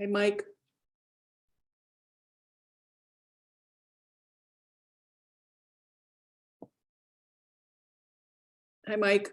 Hey, Mike. Hi, Mike.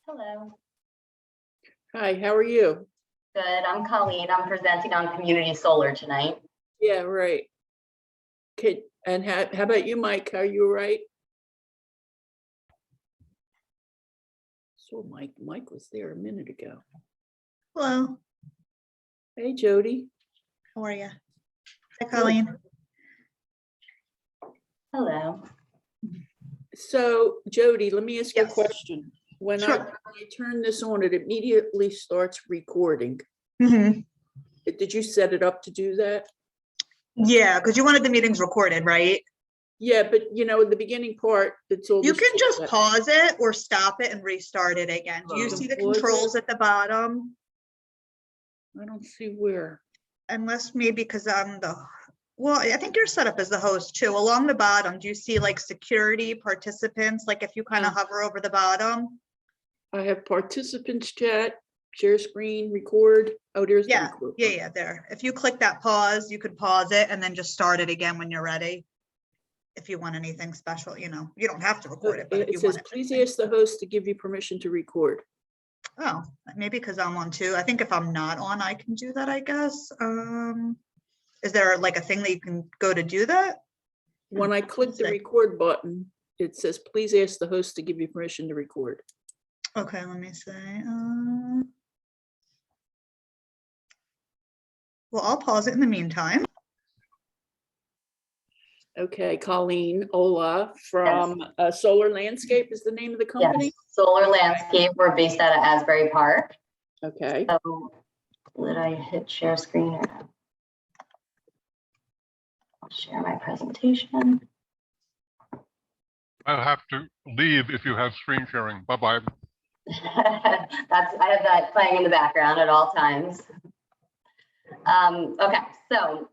Hello. Hi, how are you? Good. I'm Colleen. I'm presenting on community solar tonight. Yeah, right. And how about you, Mike? Are you all right? So Mike was there a minute ago. Hello, Hey, Jody. how are you? Hi, Colleen. Hello. So Jody, let me ask you a Yes. question. When Sure. I turn this on, it immediately starts recording. Mhm. Did you set it up to do that? Yeah, because you wanted the meetings recorded, right? Yeah, but the beginning part, it's all. You this can just chit-chat. pause it or stop it and restart it again. Do you Oh. see the Pause it? controls at the bottom? I don't see where. Unless maybe because I'm well, I think you're set up as the host too. Along the bottom, do you see like security participants? Like if you kind of hover over the bottom? I have participants chat, share screen, record. Oh, there's the Yeah, record. yeah, there. If you click that pause, you could pause it and then just start it again when you're ready. If you want anything special, you don't have to record it, but if It you says, want it. please ask the host to give you permission to record. Oh, maybe because I'm on too. I think if I'm not on, I can do that, I guess. Is there like a thing that you can go to do that? When I click the see. record button, it says, please ask the host to give you permission to record. Okay, let me see. Well, I'll pause it in the meantime. Okay, Colleen Ola from Solar Landscape is the name of the company? Yes, Solar Landscape. We're based out of Asbury Park. Okay. So did I hit share screen or no? I'll share my presentation. I'll have to leave if you have screen sharing. Bye-bye. I have that playing in the background at all times. Okay, so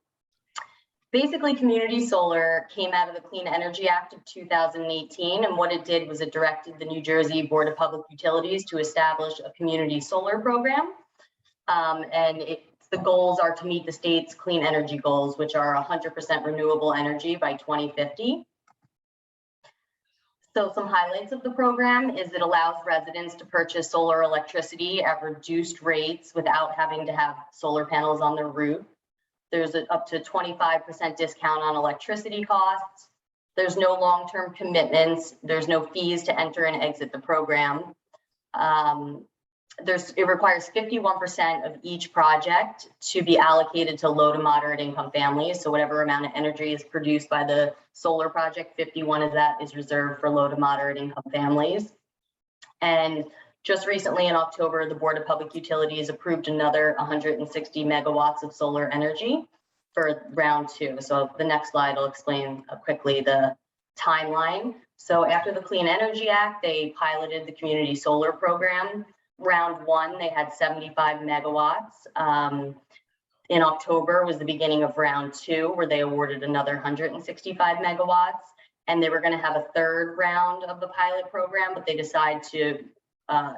basically community solar came out of the Clean Energy Act of 2018, and what it did was it directed the New Jersey Board of Public Utilities to establish a community solar program. The goals are to meet the state's clean energy goals, which are 100% renewable energy by 2050. So some highlights of the program is it allows residents to purchase solar electricity at reduced rates without having to have solar panels on their roof. There's up to 25% discount on electricity costs. There's no long-term commitments. There's no fees to enter and exit the program. It requires 51% of each project to be allocated to low to moderate income families. So whatever amount of energy is produced by the solar project, 51 of that is reserved for low to moderate income families. And just recently in October, the Board of Public Utilities approved another 160 megawatts of solar energy for round 2. So the next slide will explain quickly the timeline. So after the Clean Energy Act, they piloted the community solar program. Round 1, they had 75 megawatts. In October was the beginning of round 2, where they awarded another 165 megawatts. And they were going to have a third round of the pilot program, but they decided to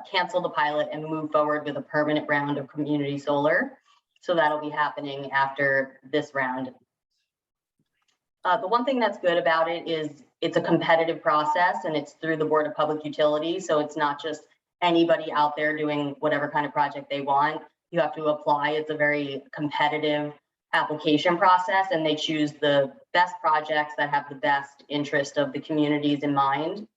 cancel the pilot and move forward with a permanent round of community solar. So that'll be happening after this round. The one thing that's good about it is it's a competitive process and it's through the Board of Public Utilities. So it's not just anybody out there doing whatever kind of project they want. you have to apply. It's a very competitive application process, and they choose the best projects that have the best interest of the communities in mind.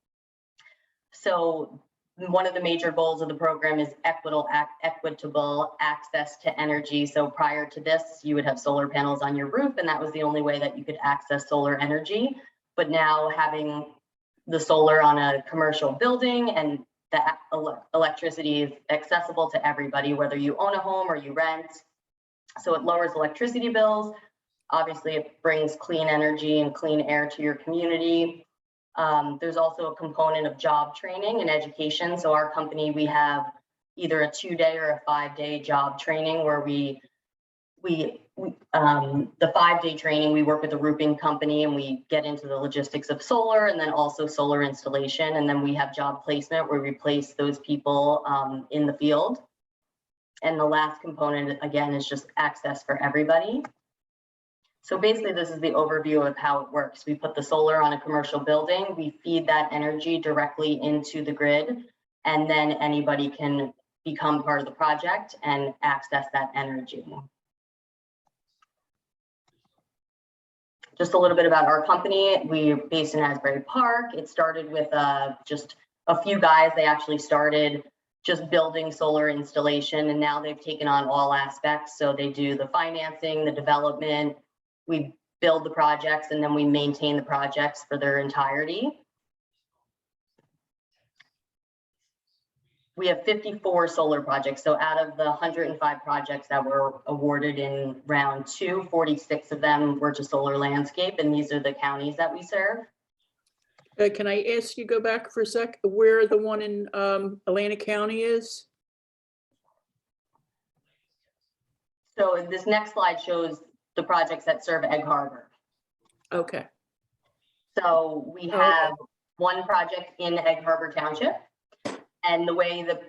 So one of the major goals of the program is equitable access to energy. So prior to this, you would have solar panels on your roof, and that was the only way that you could access solar energy. But now having the solar on a commercial building and the electricity is accessible to everybody, whether you own a home or you rent. So it lowers electricity bills. Obviously, it brings clean energy and clean air to your community. There's also a component of job training and education. So our company, we have either a 2-day or a 5-day job training where the 5-day training, we work with a roofing company and we get into the logistics of solar and then also solar installation. And then we have job placement where we place those people in the field. And the last component, again, is just access for everybody. So basically, this is the overview of how it works. We put the solar on a commercial building, we feed that energy directly into the grid, and then anybody can become part of the project and access that energy. Just a little bit about our company. We're based in Asbury Park. It started with just a few guys. They actually started just building solar installation, and now they've taken on all aspects. So they do the financing, the development, we build the projects, and then we maintain the projects for their entirety. We have 54 solar projects. So out of the 105 projects that were awarded in round 2, 46 of them were to solar landscape, and these are the counties that we serve. Can I ask you go back for a sec, where the one in Atlantic County is? So this next slide shows the projects that serve Egg Harbor. Okay. So we have one project in Egg Harbor Township. And the way the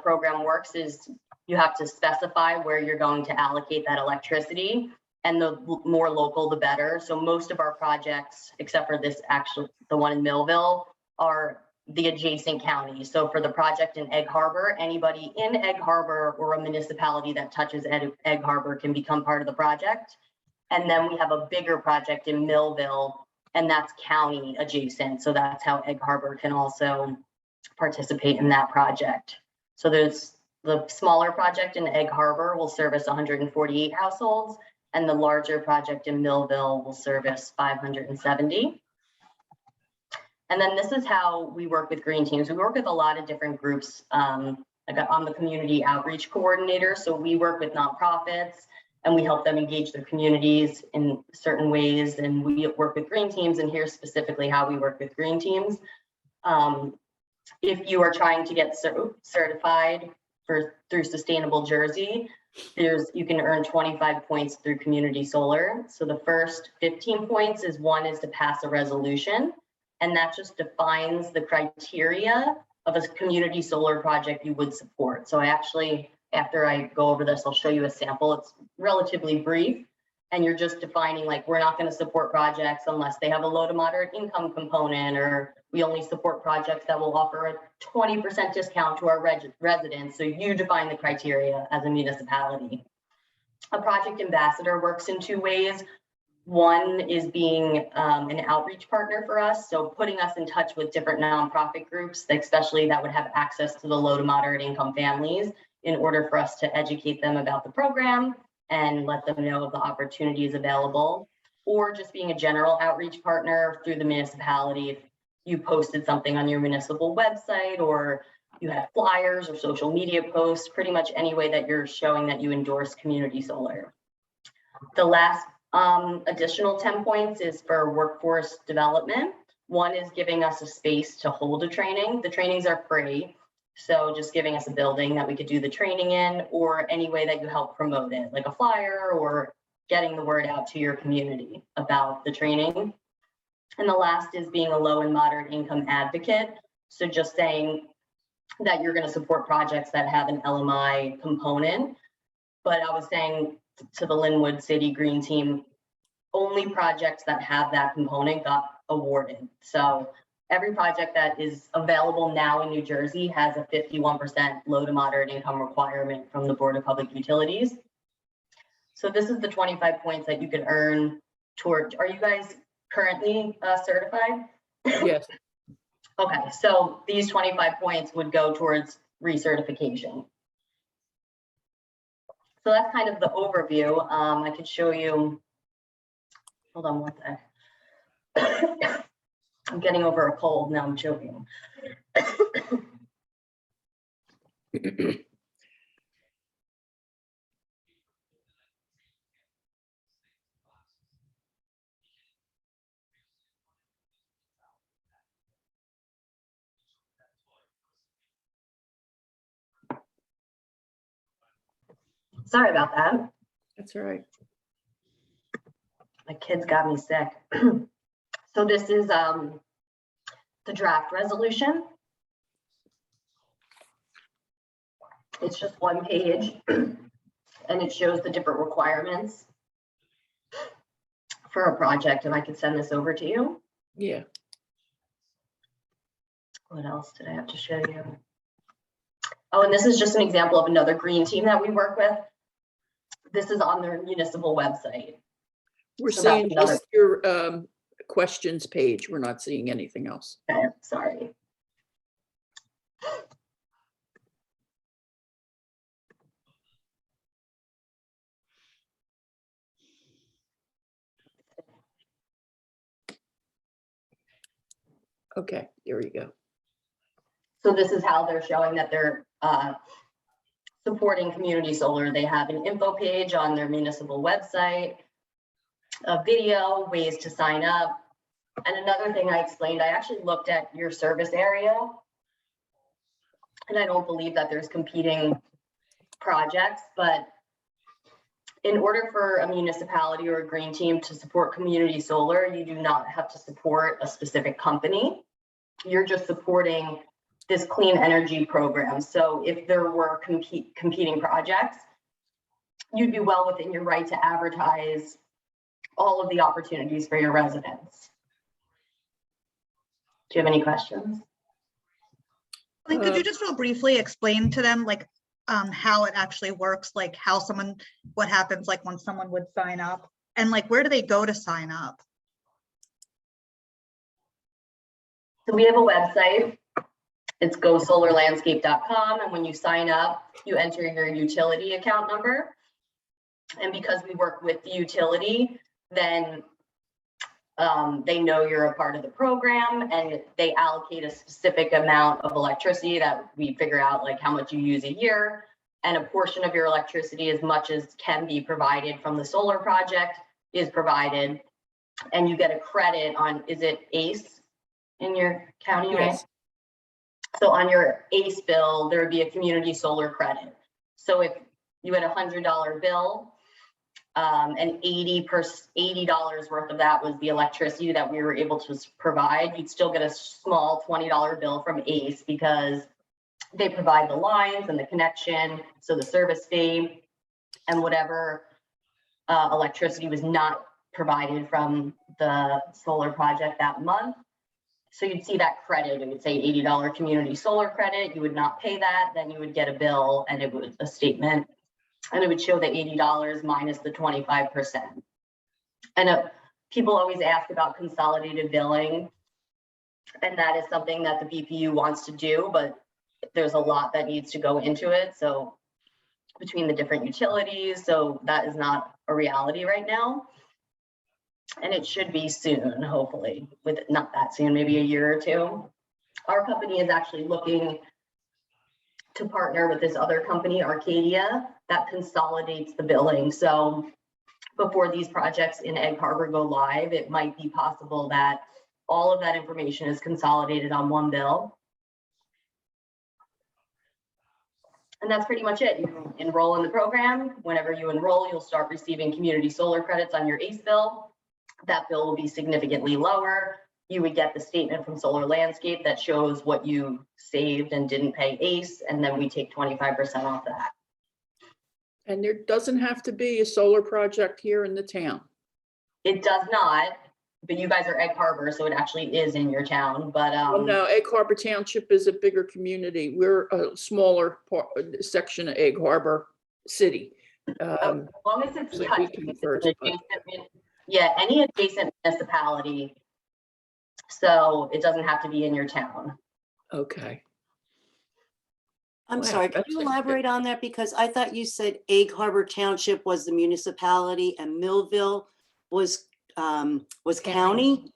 program works is you have to specify where you're going to allocate that electricity, and the more local, the better. So most of our projects, except for this, actually the one in Millville, are the adjacent counties. So for the project in Egg Harbor, anybody in Egg Harbor or a municipality that touches Egg Harbor can become part of the project. And then we have a bigger project in Millville, and that's county adjacent. So that's how Egg Harbor can also participate in that project. So there's the smaller project in Egg Harbor will service 148 households, and the larger project in Millville will service 570. And then this is how we work with green teams. We work with a lot of different groups. Like I'm the community outreach coordinator, so we work with nonprofits and we help them engage their communities in certain ways. And we work with green teams, and here's specifically how we work with green teams. If you are trying to get certified through Sustainable Jersey, you can earn 25 points through community solar. So the first 15 points is to pass a resolution, and that just defines the criteria of a community solar project you would support. So I actually, after I go over this, I'll show you a sample. It's relatively brief, and you're just defining, like, we're not going to support projects unless they have a low to moderate income component, or we only support projects that will offer a 20% discount to our residents. So you define the criteria as a municipality. A project ambassador works in 2 ways. One is being an outreach partner for us. So putting us in touch with different nonprofit groups, especially that would have access to the low to moderate income families, in order for us to educate them about the program and let them know of the opportunities available. Or just being a general outreach partner through the municipality. If you posted something on your municipal website, or you had flyers or social media posts, pretty much any way that you're showing that you endorse community solar. The last additional 10 points is for workforce development. One is giving us a space to hold a training. The trainings are free, so just giving us a building that we could do the training in, or any way that you help promote it, like a flyer or getting the word out to your community about the training. And the last is being a low and moderate income advocate. So just saying that you're going to support projects that have an LMI component. But I was saying to the Linwood City Green Team, only projects that have that component got awarded. So every project that is available now in New Jersey has a 51% low to moderate income requirement from the Board of Public Utilities. So this is the 25 points that you can earn toward. Are you guys currently certified? Yes. Okay, so these 25 points would go towards recertification. So that's kind of the overview. I could show you, hold on one sec. I'm getting over a cold, now I'm choking. Sorry about that. That's all right. My kids got me sick. So this is the draft resolution. It's just one page and it shows the different requirements for a project, and I could send this over to you. Yeah. What else did I have to show you? Oh, and this is just an example of another green team that we work with. This is on their municipal website. We're So that's seeing another- just your questions page. We're not seeing anything else. Okay, sorry. Okay, there you go. So this is how they're showing that they're supporting community solar. They have an info page on their municipal website, a video, ways to sign up. And another thing I explained, I actually looked at your service area, and I don't believe that there's competing projects, but in order for a municipality or a green team to support community solar, you do not have to support a specific company. You're just supporting this clean energy program. So if there were competing projects, you'd be well within your right to advertise all of the opportunities for your residents. Do you have any questions? Like, could you just real briefly explain to them like how it actually works, like how someone, what happens like when someone would sign up, and like where do they go to sign up? So we have a website. It's gosolarlandscape.com, and when you sign up, you enter your utility account number. And because we work with the utility, then they know you're a part of the program, and they allocate a specific amount of electricity that we figure out like how much you use a year, and a portion of your electricity, as much as can be provided from the solar project, is provided, and you get a credit on, is it ACE in your county, right? Yes. So on your ACE bill, there would be a community solar credit. So if you had $100 bill, and $80 worth of that was the electricity that we were able to provide, you'd still get a small $20 bill from ACE because they provide the lines and the connection, so the service fee and whatever electricity was not provided from the solar project that month. So you'd see that credit, it would say $80 community solar credit, you would not pay that, then you would get a bill and it was a statement, and it would show the $80 minus the 25%. And people always ask about consolidated billing, and that is something that the BPU wants to do, but there's a lot that needs to go into it. So between the different utilities, so that is not a reality right now. And it should be soon, hopefully, with not that soon, maybe a year or two. Our company is actually looking to partner with this other company, Arcadia, that consolidates the billing. So before these projects in Egg Harbor go live, it might be possible that all of that information is consolidated on one bill. And that's pretty much it. You enroll in the program. Whenever you enroll, you'll start receiving community solar credits on your ACE bill. That bill will be significantly lower. You would get the statement from Solar Landscape that shows what you saved and didn't pay ACE, and then we take 25% off that. And there doesn't have to be a solar project here in the town. It does not. but you guys are Egg Harbor, so it actually is in your town, but, Well, no, Egg Harbor Township is a bigger community. We're a smaller section of Egg Harbor City. as long as it's like we touching can an first, but- adjacent yeah, any adjacent municipality. So it doesn't have to be in your town. Okay. I'm Wow, sorry, could that's you a- elaborate on that? Because I thought you said Egg Harbor Township was the municipality and Millville was county?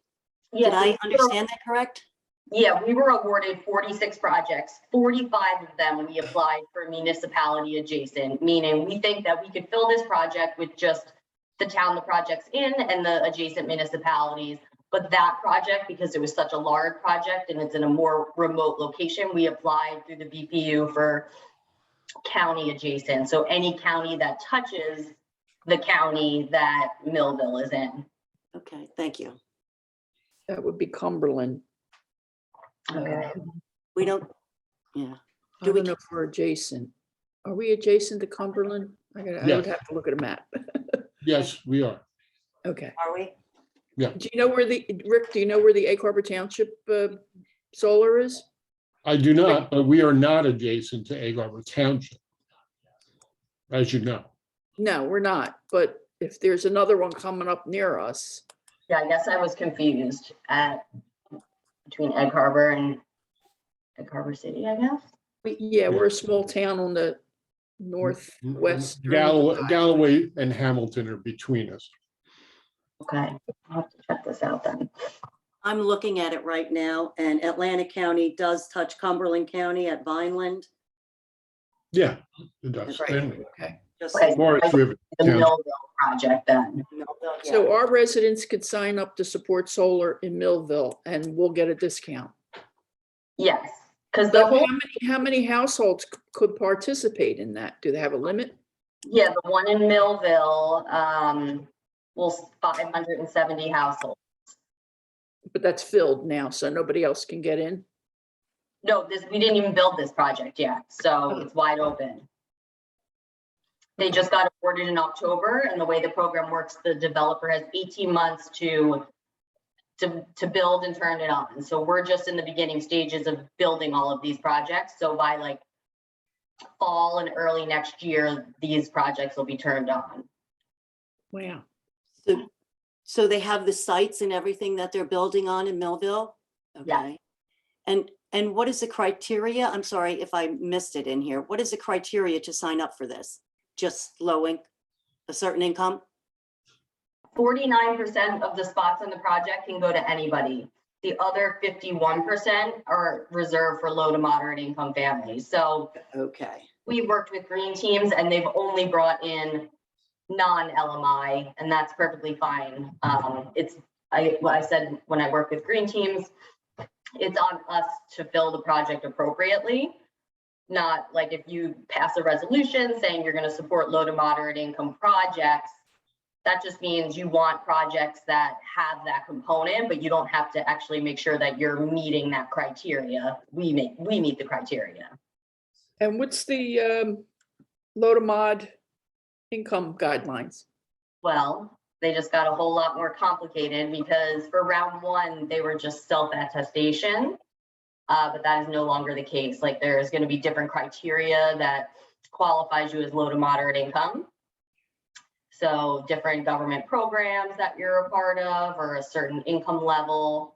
Yeah, Did I understand that correct? Yeah, we were awarded 46 projects. 45 of them we applied for municipality adjacent, meaning we think that we could fill this project with just the town the project's in and the adjacent municipalities. But that project, because it was such a large project and it's in a more remote location, we applied through the BPU for county adjacent. So any county that touches the county that Millville is in. Okay, thank you. That would be Cumberland. Okay. We don't, yeah. I Do we don't know if we're adjacent. Are we adjacent to Cumberland? I would Yes. have to look at a map. Yes, we are. Okay. Are we? Do you know where Rick, do you know where the Egg Harbor Township solar is? I do not, but we are not adjacent to Egg Harbor Township, as you know. No, we're not. But if there's another one coming up near us, Yeah, I guess I was confused between Egg Harbor and Egg Harbor City, I guess. yeah, we're a small town on the northwest. Galloway and Hamilton are between us. Okay, I'll have to check this out then. I'm looking at it right now, and Atlantic County does touch Cumberland County at Vineland. Yeah, it does. Right. And Okay. Just Okay. like Morris River The Township. Millville project then. Millville, yeah. So our residents could sign up to support solar in Millville and we'll get a discount. Yes, because the So whole, how many households could participate in that? Do they have a limit? yeah, the one in Millville, will 570 households. But that's filled now, so nobody else can get in. No, we didn't even build this project yet, so it's wide open. They just got awarded in October, and the way the program works, the developer has 18 months to build and turn it on. So we're just in the beginning stages of building all of these projects. So by like fall and early next year, these projects will be turned on. Wow. So they have the sites and everything that they're building on in Millville? Yeah. Okay. And what is the criteria? I'm sorry if I missed it in here. What is the criteria to sign up for this? Just a certain income? 49% of the spots on the project can go to anybody. The other 51% are reserved for low to moderate income families. So Okay. we worked with green teams and they've only brought in non-LMI, and that's perfectly fine. I said when I work with green teams, it's on us to fill the project appropriately. Not like if you pass a resolution saying you're going to support low to moderate income projects, that just means you want projects that have that component, but you don't have to actually make sure that you're meeting that criteria. We meet the criteria. And what's the low to mod income guidelines? Well, they just got a whole lot more complicated because for round one, they were just self-attestation, but that is no longer the case. Like there's going to be different criteria that qualifies you as low to moderate income. So different government programs that you're a part of or a certain income level.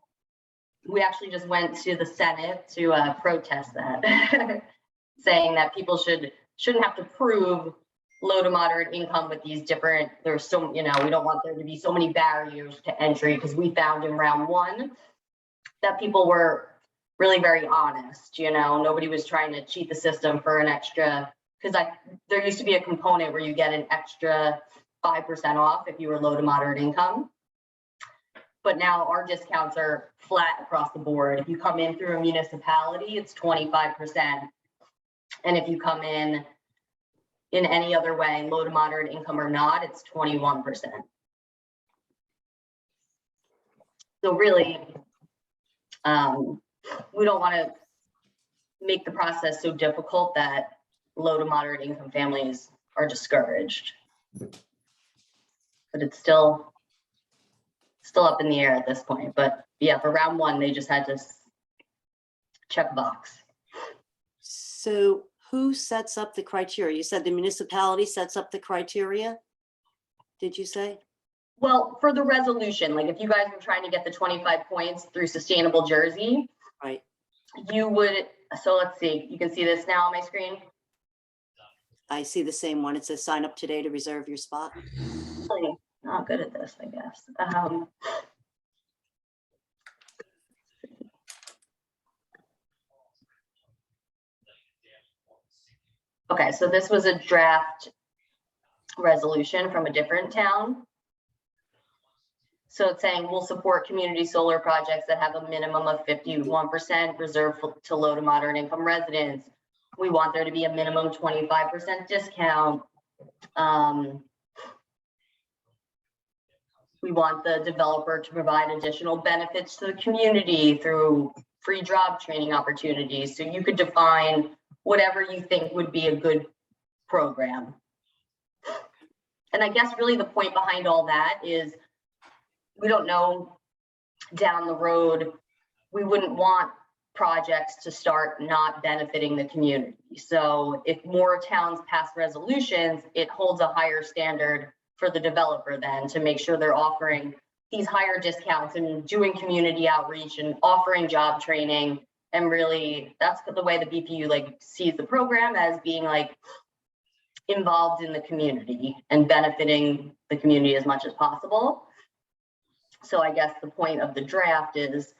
We actually just went to the Senate to protest that, saying that people shouldn't have to prove low to moderate income with these different, there's so, we don't want there to be so many barriers to entry because we found in round one that people were really very honest, nobody was trying to cheat the system for an extra, because there used to be a component where you get an extra 5% off if you were low to moderate income. But now our discounts are flat across the board. If you come in through a municipality, it's 25%. And if you come in any other way, low to moderate income or not, it's 21%. So really, we don't want to make the process so difficult that low to moderate income families are discouraged. But it's still still up in the air at this point. But yeah, for round one, they just had to check a box. So who sets up the criteria? You said the municipality sets up the criteria? Did you say? Well, for the resolution, like if you guys were trying to get the 25 points through Sustainable Jersey, Right. you would, so let's see, you can see this now on my screen. I see the same one. It says sign up today to reserve your spot. Really not good at this, I guess. Okay, so this was a draft resolution from a different town. So it's saying we'll support community solar projects that have a minimum of 51% reserved to low to moderate income residents. We want there to be a minimum 25% discount. We want the developer to provide additional benefits to the community through free job training opportunities. So you could define whatever you think would be a good program. And I guess really the point behind all that is we don't know down the road, we wouldn't want projects to start not benefiting the community. So if more towns pass resolutions, it holds a higher standard for the developer then to make sure they're offering these higher discounts and doing community outreach and offering job training. And really that's the way the BPU like sees the program, as being like involved in the community and benefiting the community as much as possible. So I guess the point of the draft is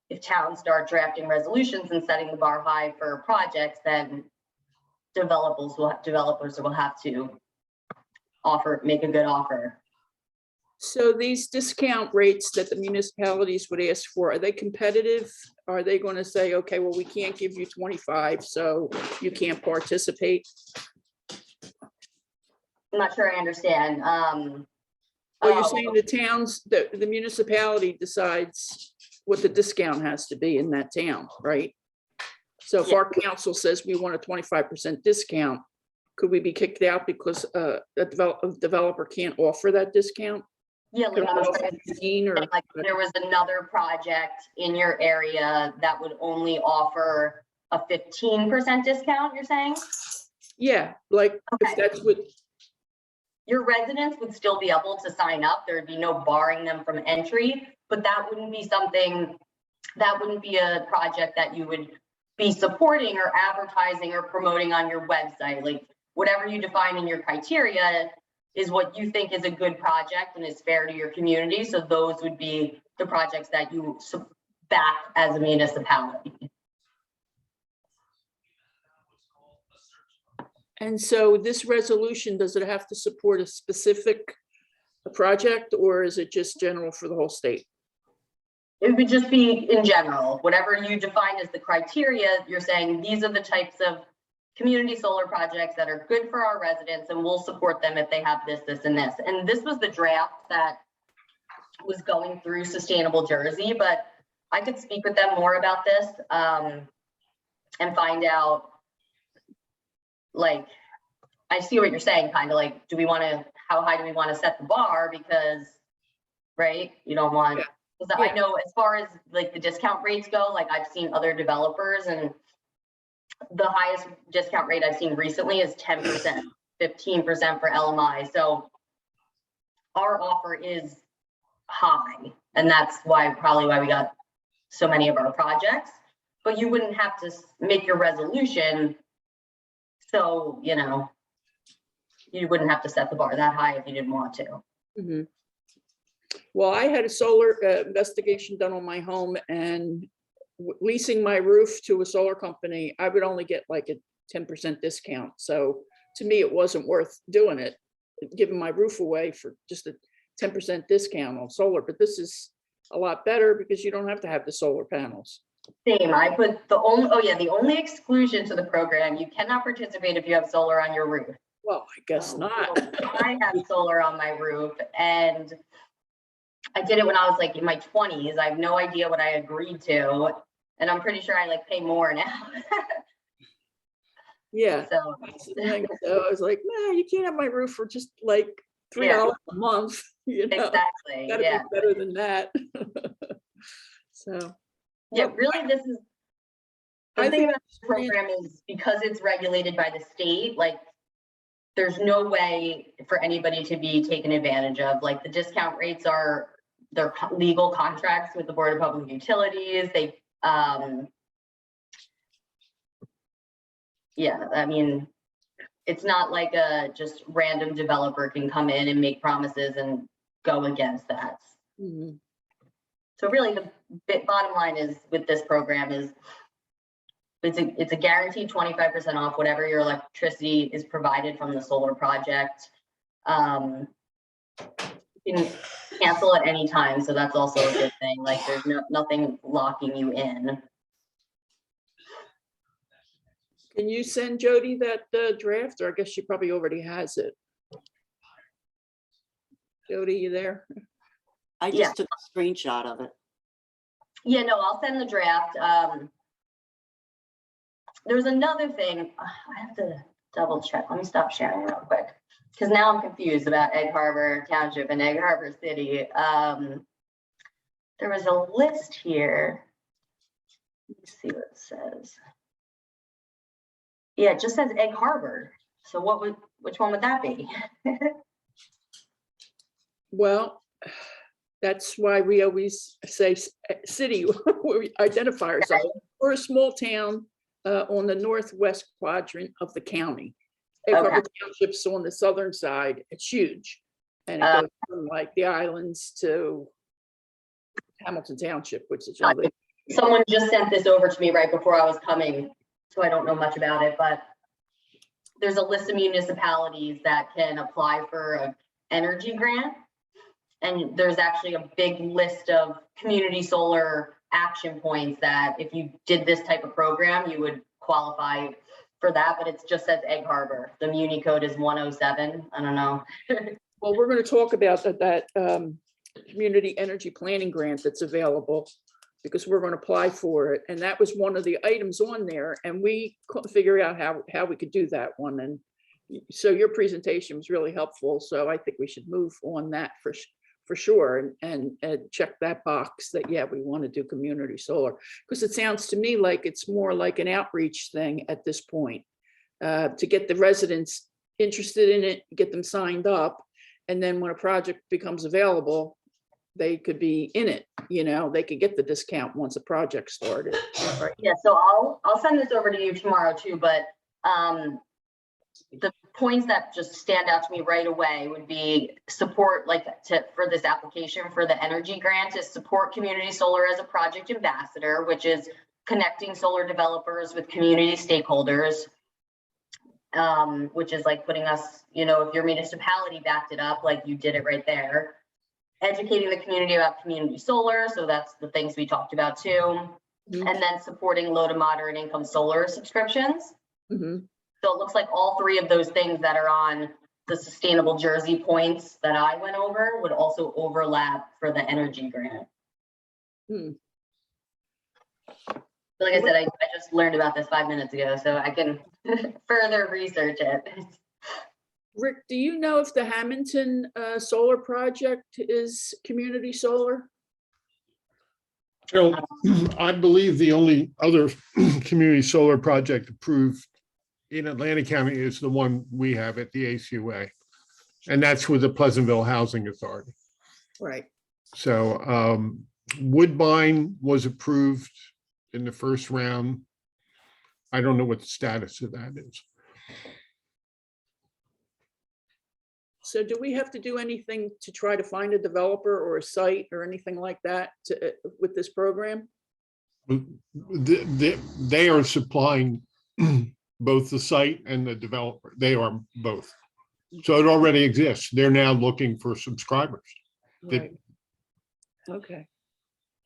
if towns start drafting resolutions and setting the bar high for projects, then developers will have to make a good offer. So these discount rates that the municipalities would ask for, are they competitive? Are they going to say, okay, well, we can't give you 25, so you can't participate? I'm not sure I understand. Well, you're saying the towns, the municipality decides what the discount has to be in that town, right? So if our council says we want a 25% discount, could we be kicked out because a developer can't offer that discount? Yeah, Could like, I offer 15 or? like there was another project in your area that would only offer a 15% discount, you're saying? Yeah, like if Okay. that's what, Your residents would still be able to sign up. There'd be no barring them from entry, but that wouldn't be something, that wouldn't be a project that you would be supporting or advertising or promoting on your website. Like whatever you define in your criteria is what you think is a good project and is fair to your community. So those would be the projects that you back as a municipality. and so this resolution, does it have to support a specific project or is it just general for the whole state? It would just be in general, whatever you define as the criteria, you're saying these are the types of community solar projects that are good for our residents and we'll support them if they have this, this, and this. And this was the draft that was going through Sustainable Jersey, but I could speak with them more about this and find out, like, I see what you're saying, kind of like, do we want to, how high do we want to set the bar? Because, right, you don't want, I know as far as like the discount rates go, like I've seen other developers and the highest discount rate I've seen recently is 10%, 15% for LMI. So our offer is high, and that's probably why we got so many of our projects. But you wouldn't have to make your resolution, so you know, you wouldn't have to set the bar that high if you didn't want to. Mm-hmm. Well, I had a solar investigation done on my home, and leasing my roof to a solar company, I would only get like a 10% discount. So to me, it wasn't worth doing it, giving my roof away for just a 10% discount on solar. But this is a lot better because you don't have to have the solar panels. Same, I put the only exclusion to the program, you cannot participate if you have solar on your roof. Well, I guess not. I have solar on my roof and I did it when I was like in my 20s. I have no idea what I agreed to. And I'm pretty sure I like pay more now. Yeah. So So I was like, no, you can't have my roof for just like $3 a month, you know, Exactly, gotta yeah. be better than that. So. Yeah, well, really, this is, I the thing think about this program is because it's regulated by the state, like, there's no way for anybody to be taken advantage of. Like, the discount rates are, they're legal contracts with the Board of Public Utilities. They, yeah, I mean, it's not like a just random developer can come in and make promises and go against that. Mhm. So really, the bottom line is with this program is it's a guaranteed 25% off whatever your electricity is provided from the solar project. You can cancel at any time, so that's also a good thing. Like, there's nothing locking you in. Can you send Jody that draft, or I guess she probably already has it? Jody, you there? I Yeah. just took a screenshot of it. Yeah, no, I'll send the draft. There's another thing. I have to double check. Let me stop sharing real quick, because now I'm confused about Egg Harbor Township and Egg Harbor City. There was a list here. Let me see what it says. Yeah, it just says Egg Harbor. So which one would that be? Well, that's why we always say city, where we identify ourselves. We're a small town on the northwest quadrant of the county. Egg Harbor Township's on the southern side. It's huge. And it goes from like the islands to Hamilton Township, which is only. Someone just sent this over to me right before I was coming, so I don't know much about it, but there's a list of municipalities that can apply for an energy grant. And there's actually a big list of community solar action points that if you did this type of program, you would qualify for that, but it just says Egg Harbor. The Muni code is 107. I don't know. Well, we're going to talk about that community energy planning grant that's available, because we're going to apply for it. And that was one of the items on there, and we couldn't figure out how we could do that one. And so your presentation was really helpful. So I think we should move on that for sure, and check that box that, yeah, we want to do community solar, because it sounds to me like it's more like an outreach thing at this point, to get the residents interested in it, get them signed up, and then when a project becomes available, they could be in it, you know, they could get the discount once a project started. Right. Yeah, so I'll send this over to you tomorrow too, but the points that just stand out to me right away would be support, for this application for the energy grant, is support community solar as a project ambassador, which is connecting solar developers with community stakeholders, which is like putting us, you know, if your municipality backed it up, like you did it right there. Educating the community about community solar, so that's the things we talked about too. Mhm. And then supporting low to moderate income solar subscriptions. Mm-hmm. So it looks like all three of those things that are on the Sustainable Jersey points that I went over would also overlap for the energy grant. Hmm. Like I said, I just learned about this 5 minutes ago, so I can further research it. Rick, do you know if the Hamilton solar project is community solar? So I believe the only other community solar project approved in Atlantic County is the one we have at the ACUA. And that's with the Pleasantville Housing Authority. Right. So Woodbine was approved in the first round. I don't know what the status of that is. So do we have to do anything to try to find a developer or a site or anything like that with this program? They are supplying both the site and the developer. They are both. So it already exists. They're now looking for subscribers. Right. Okay.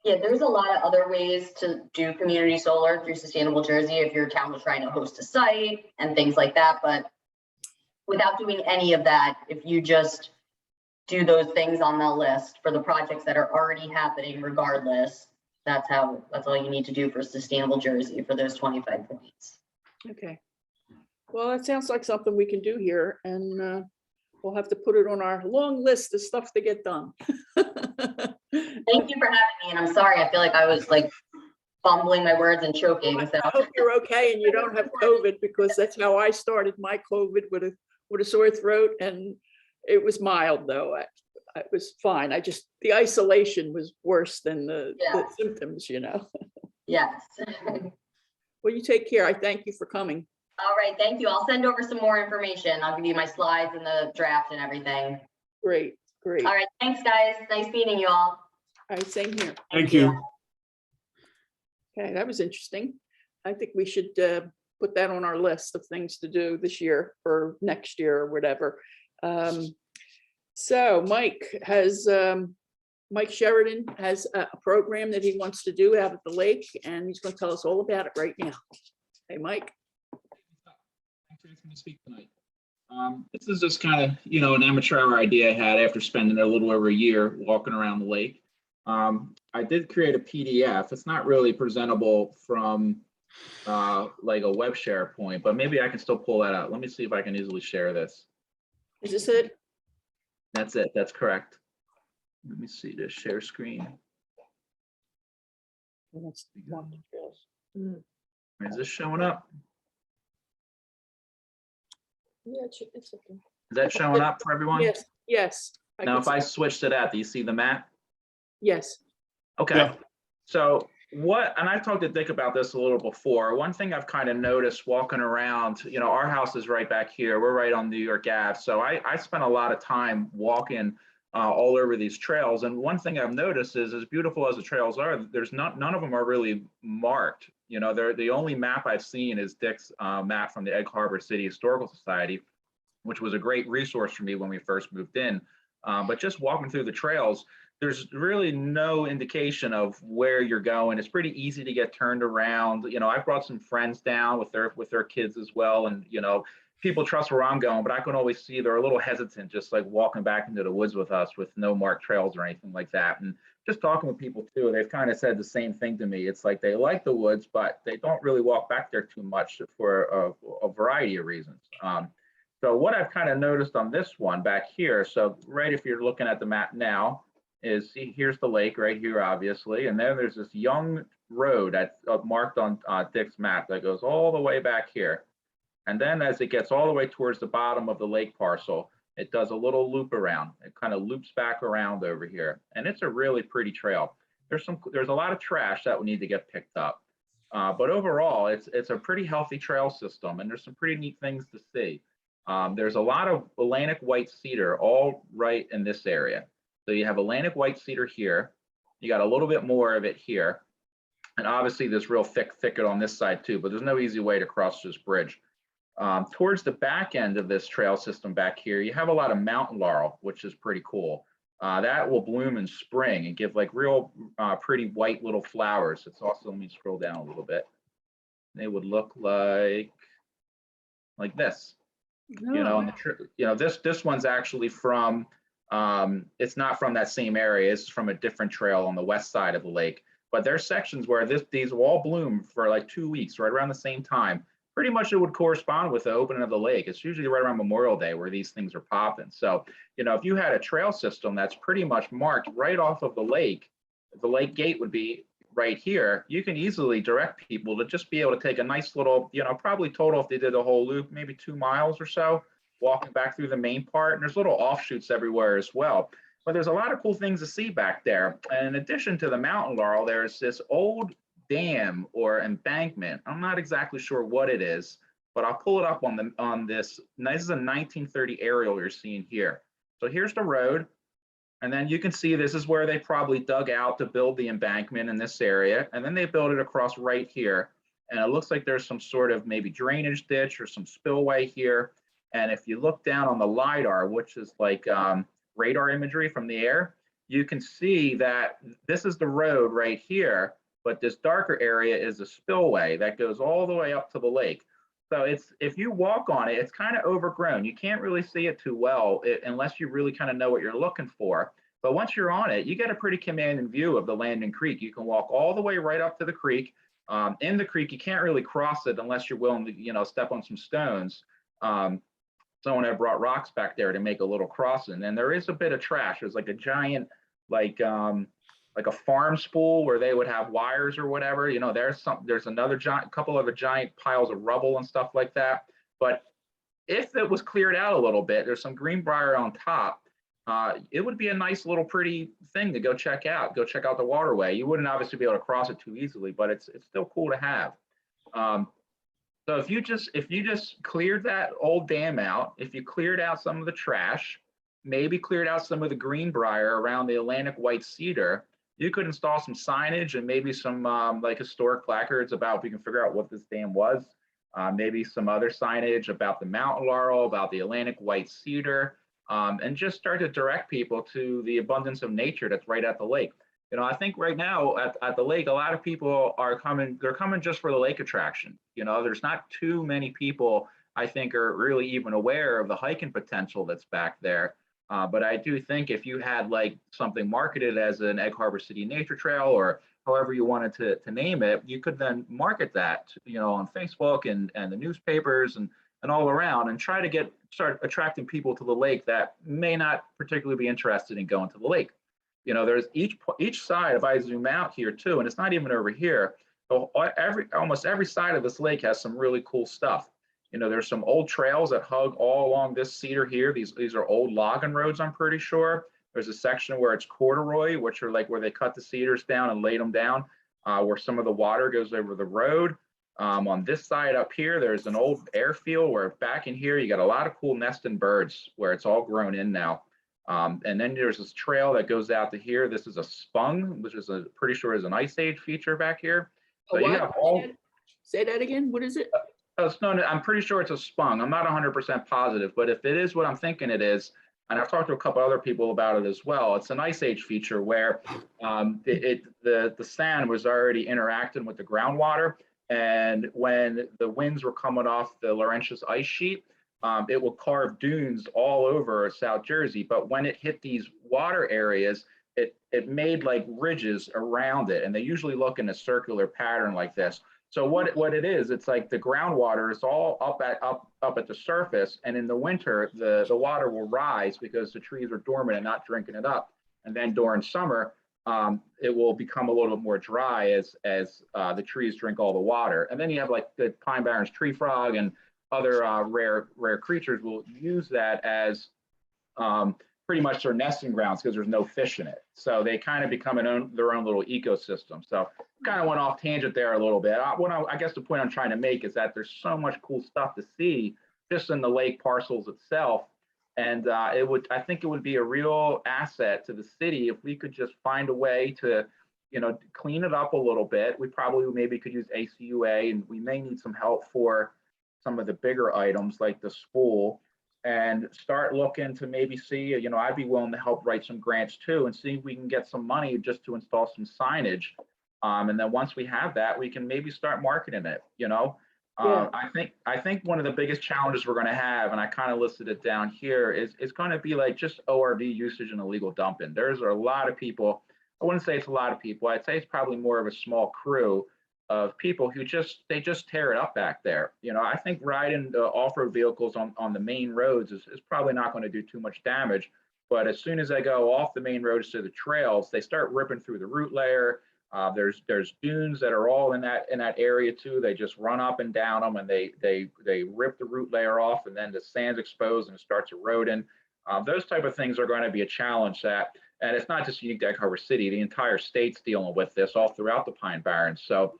Yeah, there's a lot of other ways to do community solar through Sustainable Jersey if your town was trying to host a site and things like that. But without doing any of that, if you just do those things on the list for the projects that are already happening regardless, that's all you need to do for Sustainable Jersey for those 25 points. Okay. Well, that sounds like something we can do here, and We'll have to put it on our long list of stuff to get done. Thank you for having me, and I'm sorry, I feel like I was like fumbling my words and choking, so. I hope you're okay and you don't have COVID, because that's how I started my COVID, with a sore throat, and it was mild though. I was fine. The isolation was worse than the Yeah. symptoms, you know. Yes. Well, you take care. I thank you for coming. All right, thank you. I'll send over some more information. I'll give you my slides and the draft and everything. Great, great. All right, thanks, guys. Nice meeting you all. All right, same here. Thank you. Okay, that was interesting. I think we should put that on our list of things to do this year or next year or whatever. So Mike Sheridan has a program that he wants to do out at the lake, and he's going to tell us all about it right now. Hey, Mike. Thanks for asking me to speak tonight. This is just kind of, an amateur hour idea I had after spending a little over a year walking around the lake. I did create a PDF. It's not really presentable from like a web share point, but maybe I can still pull that out. Let me see if I can easily share this. Is this it? That's it. That's correct. Let me see the share screen. That's one. Is this showing up? Yeah, it's okay. Is that showing up for everyone? Yes, yes. Now, if I switch to that, do you see the map? Yes. Okay. Yeah. So and I've talked to Dick about this a little before. One thing I've kind of noticed walking around, our house is right back here. We're right on New York Ave. So I spent a lot of time walking all over these trails. And one thing I've noticed is, as beautiful as the trails are, none of them are really marked. They're the only map I've seen is Dick's map from the Egg Harbor City Historical Society, which was a great resource for me when we first moved in. But just walking through the trails, there's really no indication of where you're going. It's pretty easy to get turned around. I've brought some friends down with their kids as well, and people trust where I'm going, but I can always see they're a little hesitant, just like walking back into the woods with us with no marked trails or anything like that. And just talking with people too, they've kind of said the same thing to me. It's like they like the woods, but they don't really walk back there too much for a variety of reasons. So what I've kind of noticed on this one back here, so right if you're looking at the map now, is here's the lake right here, obviously, and then there's this young road that's marked on Dick's map that goes all the way back here. And then as it gets all the way towards the bottom of the lake parcel, it does a little loop around. It kind of loops back around over here, and it's a really pretty trail. There's a lot of trash that would need to get picked up, but overall, it's a pretty healthy trail system, and there's some pretty neat things to see. There's a lot of Atlantic white cedar all right in this area. So you have Atlantic white cedar here. You got a little bit more of it here. And obviously this real thick thicket on this side too, but there's no easy way to cross this bridge. Towards the back end of this trail system back here, you have a lot of mountain laurel, which is pretty cool. That will bloom in spring and give like real pretty white little flowers. It's also, let me scroll down a little bit. They would look like this. And this one's actually from, it's not from that same area. It's from a different trail on the west side of the lake. But there's sections where these will all bloom for like 2 weeks, right around the same time. Pretty much it would correspond with the opening of the lake. It's usually right around Memorial Day where these things are popping. So, if you had a trail system that's pretty much marked right off of the lake gate would be right here. You can easily direct people to just be able to take a nice little, probably total if they did the whole loop, maybe 2 miles or so, walking back through the main part. And there's little offshoots everywhere as well. But there's a lot of cool things to see back there. And in addition to the mountain laurel, there's this old dam or embankment. I'm not exactly sure what it is, but I'll pull it up on this. This is a 1930 aerial you're seeing here. So here's the road. And then you can see this is where they probably dug out to build the embankment in this area. And then they built it across right here. And it looks like there's some sort of maybe drainage ditch or some spillway here. And if you look down on the LiDAR, which is like radar imagery from the air, you can see that this is the road right here, but this darker area is a spillway that goes all the way up to the lake. So if you walk on it, it's kind of overgrown. You can't really see it too well unless you really kind of know what you're looking for. But once you're on it, you get a pretty commanding view of the Landing Creek. You can walk all the way right up to the creek. In the creek, you can't really cross it unless you're willing to, step on some stones. someone had brought rocks back there to make a little crossing, and there is a bit of trash. There's like a giant, like a farm spool where they would have wires or whatever. You know, there's another giant, couple of giant piles of rubble and stuff like that. But if it was cleared out a little bit, there's some greenbrier on top. It would be a nice little pretty thing to go check out. Go check out the waterway. You wouldn't obviously be able to cross it too easily, but it's still cool to have. So if you just cleared that old dam out, if you cleared out some of the trash, maybe cleared out some of the greenbrier around the Atlantic white cedar, you could install some signage and maybe some like historic placards about if we can figure out what this dam was. Maybe some other signage about the mountain laurel, about the Atlantic white cedar, and just start to direct people to the abundance of nature that's right at the lake. You know, I think right now at the lake, a lot of people are coming, they're coming just for the lake attraction. You know, there's not too many people, I think, are really even aware of the hiking potential that's back there. But I do think if you had like something marketed as an Egg Harbor City Nature Trail, or however you wanted to name it, you could then market that, you know, on Facebook and the newspapers and all around, and try to start attracting people to the lake that may not particularly be interested in going to the lake. You know, there's each side, if I zoom out here too, and it's not even over here, almost every side of this lake has some really cool stuff. You know, there's some old trails that hug all along this cedar here. These are old logging roads, I'm pretty sure. There's a section where it's corduroy, which are like where they cut the cedars down and laid them down, where some of the water goes over the road. On this side up here, there's an old airfield where back in here, you got a lot of cool nesting birds where it's all grown in now. And then there's this trail that goes out to here. This is a spung, which is pretty sure is an Ice Age feature back here. So you have all. Say that again. What is it? No, I'm pretty sure it's a spung. I'm not 100% positive, but if it is what I'm thinking it is, and I've talked to a couple other people about it as well, it's an Ice Age feature where the sand was already interacting with the groundwater, and when the winds were coming off the Laurentius ice sheet, it will carve dunes all over South Jersey. But when it hit these water areas, it made like ridges around it, and they usually look in a circular pattern like this. So what it is, it's like the groundwater is all up at the surface, and in the winter the water will rise because the trees are dormant and not drinking it up. And then during summer, it will become a little bit more dry as the trees drink all the water. And then you have like the Pine Barrens tree frog and other rare creatures will use that as pretty much their nesting grounds because there's no fish in it. So they kind of become their own little ecosystem. So kind of went off tangent there a little bit. I guess the point I'm trying to make is that there's so much cool stuff to see just in the lake parcels itself. And I think it would be a real asset to the city if we could just find a way to, you know, clean it up a little bit. We probably maybe could use ACUA, and we may need some help for some of the bigger items like the spool, and start looking to maybe see, you know, I'd be willing to help write some grants too and see if we can get some money just to install some signage. And then once we have that, we can maybe start marketing it, you know. Yeah. I think one of the biggest challenges we're going to have, and I kind of listed it down here, is going to be like just ORV usage and illegal dumping. There's a lot of people. I wouldn't say it's a lot of people. I'd say it's probably more of a small crew of people who just tear it up back there. You know, I think riding off-road vehicles on the main roads is probably not going to do too much damage. But as soon as they go off the main roads to the trails, they start ripping through the root layer. There's dunes that are all in that area too. They just run up and down them, and they rip the root layer off, and then the sand's exposed and it starts eroding. Those type of things are going to be a challenge and it's not just unique to Egg Harbor City. The entire state's dealing with this all throughout the Pine Barrens. So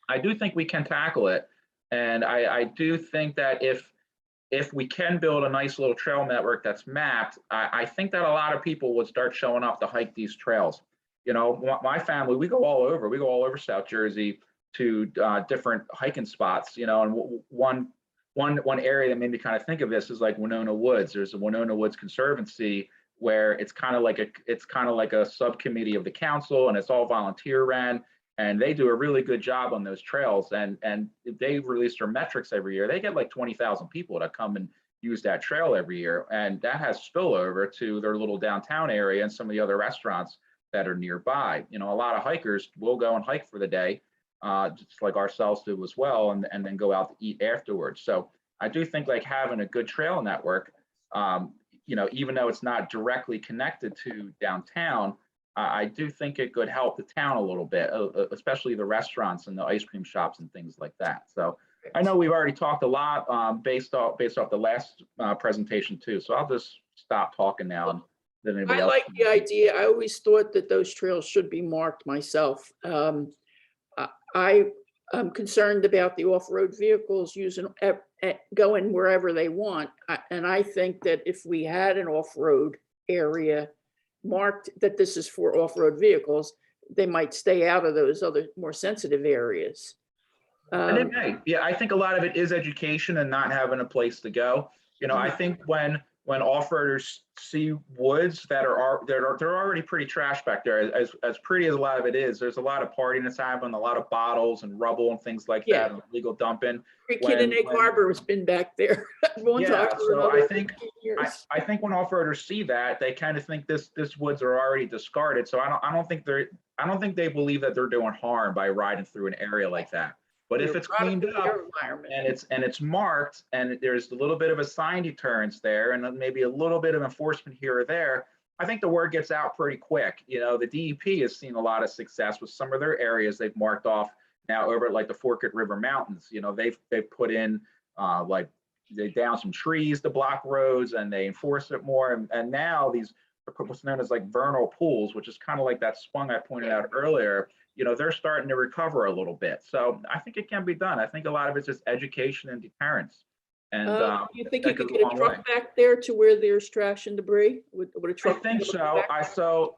I do think we can tackle it, and I do think that if we can build a nice little trail network that's mapped, I think that a lot of people would start showing up to hike these trails. You know, my family, we go all over South Jersey to different hiking spots. You know, and one area that made me kind of think of this is like Winona Woods. There's a Winona Woods Conservancy where it's kind of like a subcommittee of the council, and it's all volunteer ran. And they do a really good job on those trails, and they release their metrics every year. They get like 20,000 people to come and use that trail every year, and that has spillover to their little downtown area and some of the other restaurants that are nearby. You know, a lot of hikers will go and hike for the day, just like ourselves do as well, and then go out to eat afterwards. So I do think like having a good trail network, even though it's not directly connected to downtown, I do think it could help the town a little bit, especially the restaurants and the ice cream shops and things like that. So I know we've already talked a lot based off the last presentation too. So I'll just stop talking now. And then anybody I else like the idea. I always thought that those trails should be marked myself. I am concerned about the off-road vehicles going wherever they want. And I think that if we had an off-road area marked that this is for off-road vehicles, they might stay out of those other more sensitive areas. And it may. Yeah, I think a lot of it is education and not having a place to go. I think when off-roaders see woods they're already pretty trash back there. As pretty as a lot of it is, there's a lot of partying that's happening, a lot of bottles and rubble and things like that, and illegal dumping. Kid in Egg Harbor has been back there. Yeah, so I think when off-roaders see that, they kind of think this woods are already discarded. So I don't think they believe that they're doing harm by riding through an area like that. But if it's cleaned up and it's marked and there's a little bit of a sign deterrence there and maybe a little bit of enforcement here or there, I think the word gets out pretty quick. The DEP has seen a lot of success with some of their areas they've marked off now over at like the Forked River Mountains. They've put in they down some trees to block roads and they enforce it more. And now these what's known as like vernal pools, which is kind of like that spung I pointed out earlier. They're starting to recover a little bit. So I think it can be done. I think a lot of it's just education and deterrence. And you think you could get a truck back there to where there's trash and debris? Would a truck? I think so. So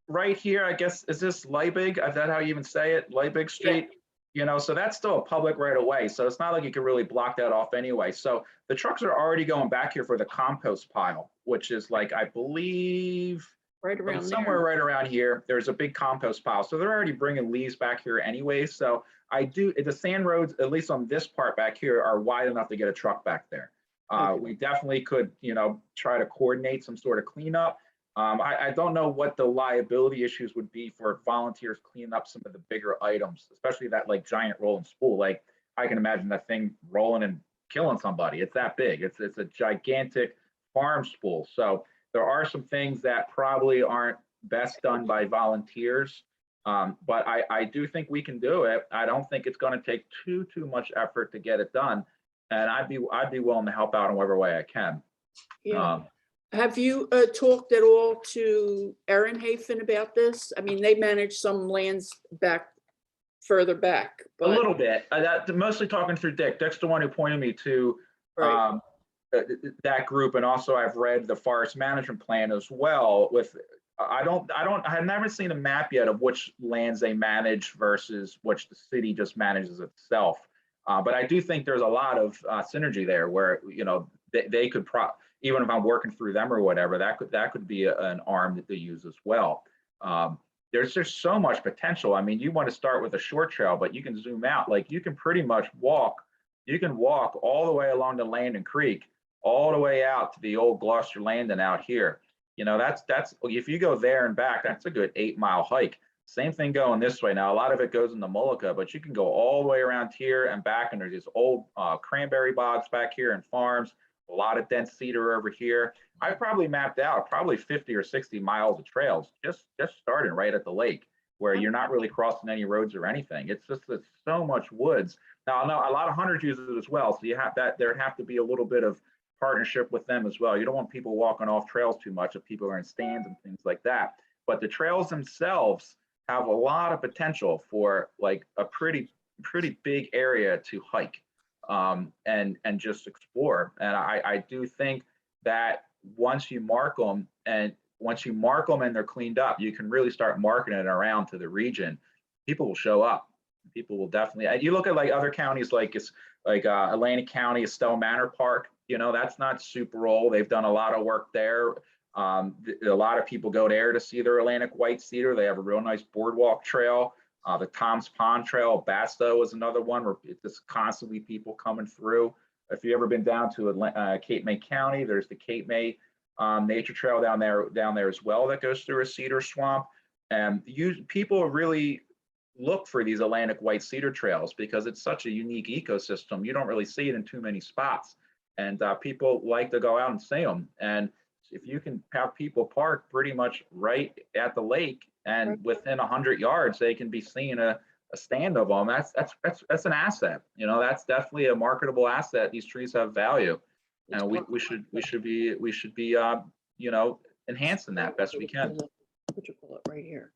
right here, I guess, is this Liebig? Is that how you even say it? Liebig Street? Yeah. So that's still a public right of way. So it's not like you can really block that off anyway. So the trucks are already going back here for the compost pile, which is like, I believe, right around somewhere there. right around here, there's a big compost pile. So they're already bringing leaves back here anyway. So the sand roads, at least on this part back here, are wide enough to get a truck back there. We definitely could, try to coordinate some sort of cleanup. I don't know what the liability issues would be for volunteers cleaning up some of the bigger items, especially that like giant rolling spool. Like I can imagine that thing rolling and killing somebody. It's that big. It's a gigantic farm spool. So there are some things that probably aren't best done by volunteers, but I do think we can do it. I don't think it's going to take too much effort to get it done, and I'd be willing to help out in whatever way I can. Yeah. Have you talked at all to Ehrenhafen about this? I mean, they manage some lands further back. But a little bit. Mostly talking through Dick. Dick's the one who pointed me to. Right. That group, and also I've read the forest management plan as well. I have never seen a map yet of which lands they manage versus which the city just manages itself. But I do think there's a lot of synergy there where they could even if I'm working through them or whatever, that could be an arm that they use as well. There's just so much potential. I mean, you want to start with a short trail, but you can zoom out. Like you can pretty much walk. You can walk all the way along the Landon Creek, all the way out to the old Gloucester Landing out here. That's if you go there and back, that's a good 8-mile hike. Same thing going this way. Now, a lot of it goes into Mullica, but you can go all the way around here and back, and there's these old cranberry bogs back here and farms, a lot of dense cedar over here. I've probably mapped out probably 50 or 60 miles of trails, just starting right at the lake, where you're not really crossing any roads or anything. It's so much woods. Now, I know a lot of hunters use it as well, so there have to be a little bit of partnership with them as well. You don't want people walking off trails too much if people are in stands and things like that. But the trails themselves have a lot of potential for like a pretty big area to hike and just explore. And I do think that once you mark them and they're cleaned up, you can really start marketing it around to the region. People will show up. People will definitely. You look at like other counties, like Atlantic County, Estelle Manor Park. That's not super old. They've done a lot of work there. A lot of people go there to see their Atlantic white cedar. They have a real nice boardwalk trail. The Tom's Pond Trail, Basto is another one where it's just constantly people coming through. If you've ever been down to Cape May County, there's the Cape May Nature Trail down there as well that goes through a cedar swamp. And people really look for these Atlantic white cedar trails because it's such a unique ecosystem. You don't really see it in too many spots. and people like to go out and see them. And if you can have people park pretty much right at the lake and within 100 yards, they can be seeing a stand of them. That's an asset. You know, that's definitely a marketable asset. These trees have value, and we should be you know, enhancing that best we can. What you call it right here.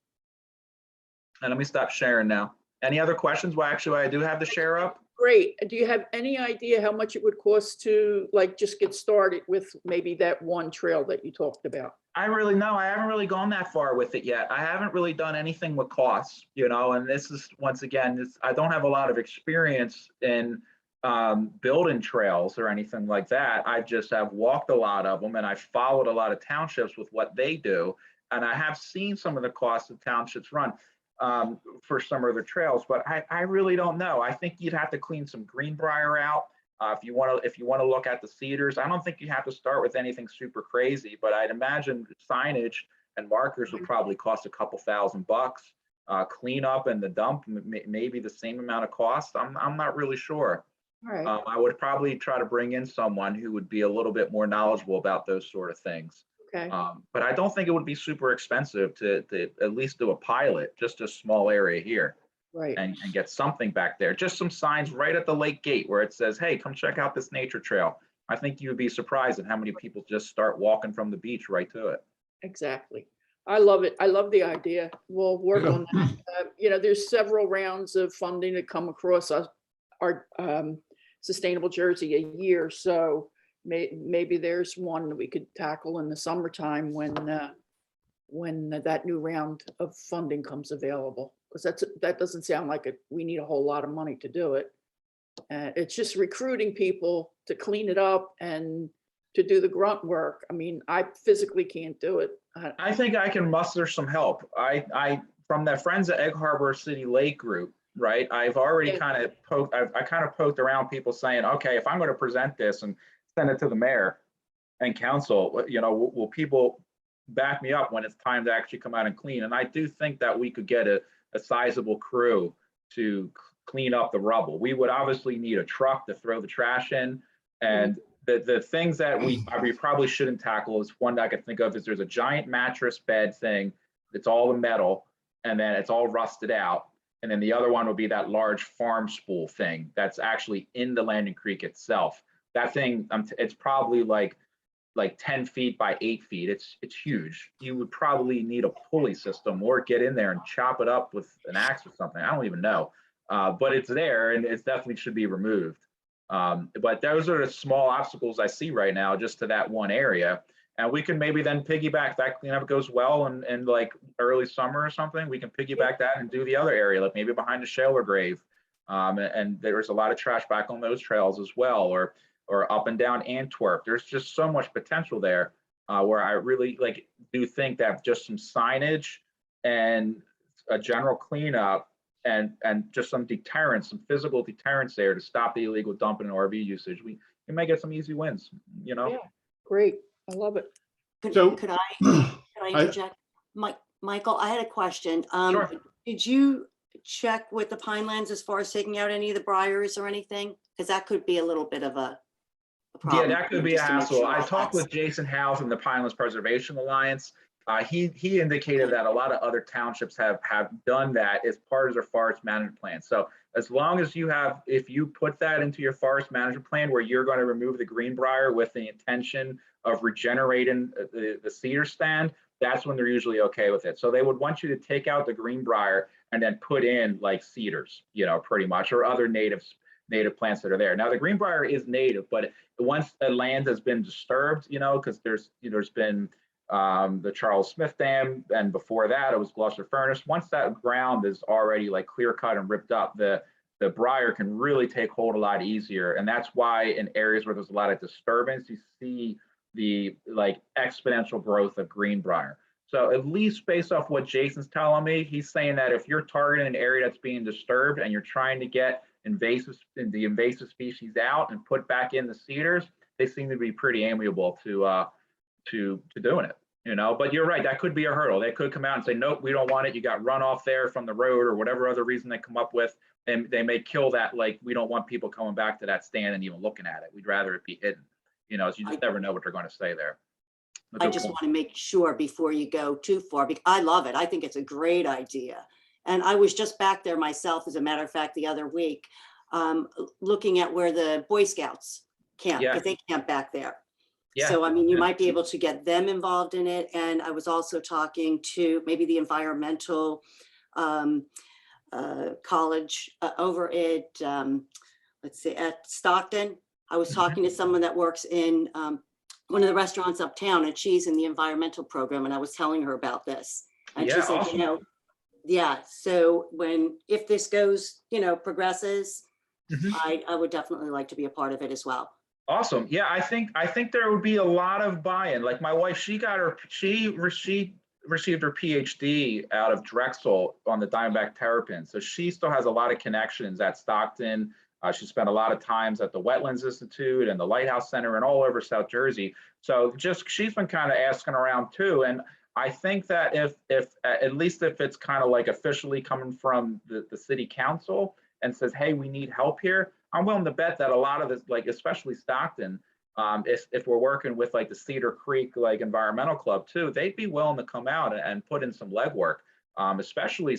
And let me stop sharing now. Any other questions? Well, actually, I do have the share up. Great. Do you have any idea how much it would cost to like just get started with maybe that one trail that you talked about? I really know. I haven't really gone that far with it yet. I haven't really done anything with costs, you know, and this is, once again, I don't have a lot of experience in building trails or anything like that. I just have walked a lot of them, and I've followed a lot of townships with what they do. And I have seen some of the costs that townships run for some of the trails, but I really don't know. I think you'd have to clean some greenbrier out. If you want to look at the cedars, I don't think you have to start with anything super crazy, but I'd imagine signage and markers would probably cost a couple $1,000. Cleanup and the dump maybe the same amount of cost. I'm not really sure. All right. I would probably try to bring in someone who would be a little bit more knowledgeable about those sort of things. Okay. But I don't think it would be super expensive to at least do a pilot, just a small area here. Right. And get something back there. Just some signs right at the lake gate where it says, hey, come check out this nature trail. I think you would be surprised at how many people just start walking from the beach right to it. Exactly. I love it. I love the idea. We'll work on that. You know, there's several rounds of funding that come across our Sustainable Jersey a year. So maybe there's one that we could tackle in the summertime when that new round of funding comes available. Because that doesn't sound like we need a whole lot of money to do it. It's just recruiting people to clean it up and to do the grunt work. I mean, I physically can't do it. I think I can muster some help. I from the Friends of Egg Harbor City Lake group, right? I've already kind of poked. I kind of poked around people saying, okay, if I'm going to present this and send it to the mayor and council, you know, will people back me up when it's time to actually come out and clean? And I do think that we could get a sizable crew to clean up the rubble. We would obviously need a truck to throw the trash in. And the things that we probably shouldn't tackle is one that I could think of is there's a giant mattress bed thing. It's all the metal and then it's all rusted out. And then the other one would be that large farm spool thing that's actually in the landing creek itself. That thing, it's probably like 10 feet by 8 feet. It's huge. You would probably need a pulley system or get in there and chop it up with an axe or something. I don't even know. But it's there and it definitely should be removed. But those are the small obstacles I see right now just to that one area. And we can maybe then piggyback if that cleanup goes well and like early summer or something, we can piggyback that and do the other area, like maybe behind the Shaler grave. And there's a lot of trash back on those trails as well, or up and down Antwerp. There's just so much potential there where I really do think that just some signage and a general cleanup and just some deterrence, some physical deterrence there to stop the illegal dumping and RV usage, we may get some easy wins, you know? Yeah, great. I love it. Could I interject? Michael, I had a question. Sure. Did you check with the Pinelands as far as taking out any of the briars or anything? Because that could be a little bit of a problem. Yeah, that could be a just to make hassle. sure I all talked that's- with Jason Howe from the Pinelands Preservation Alliance. He indicated that a lot of other townships have done that as part of their forest management plan. So as long as if you put that into your forest management plan where you're going to remove the greenbrier with the intention of regenerating the cedar stand, that's when they're usually okay with it. So they would want you to take out the greenbrier and then put in like cedars, you know, pretty much, or other native plants that are there. Now the greenbrier is native, but once the land has been disturbed, you know, because there's been the Charles Smith Dam, and before that it was Gloucester Furnace. Once that ground is already like clear cut and ripped up, the briar can really take hold a lot easier. And that's why in areas where there's a lot of disturbance, you see the like exponential growth of greenbrier. So at least based off what Jason's telling me, he's saying that if you're targeting an area that's being disturbed and you're trying to get the invasive species out and put back in the cedars, they seem to be pretty amiable to doing it. But you're right, that could be a hurdle. They could come out and say, nope, we don't want it. You got runoff there from the road or whatever other reason they come up with. And they may kill that, like, we don't want people coming back to that stand and even looking at it. We'd rather it be hidden, so you just never know what they're going to say there. I just want to make sure before you go too far, because I love it. I think it's a great idea. And I was just back there myself, as a matter of fact, the other week, looking at where the Boy Scouts camp, Yeah. because they camp back there. Yeah. So, I mean, you might be able to get them involved in it. And I was also talking to maybe the environmental college over at, let's see, at Stockton. I was talking to someone that works in one of the restaurants uptown, and she's in the environmental program. And I was telling her about this. And she Yeah, said, awesome. yeah, so if this goes, progresses, Mhm. I would definitely like to be a part of it as well. Awesome. Yeah, I think there would be a lot of buy-in. Like my wife, she received her PhD out of Drexel on the Diamondback terrapin. So she still has a lot of connections at Stockton. She spent a lot of times at the Wetlands Institute and the Lighthouse Center and all over South Jersey. So she's been kind of asking around too. And I think that if at least if it's kind of like officially coming from the city council and says, hey, we need help here, I'm willing to bet that a lot of this, like especially Stockton, if we're working with like the Cedar Creek like environmental club too, they'd be willing to come out and put in some legwork, especially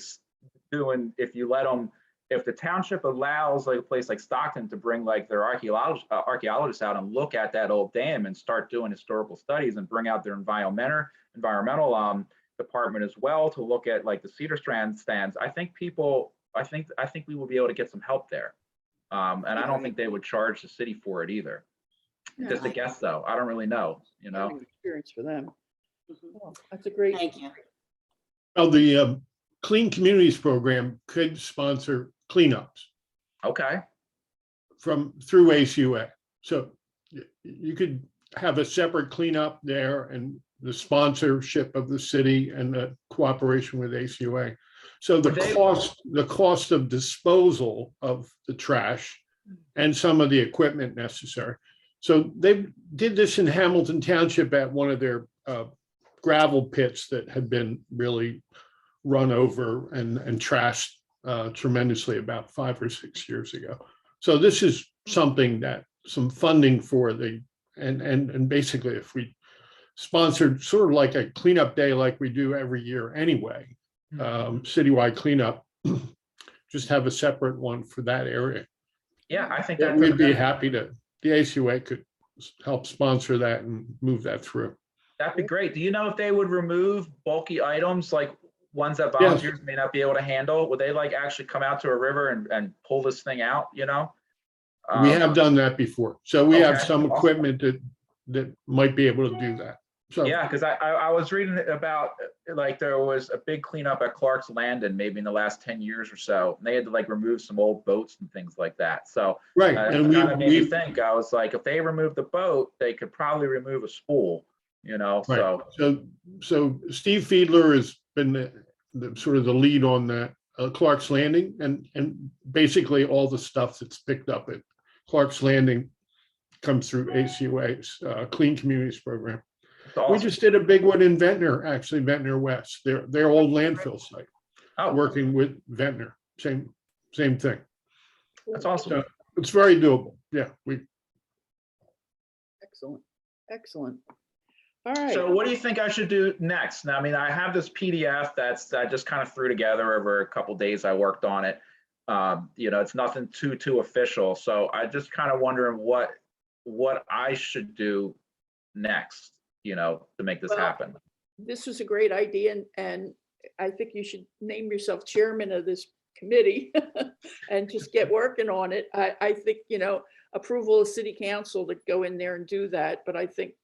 doing, if the township allows like a place like Stockton to bring like their archaeologists out and look at that old dam and start doing historical studies and bring out their environmental department as well to look at like the cedar stands. I think we will be able to get some help there. And I don't think they would charge the city for it either. Yeah. Just a guess though. I don't really know, Learning experience for them. Mhm. Oh, that's a great. Thank you. Well, the Clean Communities Program could sponsor cleanups Okay. through ACUA. So you could have a separate cleanup there and the sponsorship of the city and the cooperation with ACUA. So the cost of disposal of the trash and some of the equipment necessary. So they did this in Hamilton Township at one of their gravel pits that had been really run over and trashed tremendously about 5 or 6 years ago. So this is something that some funding for and basically if we sponsored sort of like a cleanup day like we do every year anyway, citywide cleanup, just have a separate one for that area. Yeah, I think that we'd be happy to, the ACUA could help sponsor that and move that through. That'd be great. Do you know if they would remove bulky items like ones that volunteers may not be able to handle? Would they like actually come out to a river and pull this thing out, We have done that before. So we have Okay, some awesome. equipment that might be able to do that. So Yeah, because I was reading about like there was a big cleanup at Clark's Landing maybe in the last 10 years or so. And they had to like remove some old boats and things like that. So right. it And kind of made me think. I was like, if they remove the boat, they could probably remove a spool, right. So Steve Fiedler has been the sort of the lead on that Clark's Landing and basically all the stuff that's picked up at Clark's Landing comes through ACUA's Clean Communities Program. Awesome. We just did a big one in Ventnor, actually Ventnor West, their old landfill site, working with Ventnor, same thing. That's awesome. So it's very doable. Yeah, Excellent. All right. So what do you think I should do next? Now, I mean, I have this PDF I just kind of threw together over a couple of days. I worked on it. It's nothing too official. So I just kind of wondering what I should do next, to make this happen. This was a great idea, and I think you should name yourself chairman of this committee and just get working on it. I think, approval of city council to go in there and do that, but I think,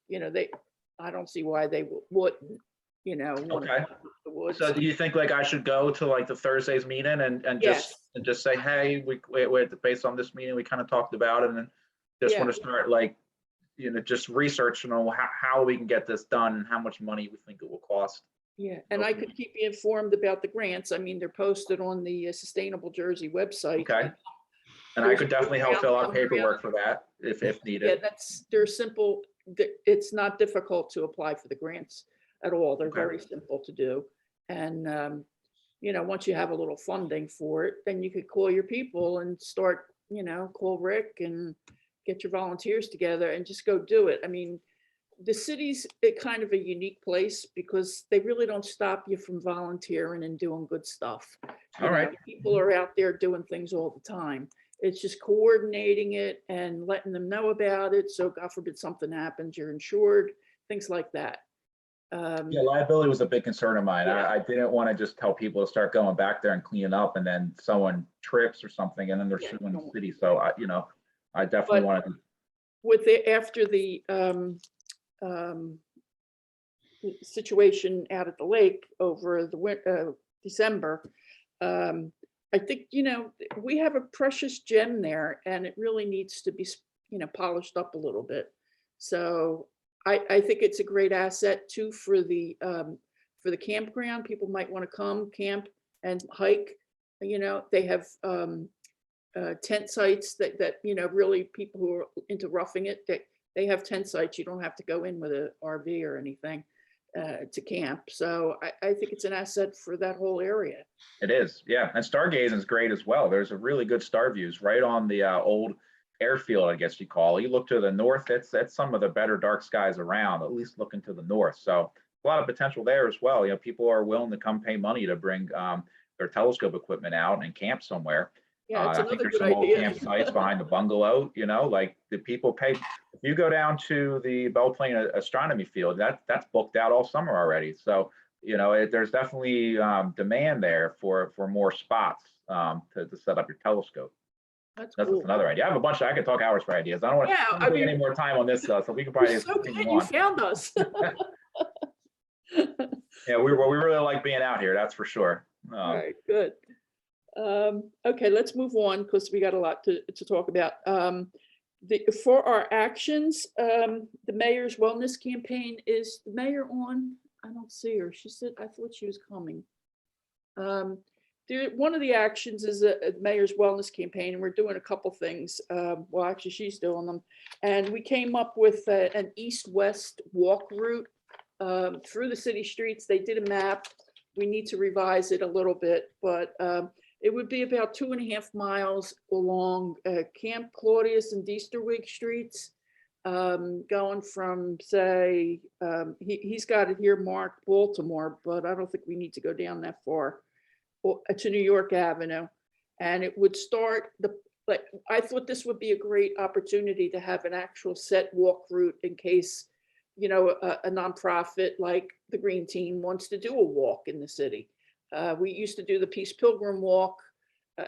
I don't see why they wouldn't, want to Okay. the woods. So do you think like I should go to like the Thursday's meeting and just say, hey, we based on this meeting, we kind of talked about it and just want to start like, just researching on how we can get this done and how much money we think it will cost. Yeah, and I could keep you informed about the grants. I mean, they're posted on the Sustainable Jersey website. Okay. And I could definitely help fill out paperwork for that if Yeah, needed. they're simple. It's not difficult to apply for the grants. at all. They're Okay. very simple to do. And, you know, once you have a little funding for it, then you could call your people and start, you know, call Rick and get your volunteers together and just go do it. I mean, the city's kind of a unique place because they really don't stop you from volunteering and doing good stuff. You All know, right. people are out there doing things all the time. It's just coordinating it and letting them know about it. So God forbid something happens, you're insured, things like that. Yeah, liability was a big concern of mine. Yeah. I didn't want to just tell people to start going back there and cleaning up and then someone trips or something and then they're Yeah, suing the don't- city. So I, you know, I definitely But- wanted to. With the, after the situation out at the lake over the December, I think, you know, we have a precious gem there and it really needs to be, you know, polished up a little bit. So I think it's a great asset too for the campground. People might want to come camp and hike. You know, they have tent sites that, you know, really people who are into roughing it, they have tent sites. You don't have to go in with a RV or anything to camp. So I think it's an asset for that whole area. It is, yeah. And stargazing is great as well. There's a really good star views right on the old airfield, I guess you call it. You look to the north, that's some of the better dark skies around, at least looking to the north. So a lot of potential there as well. You know, people are willing to come pay money to bring their telescope equipment out and camp somewhere. Yeah, it's I think another there's good some old idea. campsites behind the bungalow, you know, like the people pay. If you go down to the Belle Plaine astronomy field, that's booked out all summer already. So, you know, there's definitely demand there for more spots to set up your telescope. That's That's cool. another idea. I have a bunch. I could talk hours for ideas. I don't want Yeah, to I take mean- any more time on this, so we can probably You're so continue good, you on. found us. Yeah, we really like being out here. That's for sure. All right, good. Okay, let's move on because we got a lot to talk about. For our actions, the mayor's wellness campaign, is the mayor on? I don't see her. She said, I thought she was coming. One of the actions is a mayor's wellness campaign, and we're doing a couple things. Well, actually, she's doing them. And we came up with an east-west walk route through the city streets. They did a map. We need to revise it a little bit, but it would be about 2.5 miles along Camp Claudius and Deesterwig streets, going from, say, he's got it here marked Baltimore, but I don't think we need to go down that far, to New York Avenue. And it would start like, I thought this would be a great opportunity to have an actual set walk route in case, you know, a nonprofit like the Green Team wants to do a walk in the city. We used to do the Peace Pilgrim Walk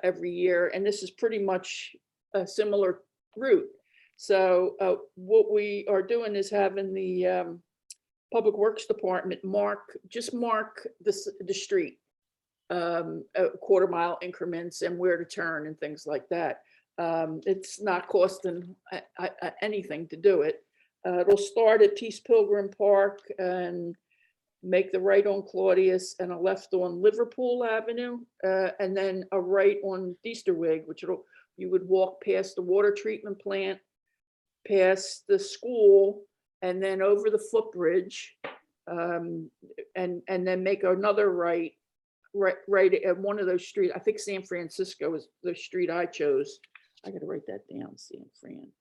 every year, and this is pretty much a similar route. So what we are doing is having the Public Works Department mark the street, 1/4 mile increments and where to turn and things like that. It's not costing anything to do it. It'll start at Peace Pilgrim Park and make the right on Claudius and a left on Liverpool Avenue, and then a right on Deesterwig, which you would walk past the water treatment plant, past the school, and then over the footbridge, and then make another right at one of those streets. I think San Francisco is the street I chose. I got to write that down, San Fran.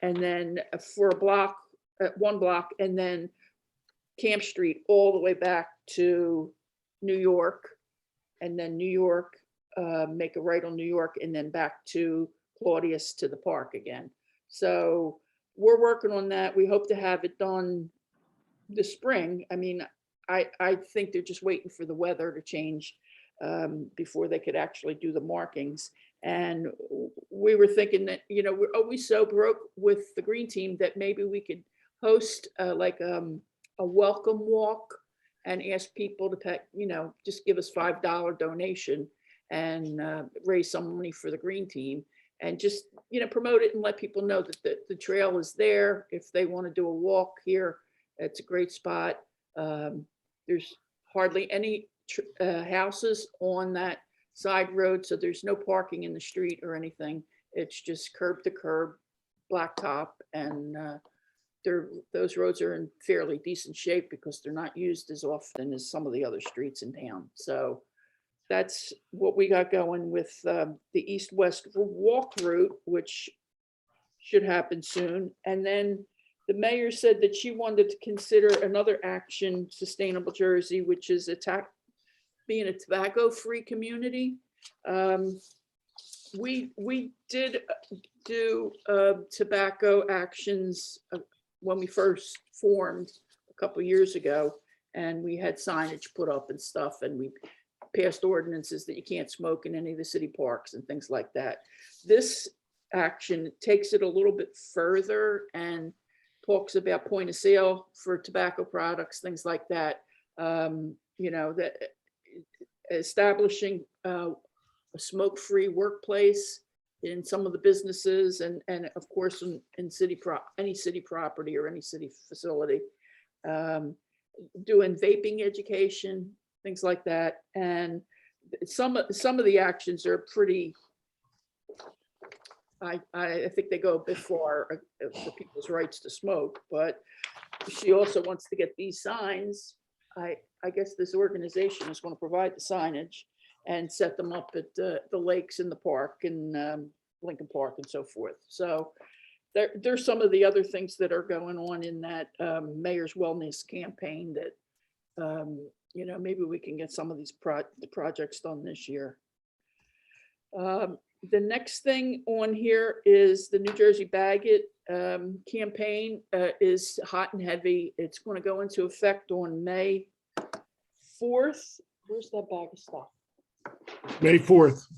And then for a block, 1 block, and then Camp Street all the way back to New York, and then New York, make a right on New York, and then back to Claudius to the park again. So we're working on that. We hope to have it done this spring. I mean, I think they're just waiting for the weather to change before they could actually do the markings. And we were thinking that, you know, we're always so broke with the Green Team that maybe we could host like a welcome walk and ask people to pay, you know, just give us $5 donation and raise some money for the Green Team, and just, you know, promote it and let people know that the trail is there. If they want to do a walk here, it's a great spot. There's hardly any houses on that side road, so there's no parking in the street or anything. It's just curb to curb, blacktop, and those roads are in fairly decent shape because they're not used as often as some of the other streets in town. So that's what we got going with the east-west walk route, which should happen soon. And then the mayor said that she wanted to consider another action, Sustainable Jersey, which is being a tobacco-free community. We did do tobacco actions when we first formed a couple of years ago, and we had signage put up and stuff, and we passed ordinances that you can't smoke in any of the city parks and things like that. This action takes it a little bit further and talks about point of sale for tobacco products, things like that. You know, that establishing a smoke-free workplace in some of the businesses, and of course in any city property or any city facility, doing vaping education, things like that. And some of the actions are pretty, I think they go a bit far for people's rights to smoke, but she also wants to get these signs. I guess this organization is going to provide the signage and set them up at the lakes in the park and Lincoln Park and so forth. So there's some of the other things that are going on in that mayor's wellness campaign that, you know, maybe we can get some of these projects done this year. The next thing on here is the New Jersey Bag It campaign is hot and heavy. It's going to go into effect on May 4th. Where's that bag of stuff? May 4th.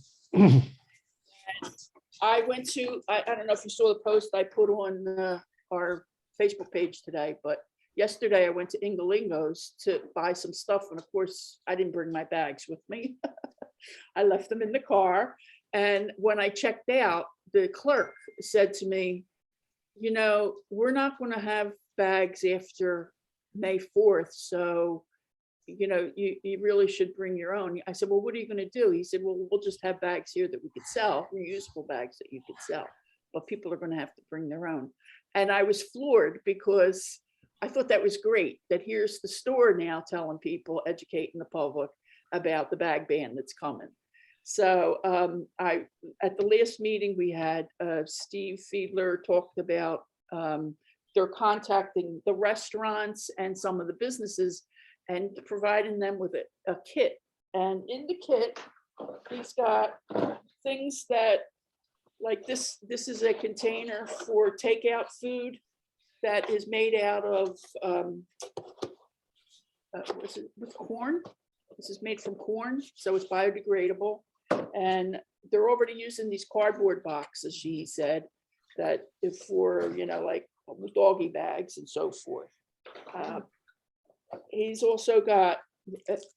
I went to, I don't know if you saw the post I put on our Facebook page today, but yesterday I went to Ingalingo's to buy some stuff. And of course, I didn't bring my bags with me. I left them in the car. And when I checked out, the clerk said to me, you know, we're not going to have bags after May 4th. So, you know, you really should bring your own. I said, well, what are you going to do? He said, well, we'll just have bags here that we could sell, reusable bags that you could sell, but people are going to have to bring their own. And I was floored because I thought that was great, that here's the store now telling people, educating the public about the bag ban that's coming. So at the last meeting we had, Steve Fiedler talked about they're contacting the restaurants and some of the businesses and providing them with a kit. And in the kit, he's got things that, like this is a container for takeout food that is made out of, what's it, with corn? This is made from corn, so it's biodegradable. And they're already using these cardboard boxes, she said, that if for, you know, like doggy bags and so forth. He's also got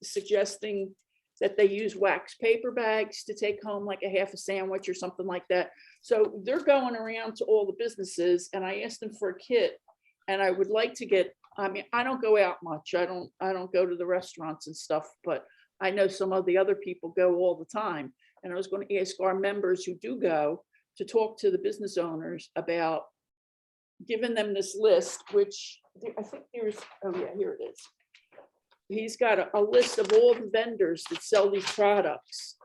suggesting that they use wax paper bags to take home like a half a sandwich or something like that. So they're going around to all the businesses, and I asked them for a kit, and I would like to get, I mean, I don't go out much. I don't go to the restaurants and stuff, but I know some of the other people go all the time. And I was going to ask our members who do go to talk to the business owners about giving them this list, which I think there's, oh yeah, here it is. He's got a list of all the vendors that sell these products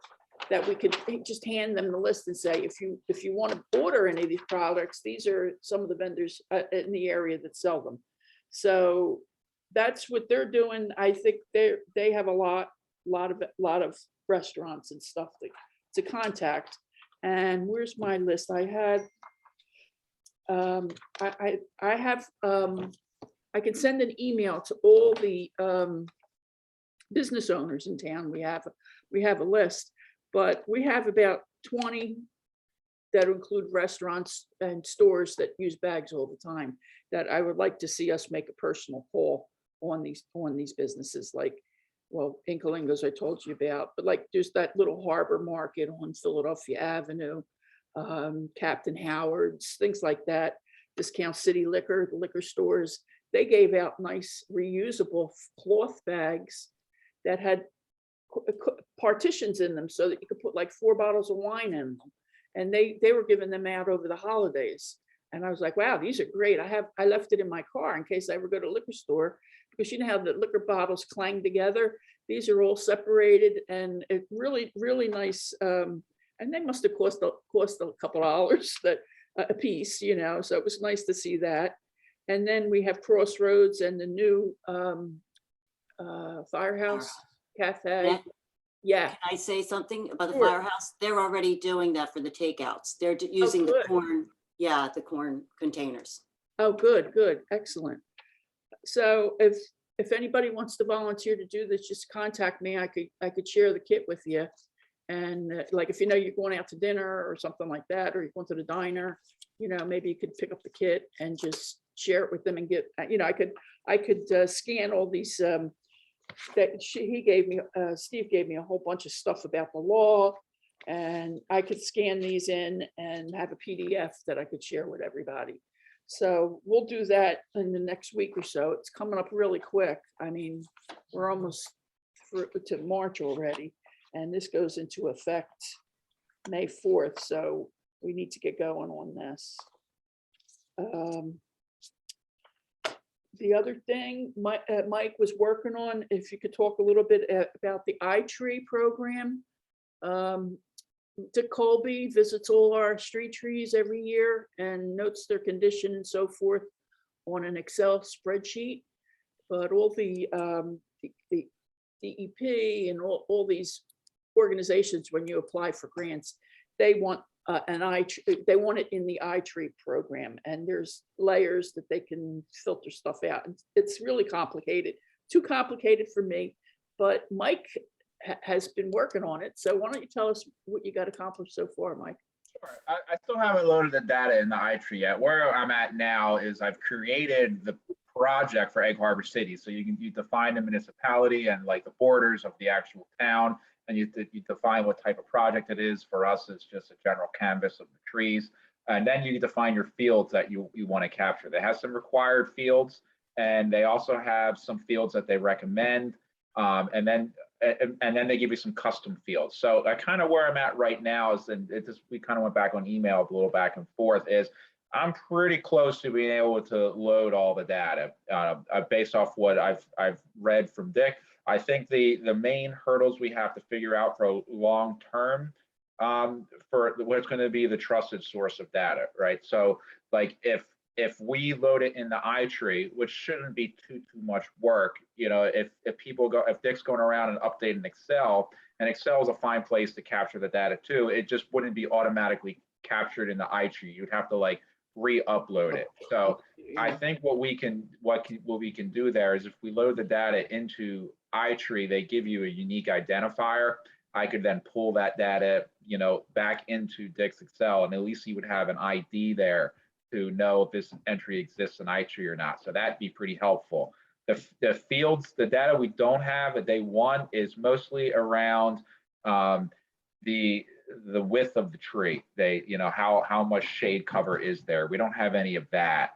that we could just hand them the list and say, if you want to order any of these products, these are some of the vendors in the area that sell them. So that's what they're doing. I think they have a lot of restaurants and stuff to contact. And where's my list? I had, I can send an email to all the business owners in town. We have a list, but we have about 20 that include restaurants and stores that use bags all the time, that I would like to see us make a personal call on these businesses, like, well, Inkalingo's I told you about, but like there's that little harbor market on Philadelphia Avenue, Captain Howard's, things like that, Discount City Liquor, the liquor stores. They gave out nice reusable cloth bags that had partitions in them so that you could put like 4 bottles of wine in them. And they were giving them out over the holidays. And I was like, wow, these are great. I left it in my car in case I ever go to liquor store, because you know how the liquor bottles clang together. These are all separated, and it really, really nice. And they must have cost a couple dollars that a piece, you know, so it was nice to see that. And then we have Crossroads and the new Firehouse Cafe. Yeah. Yeah. Can I say something about the Sure. firehouse? They're already doing that for the takeouts. They're using the good. corn, yeah, the corn containers. Oh, good, good, excellent. So if anybody wants to volunteer to do this, just contact me. I could share the kit with you. And like, if you know you're going out to dinner or something like that, or you're going to the diner, you know, maybe you could pick up the kit and just share it with them and get, you know, I could scan all these that he gave me, Steve gave me a whole bunch of stuff about the law, and I could scan these in and have a PDF that I could share with everybody. So we'll do that in the next week or so. It's coming up really quick. I mean, we're almost to March already, and this goes into effect May 4th. So we need to get going on this. The other thing Mike was working on, if you could talk a little bit about the iTree program. Dick Colby visits all our street trees every year and notes their condition and so forth on an Excel spreadsheet. But all the DEP and all these organizations, when you apply for grants, they want they want it in the iTree program, and there's layers that they can filter stuff out. And it's really complicated, too complicated for me, but Mike has been working on it. So why don't you tell us what you got accomplished so far, Mike? Sure. I still haven't loaded the data in the iTree yet. Where I'm at now is I've created the project for Egg Harbor City. So you define the municipality and like the borders of the actual town, and you define what type of project it is. For us, it's just a general canvas of the trees. And then you define your fields that you want to capture. They have some required fields, and they also have some fields that they recommend. And then they give you some custom fields. So kind of where I'm at right now is, and we kind of went back on email a little back and forth, is I'm pretty close to being able to load all the data based off what I've read from Dick. I think the main hurdles we have to figure out for long term for what's going to be the trusted source of data, right? So like if we load it in the iTree, which shouldn't be too much work, you know, if Dick's going around and updating Excel, and Excel is a fine place to capture the data too, it just wouldn't be automatically captured in the iTree. You'd have to like re-upload it. So I think what we can do there is if we load the data into iTree, they give you a unique identifier. I could then pull that data, you know, back into Dick's Excel, and at least he would have an ID there to know if this entry exists in iTree or not. So that'd be pretty helpful. The fields, the data we don't have that they want is mostly around the width of the tree. They, you know, how much shade cover is there. We don't have any of that.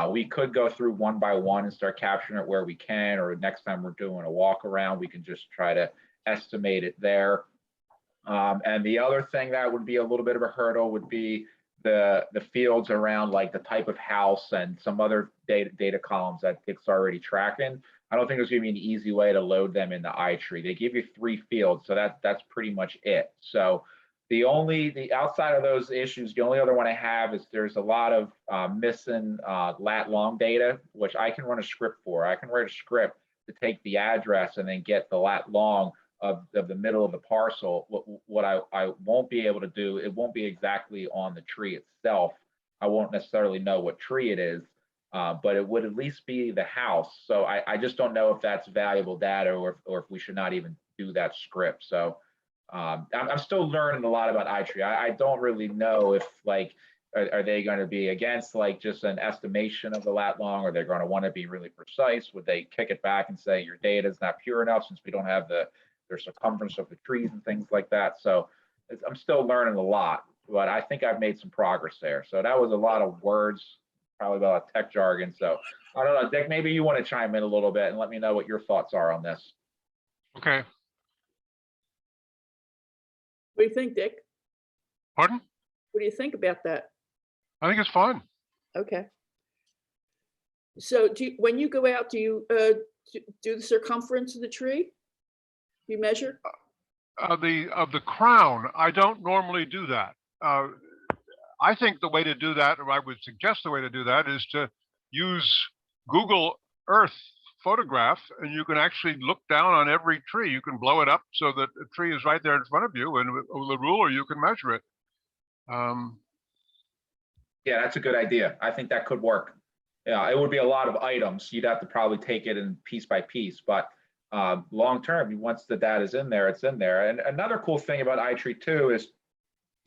We could go through one by one and start capturing it where we can, or next time we're doing a walk around, we can just try to estimate it there. And the other thing that would be a little bit of a hurdle would be the fields around like the type of house and some other data columns that Dick's already tracking. I don't think there's going to be an easy way to load them in the iTree. They give you 3 fields, so that's pretty much it. So the outside of those issues, the only other one I have is there's a lot of missing lat long data, which I can run a script for. I can write a script to take the address and then get the lat long of the middle of the parcel. What I won't be able to do, it won't be exactly on the tree itself. I won't necessarily know what tree it is, but it would at least be the house. So I just don't know if that's valuable data or if we should not even do that script. So I'm still learning a lot about iTree. I don't really know if like, are they going to be against like just an estimation of the lat long, or they're going to want to be really precise? Would they kick it back and say your data is not pure enough since we don't have the circumference of the trees and things like that? So I'm still learning a lot, but I think I've made some progress there. So that was a lot of words, probably about tech jargon. So I don't know, Dick, maybe you want to chime in a little bit and let me know what your thoughts are on this. Okay, What do you think, Dick? pardon? What do you think about that? I think it's fun. Okay. So when you go out, do you do the circumference of the tree? You measure? Of the crown, I don't normally do that. I think the way to do that, or I would suggest the way to do that, is to use Google Earth photograph, and you can actually look down on every tree. You can blow it up so that the tree is right there in front of you, and with a ruler you can measure it. Yeah, that's a good idea. I think that could work. Yeah, it would be a lot of items. You'd have to probably take it in piece by piece, but long term, once the data is in there, it's in there. And another cool thing about iTree too is,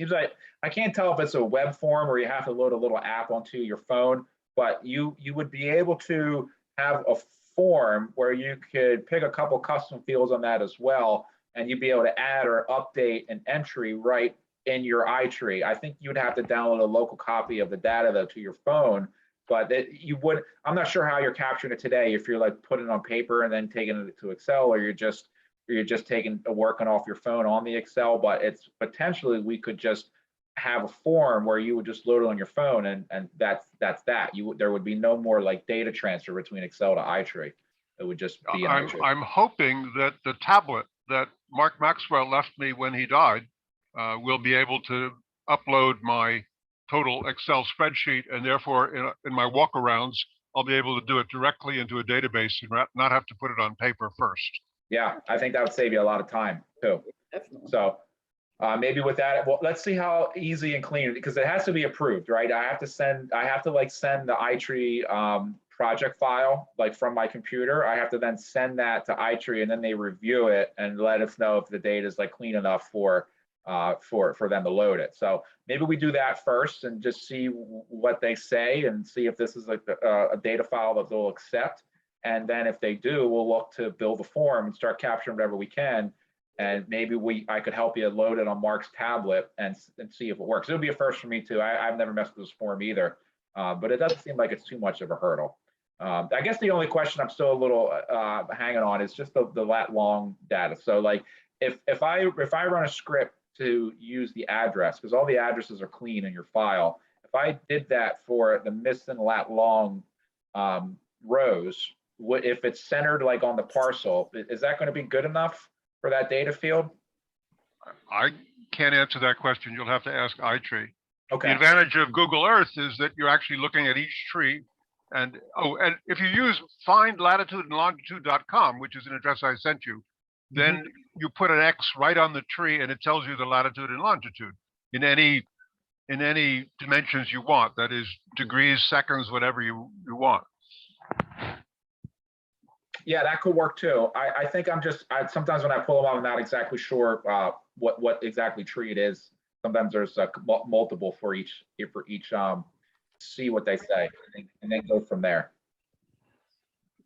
seems like I can't tell if it's a web form or you have to load a little app onto your phone, but you would be able to have a form where you could pick a couple custom fields on that as well, and you'd be able to add or update an entry right in your iTree. I think you'd have to download a local copy of the data though to your phone, but you would. I'm not sure how you're capturing it today. If you're like putting it on paper and then taking it to Excel, or you're just taking working off your phone on the Excel. But it's potentially we could just have a form where you would just load it on your phone, and that's that. There would be no more like data transfer between Excel to iTree. It would just be an iTree. I'm hoping that the tablet that Mark Maxwell left me when he died will be able to upload my total Excel spreadsheet, and therefore in my walkarounds, I'll be able to do it directly into a database and not have to put it on paper first. Yeah, I think that would save you a lot of time too. Definitely. So maybe with that, well, let's see how easy and clean, because it has to be approved, right? I have to send the iTree project file like from my computer. I have to then send that to iTree, and then they review it and let us know if the data is like clean enough for them to load it. So maybe we do that first and just see what they say and see if this is like a data file that they'll accept. And then if they do, we'll look to build a form and start capturing whatever we can. And maybe I could help you load it on Mark's tablet and see if it works. It'll be a first for me too. I've never messed with this form either, but it doesn't seem like it's too much of a hurdle. I guess the only question I'm still a little hanging on is just the lat long data. So like if I run a script to use the address, because all the addresses are clean in your file, if I did that for the missing lat long rows, if it's centered like on the parcel, is that going to be good enough for that data field? I can't answer that question. You'll have to ask iTree. Okay. The advantage of Google Earth is that you're actually looking at each tree. And if you use findlatitudeandlongitude.com, which is an address I sent you, then you put an X right on the tree and it tells you the latitude and longitude in any dimensions you want. That is degrees, seconds, whatever you want. Yeah, that could work too. I think sometimes when I pull them up, I'm not exactly sure what exactly tree it is. Sometimes there's multiple for each see what they say and then go from there.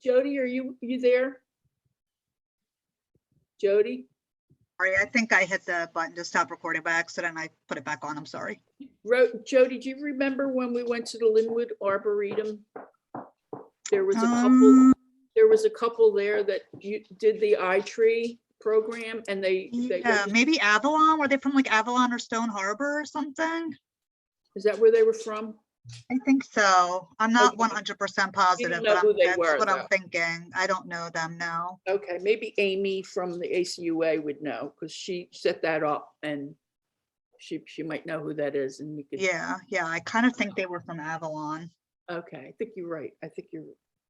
Jody, are you there? Jody? Sorry, I think I hit the button to stop recording by accident. I put it back on. I'm sorry. Jody, do you remember when we went to the Linwood Arboretum? There was a couple there that you did the iTree program, and yeah, maybe Avalon. Were they from like Avalon or Stone Harbor or something? Is that where they were from? I think so. I'm not Okay. 100% positive, know but who they that's were, what though. I'm thinking. I don't know them now. Okay, maybe Amy from the ACUA would know, because she set that up, and she might know who that is, and we could. Yeah, I kind of think they were from Avalon. Okay, I think you're right. I think you're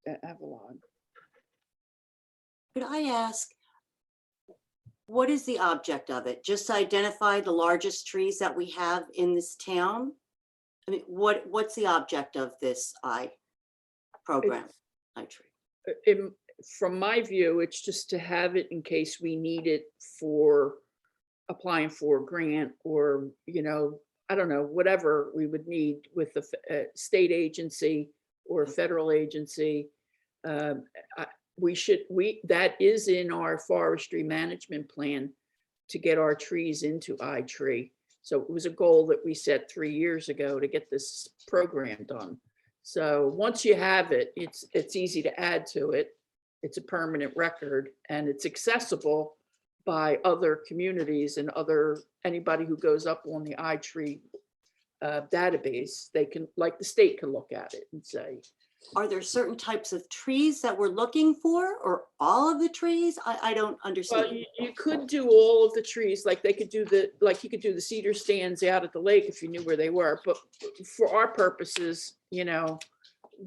at Avalon. Could I ask, what is the object of it? Just to identify the largest trees that we have in this town? I mean, what's the object of this program, iTree? From my view, it's just to have it in case we need it for applying for a grant, or, I don't know, whatever we would need with the state agency or federal agency. That is in our forestry management plan to get our trees into iTree. So it was a goal that we set 3 years ago to get this program done. So once you have it, it's easy to add to it. It's a permanent record, and it's accessible by other communities and anybody who goes up on the iTree database, they can, like the state can look at it and say, Are there certain types of trees that we're looking for, or all of the trees? I don't well, understand. you could do all of the trees, like they could do like you could do the cedar stands out at the lake if you knew where they were. But for our purposes,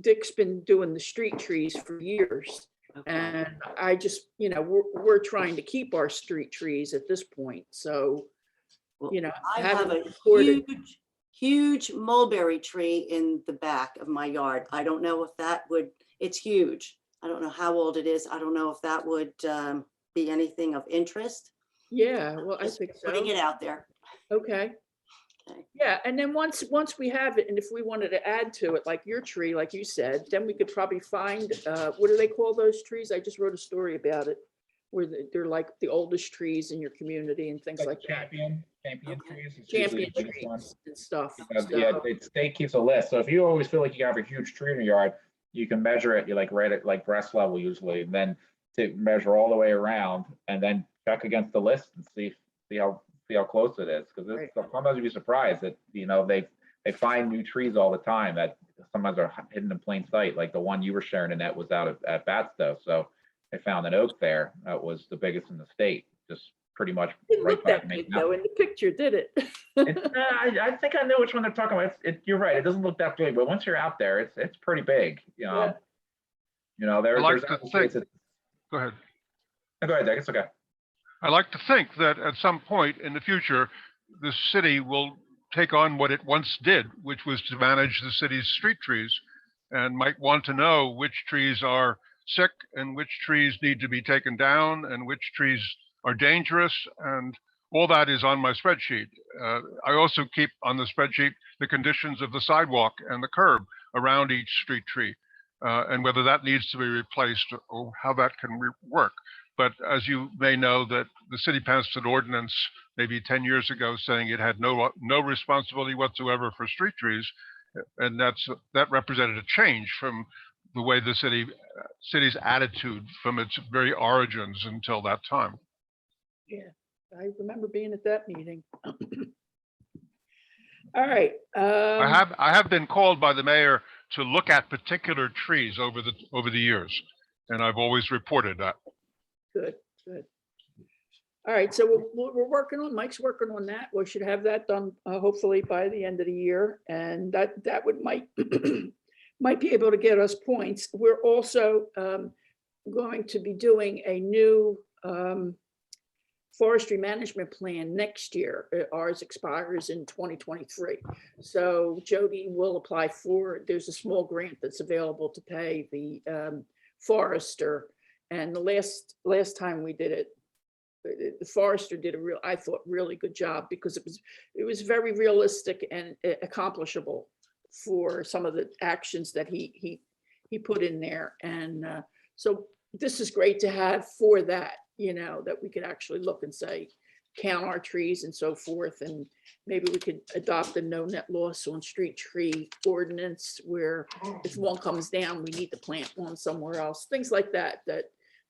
Dick's been doing the street trees for years. Okay. And I just, we're trying to keep our street trees at this point. So, Well, I having have a recorded- huge mulberry tree in the back of my yard. I don't know if that would, it's huge. I don't know how old it is. I don't know if that would be anything of interest. Yeah, well, I Just think so. putting it out there. Okay. Okay. Yeah, and then once we have it, and if we wanted to add to it, like your tree, like you said, then we could probably find, what do they call those trees? I just wrote a story about it, where they're like the oldest trees in your community and things like that. champion Okay. trees. is usually Champion the biggest one. trees and stuff. Because, So, yeah, the state keeps a list. So if you always feel like you have a huge tree in your yard, you can measure it, you like right at like breast level usually, and then to measure all the way around and then check against the list and see how close it is. Because Right. sometimes you'd be surprised that, they find new trees all the time that sometimes are hidden in plain sight. Like the one you were sharing, Annette, was out at Batsto. So they found an oak there that was the biggest in the state, just pretty much it right looked by that big though in the picture, did it? I think I know which one they're talking about. You're right. It doesn't look that big, but once you're out there, it's pretty big. Yeah. There's like to actually think- places- Go ahead. Go ahead, Dick. It's okay. I like to think that at some point in the future, the city will take on what it once did, which was to manage the city's street trees, and might want to know which trees are sick and which trees need to be taken down and which trees are dangerous. And all that is on my spreadsheet. I also keep on the spreadsheet the conditions of the sidewalk and the curb around each street tree, and whether that needs to be replaced or how that can work. But as you may know, that the city passed an ordinance maybe 10 years ago saying it had no responsibility whatsoever for street trees. And that represented a change from the way the city's attitude from its very origins until that time. Yeah, I remember being at that meeting. All right. I have been called by the mayor to look at particular trees over the years, and I've always reported that. Good. All right, so we're working on, Mike's working on that. We should have that done hopefully by the end of the year, and that might might be able to get us points. We're also going to be doing a new forestry management plan next year. Ours expires in 2023. So Jody will apply for, there's a small grant that's available to pay the forester. And the last time we did it, the forester did I thought really good job, because it was very realistic and accomplishable for some of the actions that he put in there. And so this is great to have for that, that we could actually look and say, count our trees and so forth. And maybe we could adopt a no net loss on street tree ordinance, where if one comes down, we need to plant one somewhere else, things like that,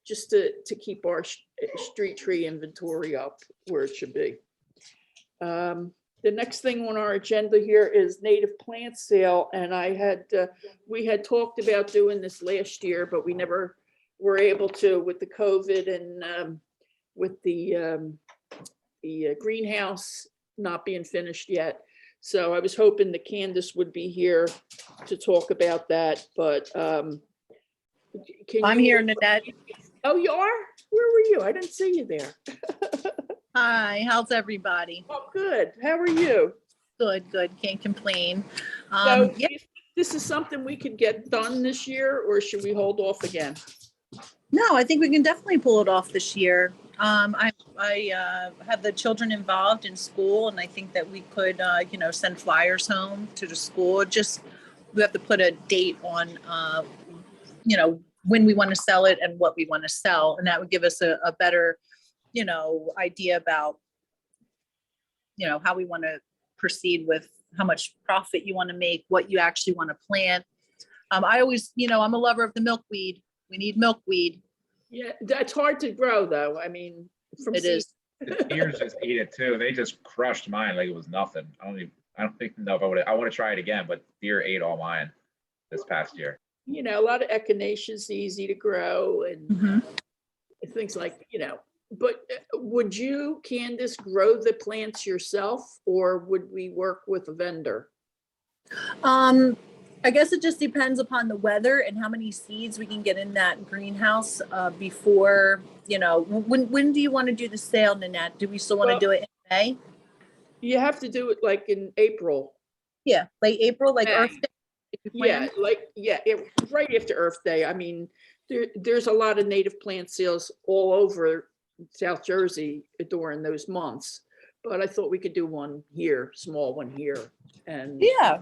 just to keep our street tree inventory up where it should be. The next thing on our agenda here is native plant sale. And we had talked about doing this last year, but we never were able to with the COVID and with the greenhouse not being finished yet. So I was hoping that Candace would be here to talk about that, but I'm here, Nanette. Oh, you are? Where were you? I didn't see you there. Hi, how's everybody? Oh, good. How are you? Good, can't complain. So Yeah, this is something we could get done this year, or should we hold off again? no, I think we can definitely pull it off this year. I have the children involved in school, and I think that we could, send flyers home to the school. We have to put a date on, when we want to sell it and what we want to sell. And that would give us a better, idea about, how we want to proceed with how much profit you want to make, what you actually want to plant. I always, I'm a lover of the milkweed. We need milkweed. Yeah, that's hard to grow though. I mean, from It is. The deers just eat it too. They just crushed mine like it was nothing. I don't think, no, if I want to try it again, but deer ate all mine this past year. You know, a lot of echinacea's easy to grow and Mhm. things like, you know, but would you, Candace, grow the plants yourself or would we work with a vendor? I guess it just depends upon the weather and how many seeds we can get in that greenhouse before, you know, when do you want to do the sale, Nanette? Do we still want to Well- do it in May? You have to do it like in April. Yeah, late April, like May. Earth Day. if you plan. Right after Earth Day. I mean, there's a lot of native plant sales all over South Jersey during those months. But I thought we could do one here, small one here. And, Yeah,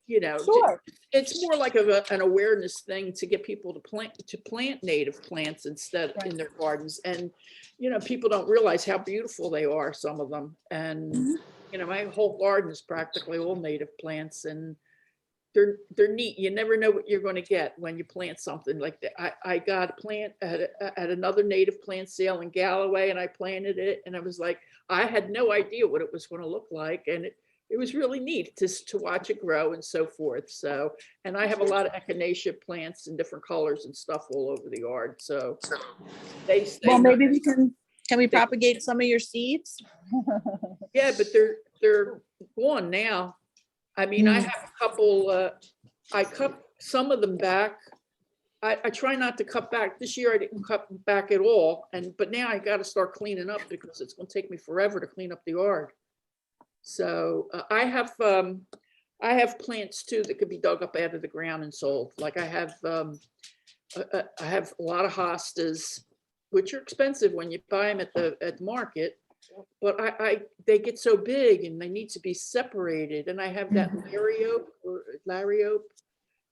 you know, sure. it's more like an awareness thing to get people to plant native plants instead in their gardens. And, you know, people don't realize how beautiful they are, some of them. And, you know, my whole garden is practically all native plants and they're neat. You never know what you're going to get when you plant something like that. I got a plant at another native plant sale in Galloway and I planted it and I was like, I had no idea what it was going to look like. And it was really neat to watch it grow and so forth. So, and I have a lot of echinacea plants in different colors and stuff all over the yard. So Well, maybe we can we propagate some of your seeds? Yeah, but they're gone now. I mean, I have a couple, I cut some of them back. I try not to cut back. This year I didn't cut back at all. But now I got to start cleaning up because it's going to take me forever to clean up the yard. So I have plants too that could be dug up out of the ground and sold. Like I have a lot of hostas, which are expensive when you buy them at the market. But they get so big and they need to be separated. And I have that lariope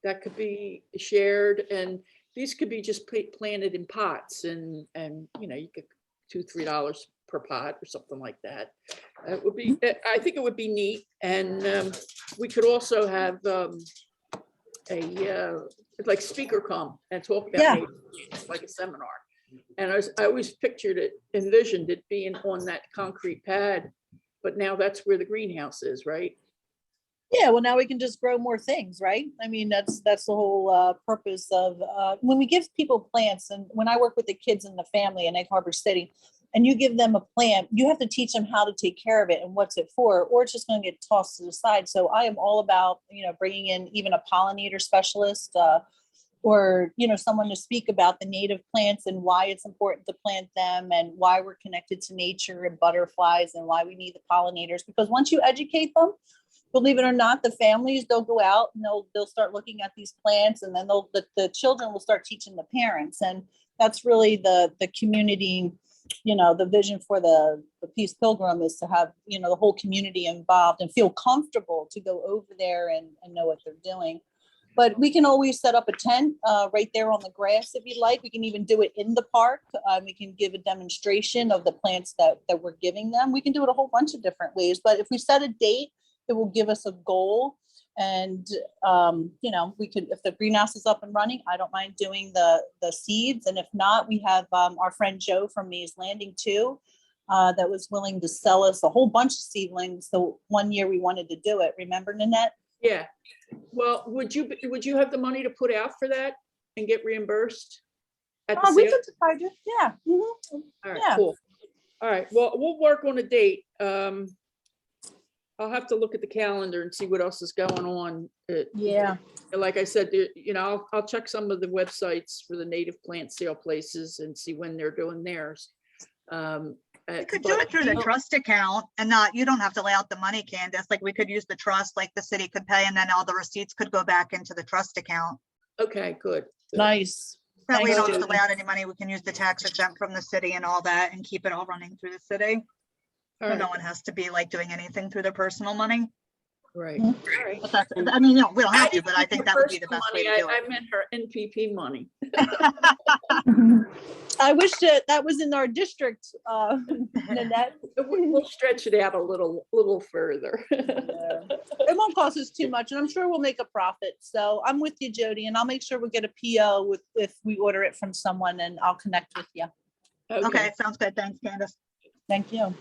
that could be shared. And these could be just planted in pots and you know, you get $2-3 per pot or something like that. It would be, I think it would be neat. And we could also have like speaker come and talk about native plants, like a seminar. And I always envisioned it being on that concrete pad, but now that's where the greenhouse is, right? Yeah, well, now we can just grow more things, right? I mean, that's the whole purpose of when we give people plants, and when I work with the kids in the family in Egg Harbor City, and you give them a plant, you have to teach them how to take care of it and what's it for, or it's just going to get tossed to the side. So I am all about, you know, bringing in even a pollinator specialist, or, you know, someone to speak about the native plants and why it's important to plant them and why we're connected to nature and butterflies and why we need the pollinators. Because once you educate them, believe it or not, the families, they'll go out and they'll start looking at these plants, and then the children will start teaching the parents. And that's really the community, you know, the vision for the Peace Pilgrim is to have, you know, the whole community involved and feel comfortable to go over there and know what they're doing. But we can always set up a tent right there on the grass if you like. We can even do it in the park. We can give a demonstration of the plants that we're giving them. We can do it a whole bunch of different ways. But if we set a date, it will give us a goal. And, you know, we could, if the greenhouse is up and running, I don't mind doing the seeds. And if not, we have our friend Joe from Mays Landing too, that was willing to sell us a whole bunch of seedlings. So one year we wanted to do it. Remember, Nanette? Yeah. Well, would you have the money to put out for that and get reimbursed? At the We sale? could decide to, yeah. Mhm. All right, yeah. cool. All right, well, we'll work on a date. I'll have to look at the calendar and see what else is going on. Yeah. Like I said, you know, I'll check some of the websites for the native plant sale places and see when they're doing theirs. We could do it through the trust account and you don't have to lay out the money, Candace. Like we could use the trust, like the city could pay, and then all the receipts could go back into the trust account. Okay, good. Nice. That way you Thanks, don't have to Judy. lay out any money. We can use the tax exempt from the city and all that and keep it all running through the city. All So no right, one has to be like doing anything through their personal money. right. Mhm. All right. But that's, I mean, you know, we don't have to, didn't but I mean think her that would be the personal best way to money. do I meant her NPP money. it. I wish that was in our district, Nanette. We'll stretch it out a little further. It won't cost us too much, and I'm sure we'll make a profit. So I'm with you, Jody, and I'll make sure we get a PO if we order it from someone, and I'll connect with you. Okay, sounds good. Thanks, Candace. Thank you.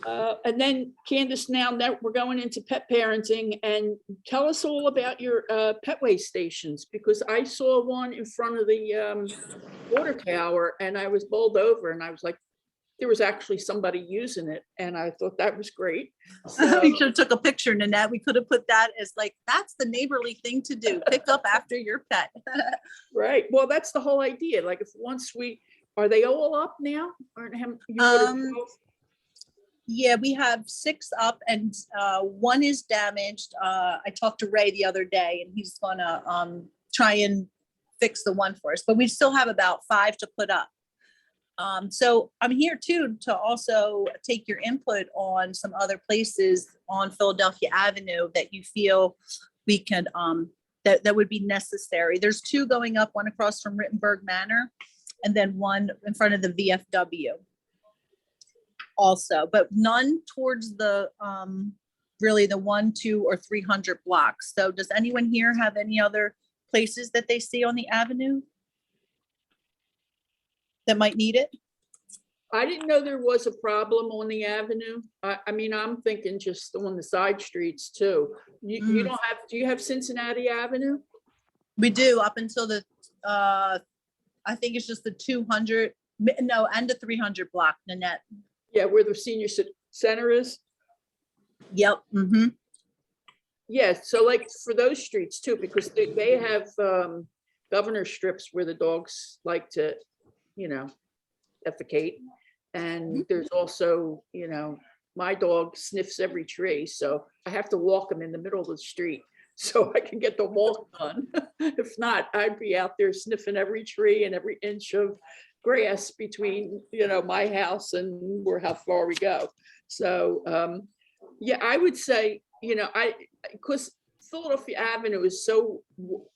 And then Candace, now that we're going into pet parenting, and tell us all about your pet waste stations, because I saw one in front of the water tower and I was bowled over and I was like, there was actually somebody using it and I thought that was great. So, We should have took a picture, Nanette. We could have put that as like, that's the neighborly thing to do. Pick up after your pet. right. Well, that's the whole idea. Like if once are they all up now? Or you ordered 12? Yeah, we have 6 up and one is damaged. I talked to Ray the other day and he's gonna try and fix the one for us, but we still have about 5 to put up. So I'm here too to also take your input on some other places on Philadelphia Avenue that you feel we can that would be necessary. There's 2 going up, one across from Rittenberg Manor and then one in front of the VFW also, but none towards the really the 1, 2, or 300 blocks. So does anyone here have any other places that they see on the avenue that might need it? I didn't know there was a problem on the avenue. I mean, I'm thinking just on the side streets too. You don't have, do you have Cincinnati Avenue? We do up until the, I think it's just the 200, no, and the 300 block, Nanette. Yeah, where the senior center is. Yep. Mm-hmm. Yeah, so like for those streets too, because they have governor strips where the dogs like to, you know, defecate. And there's also, you know, my dog sniffs every tree, so I have to walk him in the middle of the street so I can get the walk done. If not, I'd be out there sniffing every tree and every inch of grass between, you know, my house and how far we go. So yeah, I would say, you know, because Philadelphia Avenue is so,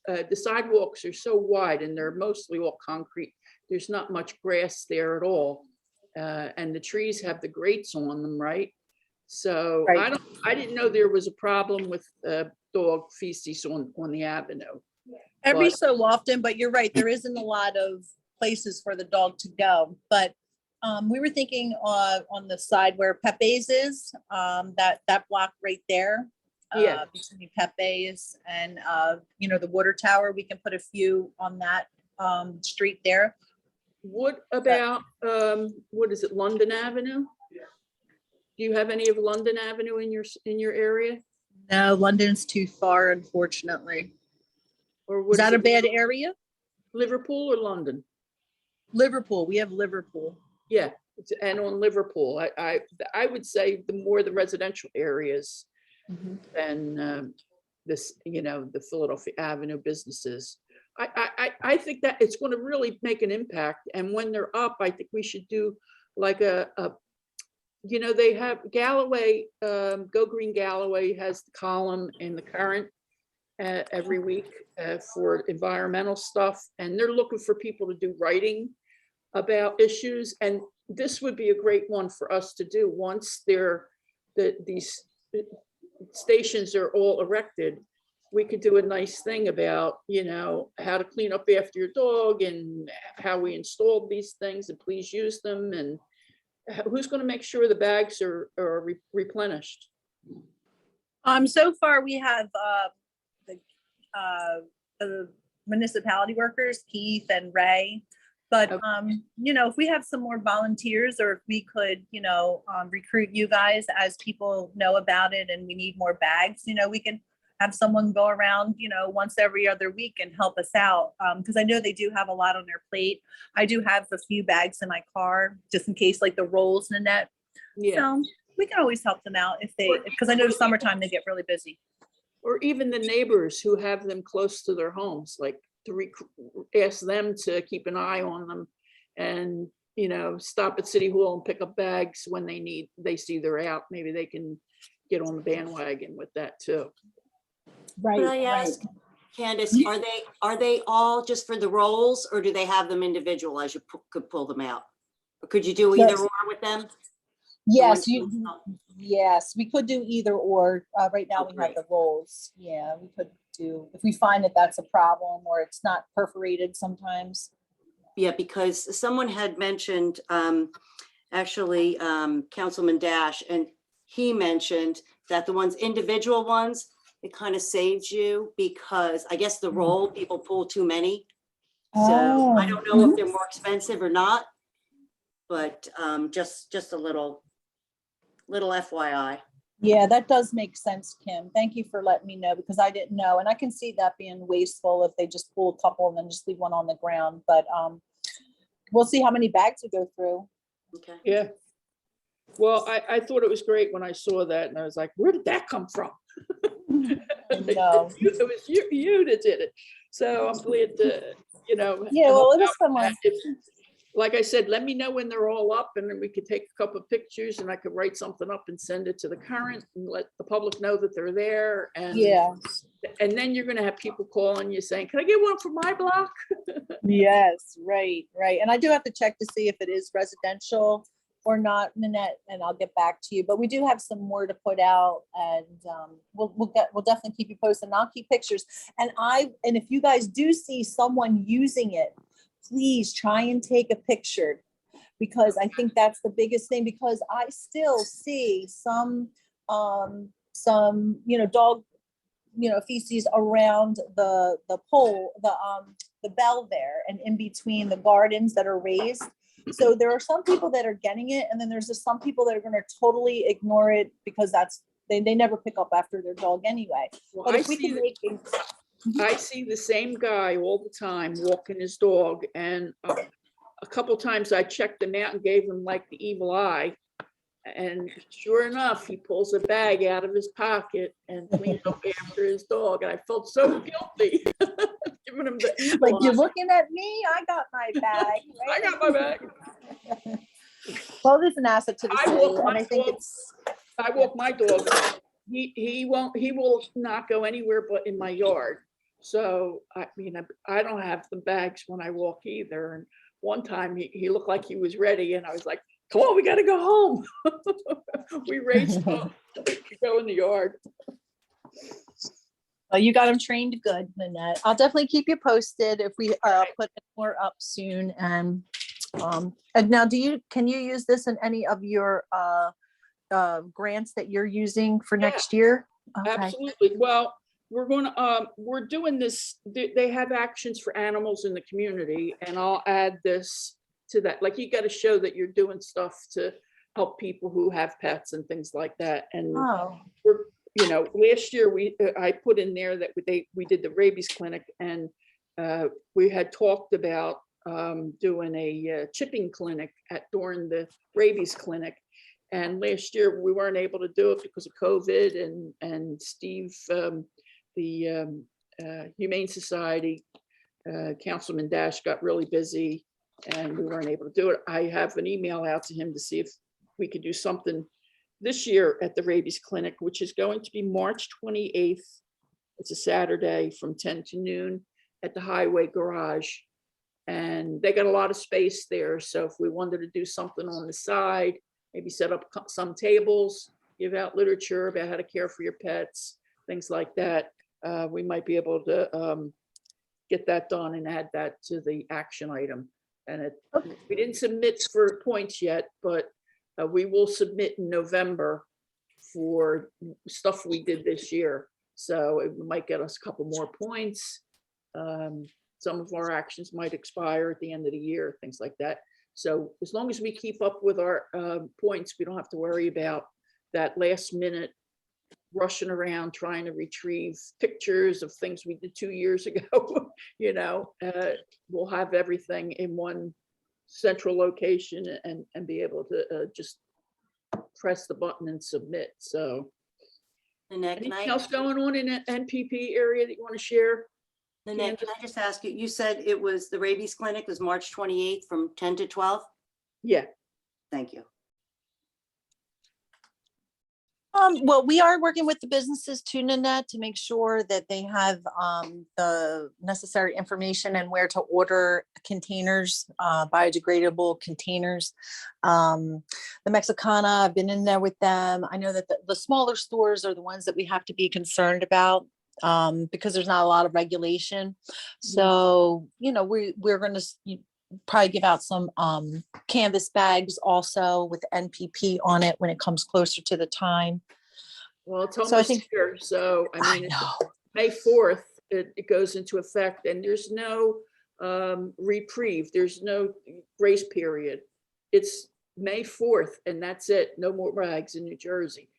the sidewalks are so wide and they're mostly all concrete. There's not much grass there at all. And the trees have the grates on them, right? So Right. I didn't know there was a problem with dog feces on the avenue. Every But- so often, but you're right, there isn't a lot of places for the dog to go. But we were thinking on the side where Pepe's is, that block right there. Yeah. Between Pepe's and you know, the water tower, we can put a few on that street there. What about, what is it, London Avenue? Do you have any of London Avenue in your area? No, London's too far, unfortunately. Or Is what that a it, bad area? Liverpool or London? Liverpool, we have Liverpool. Yeah, and on Liverpool, I would say the more the residential areas than this, you know, the Philadelphia Avenue businesses. I think that it's going to really make an impact. And when they're up, I think we should do like you know, they have Galloway, Go Green Galloway has the column in the Current every week for environmental stuff. And they're looking for people to do writing about issues. And this would be a great one for us to do once these stations are all erected. We could do a nice thing about, you know, how to clean up after your dog and how we installed these things and please use them. And who's going to make sure the bags are replenished? So far we have the municipality workers, Keith and Ray. But you know, if we have some more volunteers, or if we could, you know, recruit you guys as people know about it and we need more bags, you know, we can have someone go around, you know, once every other week and help us out. Because I know they do have a lot on their plate. I do have a few bags in my car just in case, like the rolls, Nanette. Yeah. So we can always help them out if they, because I know summertime they get really busy. Or even the neighbors who have them close to their homes, like to ask them to keep an eye on them and, you know, stop at City Hall and pick up bags when they see they're out. Maybe they can get on the bandwagon with that too. Right. Could I ask, Candace, are they all just for the rolls, or do they have them individual as you could pull them out? Or could you do either Yes. or with them? Yes, Or- yes, we could do either or. Right now we have the rolls. Yeah, we could do, if we find that that's a problem or it's not perforated sometimes. Yeah, because someone had mentioned actually, Councilman Dash, and he mentioned that the individual ones, it kind of saves you because I guess the roll, people pull too many. So I don't know if they're more expensive or not, but just a little FYI. Yeah, that does make sense, Kim. Thank you for letting me know because I didn't know. And I can see that being wasteful if they just pull a couple and then just leave one on the ground. But we'll see how many bags we go through. Okay. Yeah. Well, I thought it was great when I saw that and I was like, where did that come from? No. It was you that did it. So I'm glad to, Yeah, well, it was help someone. out. Like I said, let me know when they're all up and then we could take a couple of pictures and I could write something up and send it to the Current and let the public know that they're there. And Yeah. and then you're gonna have people calling you saying, can I get one for my block? Yes, right. And I do have to check to see if it is residential or not, Nanette, and I'll get back to you. But we do have some more to put out, and we'll definitely keep you posted. And I'll keep pictures. And if you guys do see someone using it, please try and take a picture because I think that's the biggest thing. Because I still see some dog feces around the pole, the bell there, and in between the gardens that are raised. So there are some people that are getting it, and then there's just some people that are going to totally ignore it because they never pick up after their dog anyway. Well, But if we can make it, I see the same guy all the time walking his dog, and a couple times I checked him out and gave him like the evil eye. And sure enough, he pulls a bag out of his pocket and cleans up after his dog. And I felt so guilty giving him the evil like, you're eye. looking at me, I got my bag. I Right? got my bag. Well, it's an asset to the I city, walk and my I think dog. I walk my dog. He will not go anywhere but in my yard. So I mean, I don't have the bags when I walk either. And one time he looked like he was ready, and I was like, "Come on, we got to go home." We raced home to go in the yard. Well, you got them trained good, Nanette. I'll definitely keep you posted if we put more up soon. And now, can you use this in any of your grants that you're using for next year? Okay. Absolutely. Well, we're doing this. They have actions for animals in the community, and I'll add this to that. Like, you got to show that you're doing stuff to help people who have pets and things like that. And Oh, last year I put in there that we did the rabies clinic, and we had talked about doing a chipping clinic during the rabies clinic. And last year we weren't able to do it because of COVID, and Steve, the Humane Society, Councilman Dash got really busy and we weren't able to do it. I have an email out to him to see if we could do something this year at the rabies clinic, which is going to be March 28th. It's a Saturday from 10 to noon at the highway garage. And they got a lot of space there. So if we wanted to do something on the side, maybe set up some tables, give out literature about how to care for your pets, things like that. We might be able to get that done and add that to the action item. And we didn't submit for points yet, but we will submit in November for stuff we did this year. So it might get us a couple more points. Some of our actions might expire at the end of the year, things like that. So as long as we keep up with our points, we don't have to worry about that last minute rushing around trying to retrieve pictures of things we did 2 years ago. We'll have everything in one central location and be able to just press the button and submit. So Nanette, anything else going on in the NPP area that you want to share? Nanette, can I just ask you, you said it was the rabies clinic was March 28th from 10 to 12? Yeah. Thank you. Well, we are working with the businesses too, Nanette, to make sure that they have the necessary information and where to order containers, biodegradable containers. The Mexicana, I've been in there with them. I know that the smaller stores are the ones that we have to be concerned about because there's not a lot of regulation. So, we're going to probably give out some canvas bags also with NPP on it when it comes closer to the time. Well, it's So I almost think- here, so I I mean, it's know. May 4th, it goes into effect, and there's no reprieve, there's no grace period. It's May 4th, and that's it, no more rags in New Jersey.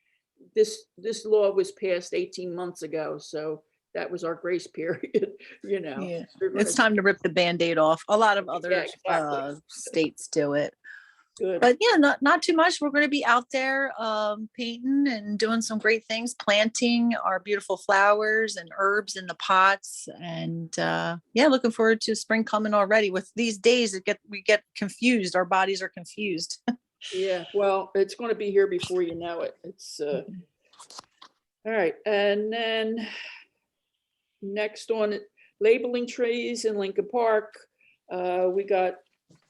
This law was passed 18 months ago, so that was our grace period, you know. Yeah. They're gonna- It's time to rip the Band-Aid off. A lot of Yeah, other exactly. states do it. Good. But yeah, not too much. We're going to be out there painting and doing some great things, planting our beautiful flowers and herbs in the pots. And yeah, looking forward to spring coming already. With these days, we get confused. Our bodies are confused. Yeah, well, it's going to be here before you know it. It's all right. And then next on it, labeling trees in Lincoln Park. We got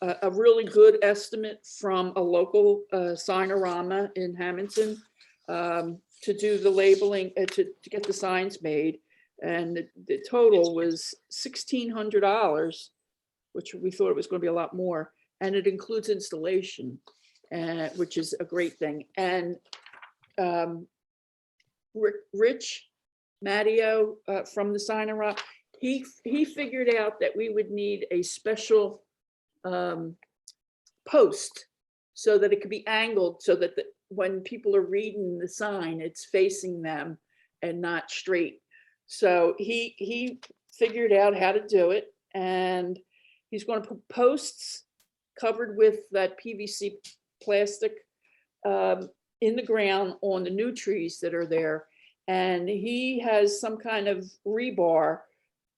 a really good estimate from a local signorama in Hamilton to do the labeling, to get the signs made. And the total was $1,600, which we thought it was going to be a lot more. And it includes installation, which is a great thing. And Rich Matteo from the signorama, he figured out that we would need a special post so that it could be angled so that when people are reading the sign, it's facing them and not straight. So he figured out how to do it, and he's going to put posts covered with that PVC plastic in the ground on the new trees that are there. And he has some kind of rebar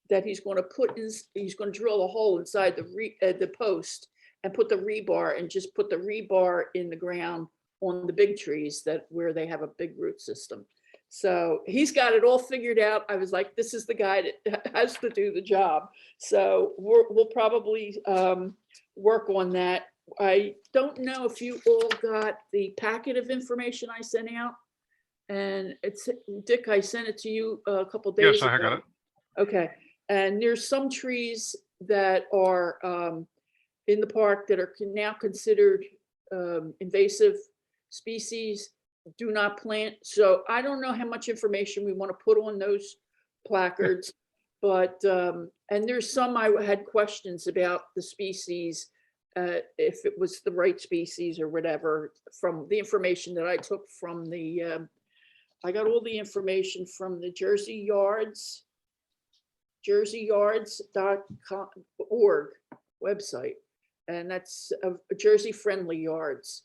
that he's going to put in, he's going to drill a hole inside the post and put the rebar, and just put the rebar in the ground on the big trees where they have a big root system. So he's got it all figured out. I was like, this is the guy that has to do the job. So we'll probably work on that. I don't know if you all got the packet of information I sent out. And it's, Dick, I sent it to you a couple days ago. Yes, I got it. Okay, and there's some trees that are in the park that are now considered invasive species. Do not plant. So I don't know how much information we want to put on those placards, but and there's some I had questions about the species, if it was the right species or whatever, from the information that I took from the I got all the information from the jerseyyards.org website, and that's a Jersey friendly yards.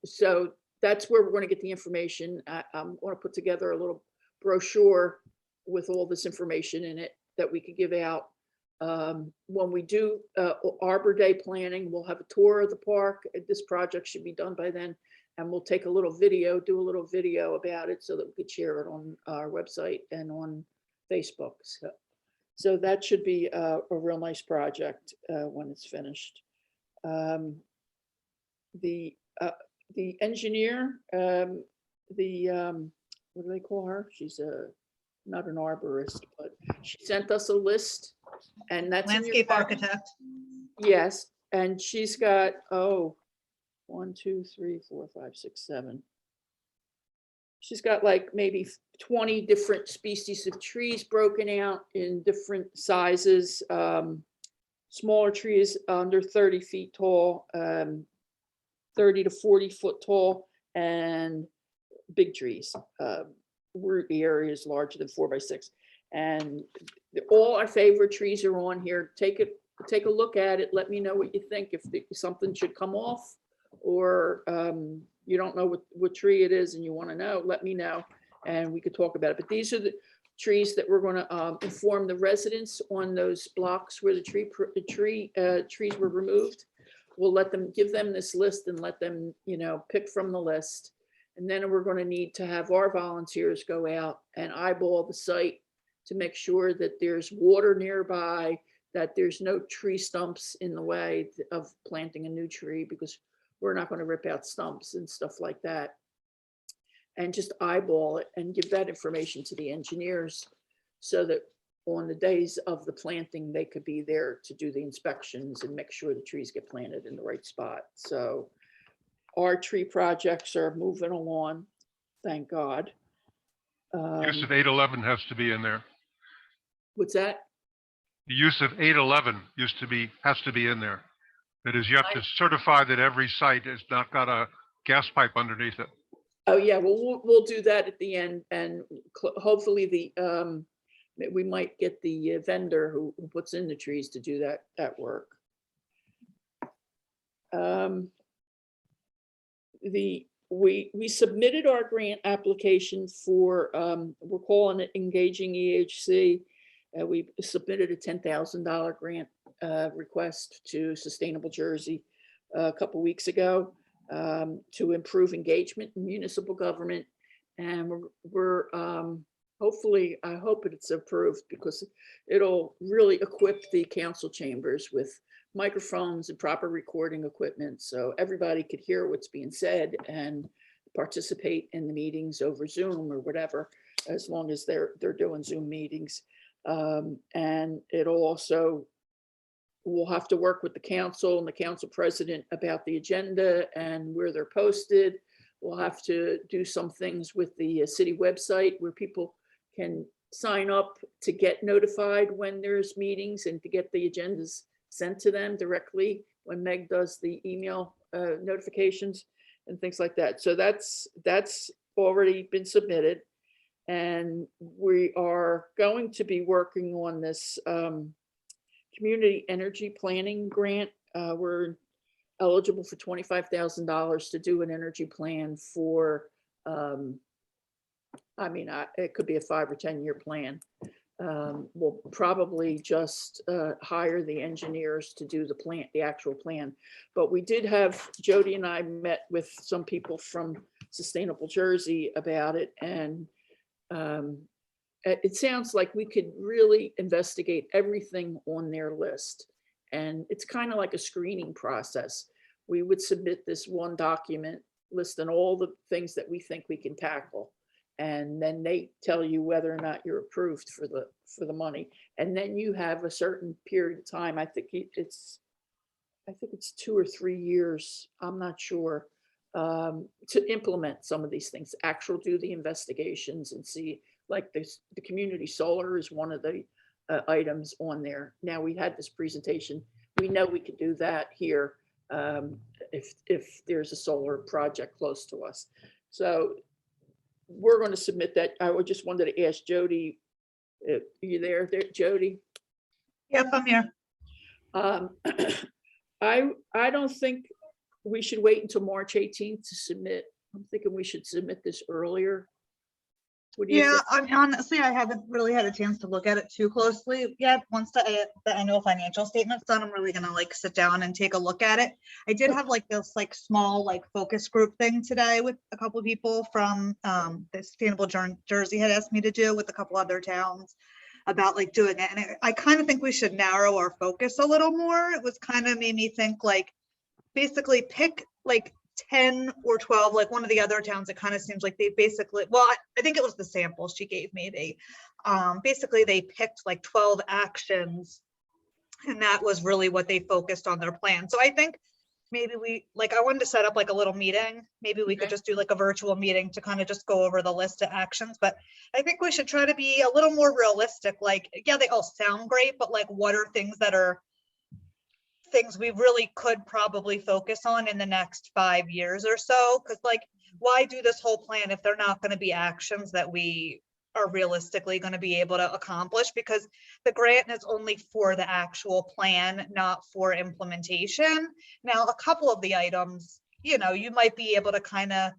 So that's where we're going to get the information. I'm going to put together a little brochure with all this information in it that we could give out. When we do Arbor Day planning, we'll have a tour of the park. This project should be done by then. And we'll take a little video, do a little video about it so that we could share it on our website and on Facebook. So that should be a real nice project when it's finished. The engineer, what do they call her? She's not an arborist, but she sent us a list, and that's in your Landscape packet. architect. Yes, and she's got, 1, 2, 3, 4, 5, 6, 7. She's got like maybe 20 different species of trees broken out in different sizes. Smaller trees under 30 feet tall, 30 to 40 foot tall, and big trees. Root area is larger than 4 by 6. And all our favorite trees are on here. Take a look at it. Let me know what you think. If something should come off, or you don't know what tree it is and you want to know, let me know and we could talk about it. But these are the trees that we're going to inform the residents on those blocks where the trees were removed. We'll give them this list and let them, pick from the list. And then we're going to need to have our volunteers go out and eyeball the site to make sure that there's water nearby, that there's no tree stumps in the way of planting a new tree, because we're not going to rip out stumps and stuff like that. And just eyeball it and give that information to the engineers so that on the days of the planting, they could be there to do the inspections and make sure the trees get planted in the right spot. So our tree projects are moving along, thank God. Use of 811 has to be in there. What's that? The use of 811 has to be in there. That is, you have to certify that every site has not got a gas pipe underneath it. Oh, yeah, well, we'll do that at the end, and hopefully we might get the vendor who puts in the trees to do that work. We submitted our grant application for, we're calling it Engaging EHC. We submitted a $10,000 grant request to Sustainable Jersey a couple weeks ago to improve engagement in municipal government. And we're hopefully, I hope it's approved because it'll really equip the council chambers with microphones and proper recording equipment so everybody could hear what's being said and participate in the meetings over Zoom or whatever, as long as they're doing Zoom meetings. And it'll also, we'll have to work with the council and the council president about the agenda and where they're posted. We'll have to do some things with the city website where people can sign up to get notified when there's meetings and to get the agendas sent to them directly when Meg does the email notifications and things like that. So that's already been submitted. And we are going to be working on this community energy planning grant. We're eligible for $25,000 to do an energy plan for, it could be a 5 or 10 year plan. We'll probably just hire the engineers to do the actual plan. But we did have, Jody and I met with some people from Sustainable Jersey about it. And it sounds like we could really investigate everything on their list. And it's kind of like a screening process. We would submit this one document listing all the things that we think we can tackle. And then they tell you whether or not you're approved for the money. And then you have a certain period of time. I think it's 2 or 3 years. I'm not sure, to implement some of these things, do the investigations and see, like the community solar is one of the items on there. Now we had this presentation. We know we could do that here if there's a solar project close to us. So we're going to submit that. I just wanted to ask Jody, are you there, Jody? Yep, I'm here. I don't think we should wait until March 18th to submit. I'm thinking we should submit this earlier. What do you think? I mean, honestly, I haven't really had a chance to look at it too closely yet. Once the annual financial statement's done, I'm really gonna sit down and take a look at it. I did have this small focus group thing today with a couple of people from the Sustainable Jersey had asked me to do with a couple other towns about doing it. And I kind of think we should narrow our focus a little more. It was kind of made me think basically pick 10 or 12, one of the other towns. It kind of seems like they basically, well, I think it was the sample she gave me. They basically they picked 12 actions, and that was really what they focused on their plan. So I think maybe we I wanted to set up a little meeting. Maybe we could just do a virtual meeting to kind of just go over the list of actions. But I think we should try to be a little more realistic. Yeah, they all sound great, but what are things that are things we really could probably focus on in the next 5 years or so? Because why do this whole plan if they're not going to be actions that we are realistically going to be able to accomplish? Because the grant is only for the actual plan, not for implementation. Now, a couple of the items, you might be able to kind of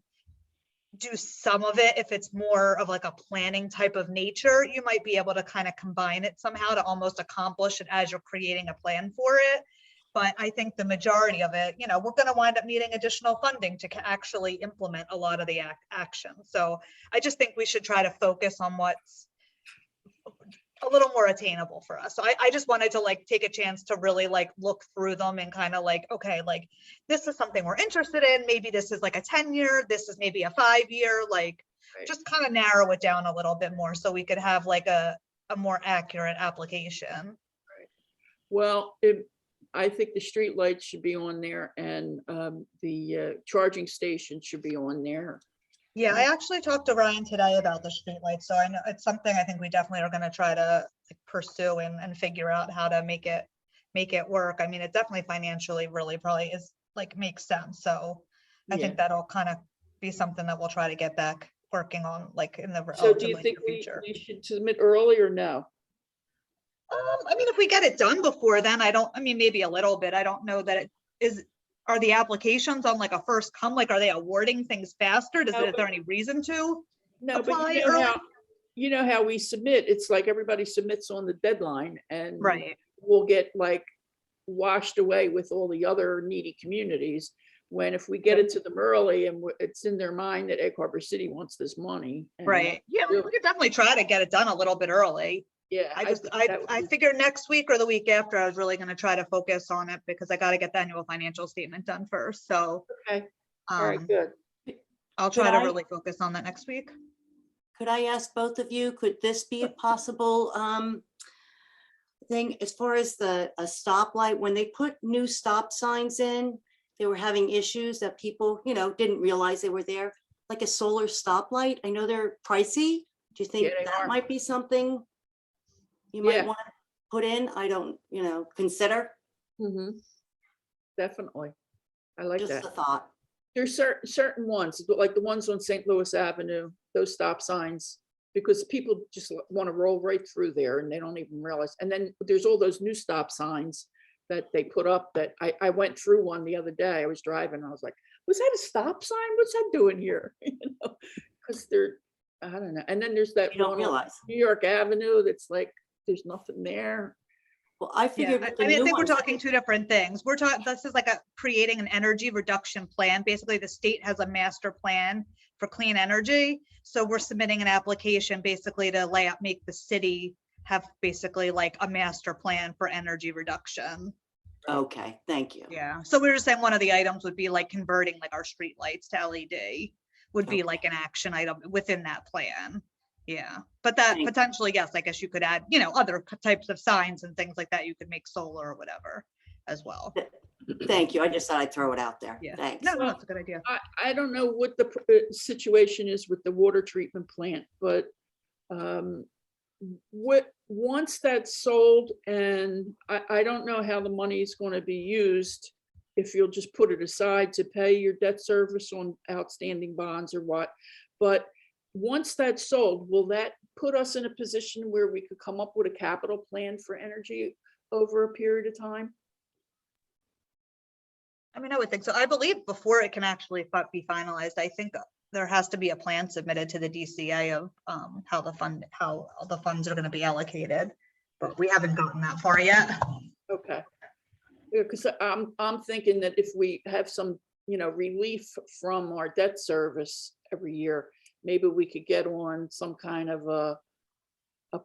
do some of it if it's more of a planning type of nature. You might be able to kind of combine it somehow to almost accomplish it as you're creating a plan for it. But I think the majority of it, we're going to wind up needing additional funding to actually implement a lot of the actions. So I just think we should try to focus on what's a little more attainable for us. So I just wanted to take a chance to really look through them and kind of okay, this is something we're interested in. Maybe this is a 10-year, this is maybe a 5-year, just kind of narrow it down a little bit more so we could have a a more accurate application. Well, I think the street lights should be on there and the charging station should be on there. Yeah, I actually talked to Ryan today about the streetlights, so I know it's something I think we definitely are gonna try to like, pursue and figure out how to make it work. I mean, it definitely financially really probably is like makes sense. So I Yeah. think that'll kind of be something that we'll try to get back working on like in the So do you relatively think near future. we should submit early or no? I mean, if we get it done before then, I mean, maybe a little bit. I don't know that are the applications on like a first come, like, are they awarding things faster? Is No, there any reason to? No, but Apply you know how we submit, it's like everybody submits on the deadline and Right. we'll get like washed away with all the other needy communities. When if we get it to them early and it's in their mind that Egg Harbor City wants this money. and Right. Yeah, we could definitely try to get it done a little bit early. Yeah. I figured next week or the week after, I was really gonna try to focus on it because I gotta get the annual financial statement done first, so. Okay, all right, good. I'll Could try to I- really focus on that next week. Could I ask both of you, could this be a possible thing as far as a stoplight? When they put new stop signs in, they were having issues that people, didn't realize they were there, like a solar stoplight. I know they're pricey. Do you think Yeah, they that are. might be something you Yeah. might want to put in? I don't, consider, Mhm. Definitely. I like just that. a thought. There's certain ones, but like the ones on St. Louis Avenue, those stop signs, because people just want to roll right through there and they don't even realize. And then there's all those new stop signs that they put up that I went through one the other day. I was driving and I was like, was that a stop sign? What's that doing here? Because I don't know. And then there's that You don't one on realize. New York Avenue that's like, there's nothing there. Well, I Yeah, figured with the I mean, I new think we're ones, talking two different things. We're talking, this is like creating an energy reduction plan. Basically, the state has a master plan for clean energy. So we're submitting an application basically to make the city have basically like a master plan for energy reduction. okay, thank you. Yeah, so we were just saying one of the items would be like converting like our street lights to LED would be Okay. like an action item within that plan. Yeah, but that Thank- potentially, yes, I guess you could add, other types of signs and things like that. You could make solar or whatever as well. Thank you. I just thought I'd throw it out there. Yeah. Thanks. No, that's a good idea. I don't know what the situation is with the water treatment plant, but once that's sold, and I don't know how the money is going to be used, if you'll just put it aside to pay your debt service on outstanding bonds or what, but once that's sold, will that put us in a position where we could come up with a capital plan for energy over a period of time? I mean, I would think so. I believe before it can actually be finalized, I think there has to be a plan submitted to the DCA of how the funds are going to be allocated, but we haven't gotten that far yet. Okay. Yeah, because I'm thinking that if we have some, relief from our debt service every year, maybe we could get on some kind of a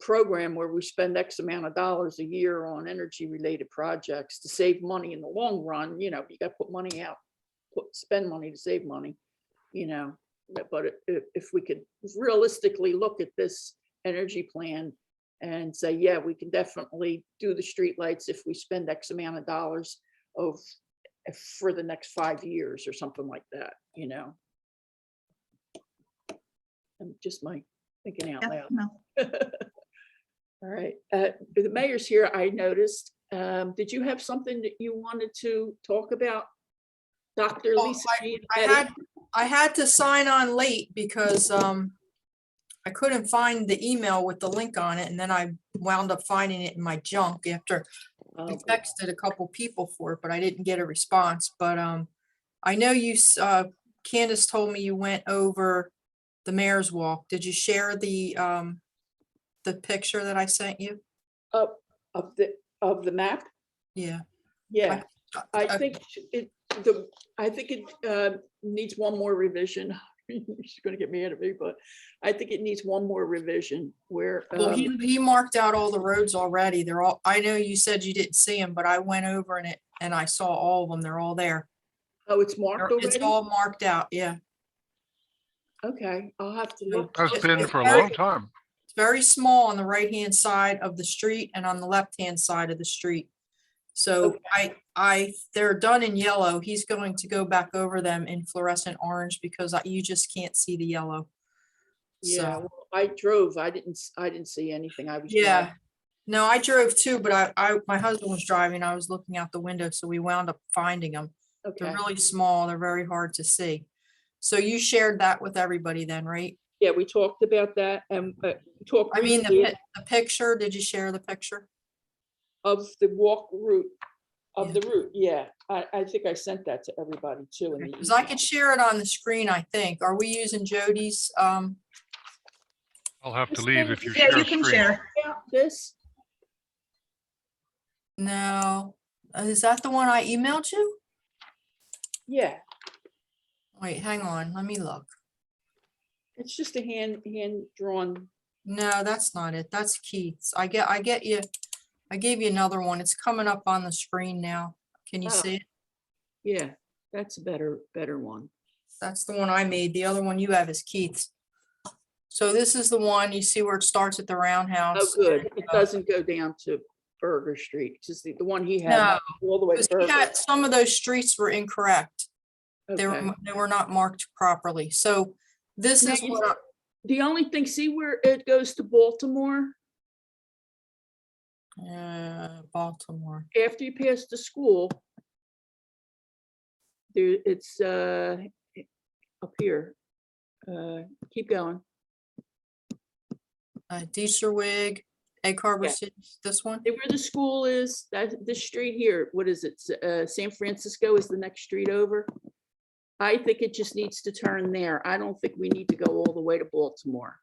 program where we spend X amount of dollars a year on energy related projects to save money in the long run. You got to put money out, spend money to save money, but if we could realistically look at this energy plan and say, yeah, we can definitely do the streetlights if we spend X amount of dollars for the next 5 years or something like that, And just my thinking out Yeah, loud. no. All right, the mayor's here, I noticed. Did you have something that you wanted to talk about? Dr. Well, Lisa? Jean I had to sign on late because I couldn't find the email with the link on it, and then I wound up finding it in my junk after I Eddy? texted a couple people for it, but I didn't get a response. But I know Candace told me you went over the Mayor's Walk. Did you share the picture that I sent you? Of the map? Yeah. Yeah, I I- think it needs one more revision. She's gonna get mad at me, but I think it needs one more revision where. Well, he marked out all the roads already. They're all, I know you said you didn't see them, but I went over and I saw all of them. They're all there. Oh, it's marked It's already? all marked out. Yeah. Okay, I'll have to look. Has It's- been it's for a very- long time. It's very small on the right-hand side of the street and on the left-hand side of the street. So they're done in yellow. He's going to go back over them in fluorescent orange because you just can't see the yellow. Yeah, So, well, I drove. I didn't see anything. I was yeah. driving. No, I drove too, but my husband was driving. I was looking out the window, so we wound up finding them. They're Okay. really small. They're very hard to see. So you shared that with everybody then, right? Yeah, we talked about that and talked I mean, briefly the picture, did you share the picture? of the walk route, of Yeah. the route. Yeah, I think I sent that to everybody too. in the Because I email. could share it on the screen, I think. Are we using Jody's? I'll have to This leave thing- if you Yeah, share you can screen. share. This, No. Is that the one I emailed you? yeah, Wait, hang on. Let me look. it's just a hand drawn. No, that's not it. That's Keith's. I get you. I gave you another one. It's coming up on the screen now. Can you Oh. see it? Yeah, that's a better one. That's the one I made. The other one you have is Keith's. So this is the one, you see where it starts at the roundhouse. Oh, good. It doesn't go down to Burger Street. It's just the one he had No, all the way to 'Cause he Burger. had, some of those streets were incorrect. Okay. They were not marked properly. So this Now is you- what, The only thing, see where it goes to Baltimore? Baltimore. After you pass the school, there, it's up here. Keep going. Deeserwig, Egg Harbor Yeah. City, this one? See where the school is? That this street here, what is it? San Francisco is the next street over. I think it just needs to turn there. I don't think we need to go all the way to Baltimore.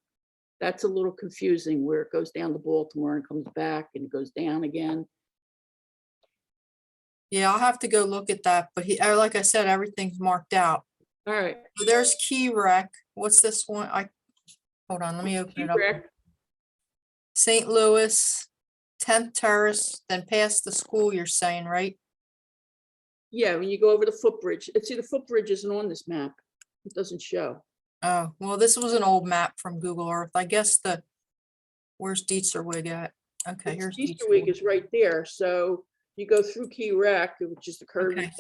That's a little confusing where it goes down to Baltimore and comes back and goes down again. Yeah, I'll have to go look at that, but like I said, everything's marked out. All right. So there's Key Rec. What's this one? Hold on, let me open it up. Correct. St. Louis, 10th Terrace, then past the school, you're saying, right? Yeah, when you go over the footbridge, see the footbridge isn't on this map. It doesn't show. Oh, well, this was an old map from Google Earth. I guess where's Deetzerwig at? Okay, here's Easterwig Deetzerwig. is right there. So you go through Key Rec, which is the curve. Okay,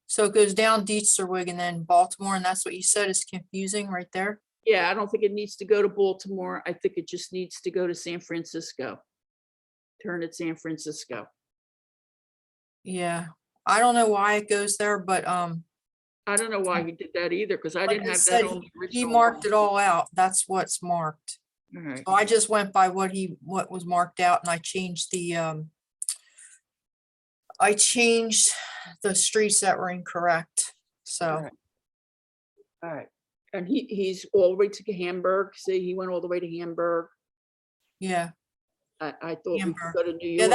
so it goes down Deetzerwig and then Baltimore, and that's what you said is confusing right there? Yeah, I don't think it needs to go to Baltimore. I think it just needs to go to San Francisco. Turn at San Francisco. Yeah, I don't know why it goes there, but I don't know why he did that either, because I like didn't I have said, that on the he original. marked it all out. That's what's marked. All right. So I just went by what was marked out and I changed the streets that were incorrect. So, Alright. All right. And he's all the way to Hamburg. See, he went all the way to Hamburg. yeah. I thought we could Hamburg. go to New Yeah, York.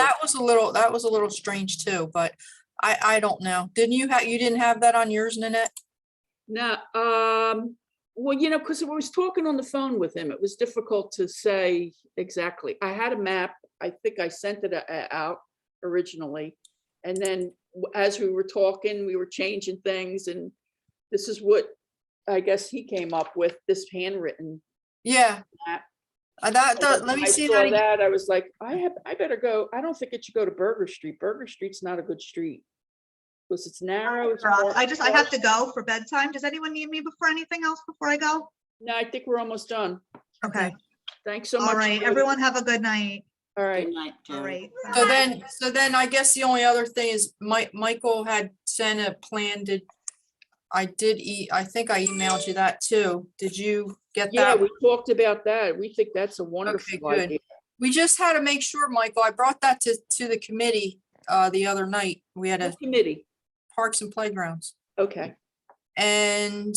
that was a little strange too, but I don't know. You didn't have that on yours, Nanette? No, well, because I was talking on the phone with him, it was difficult to say exactly. I had a map. I think I sent it out originally. And then as we were talking, we were changing things, and this is what I guess he came up with, this handwritten Yeah. map. Let me I see saw that again. that. I was like, I better go. I don't think it should go to Burger Street. Burger Street's not a good street. Because it's narrow. it's more- I have to go for bedtime. Does anyone need me before anything else before I go? No, I think we're almost done. Okay, Thanks so much. all right, Jody. everyone have a good night. All right. Good night, All Joe. right. So then I guess the only other thing is Michael had sent a plan. I think I emailed you that too. Did you get Yeah, that? we talked about that. We think that's a wonderful good. idea. We just had to make sure, Michael, I brought that to the committee the other night. We had a What committee? Parks and Playgrounds. Okay. And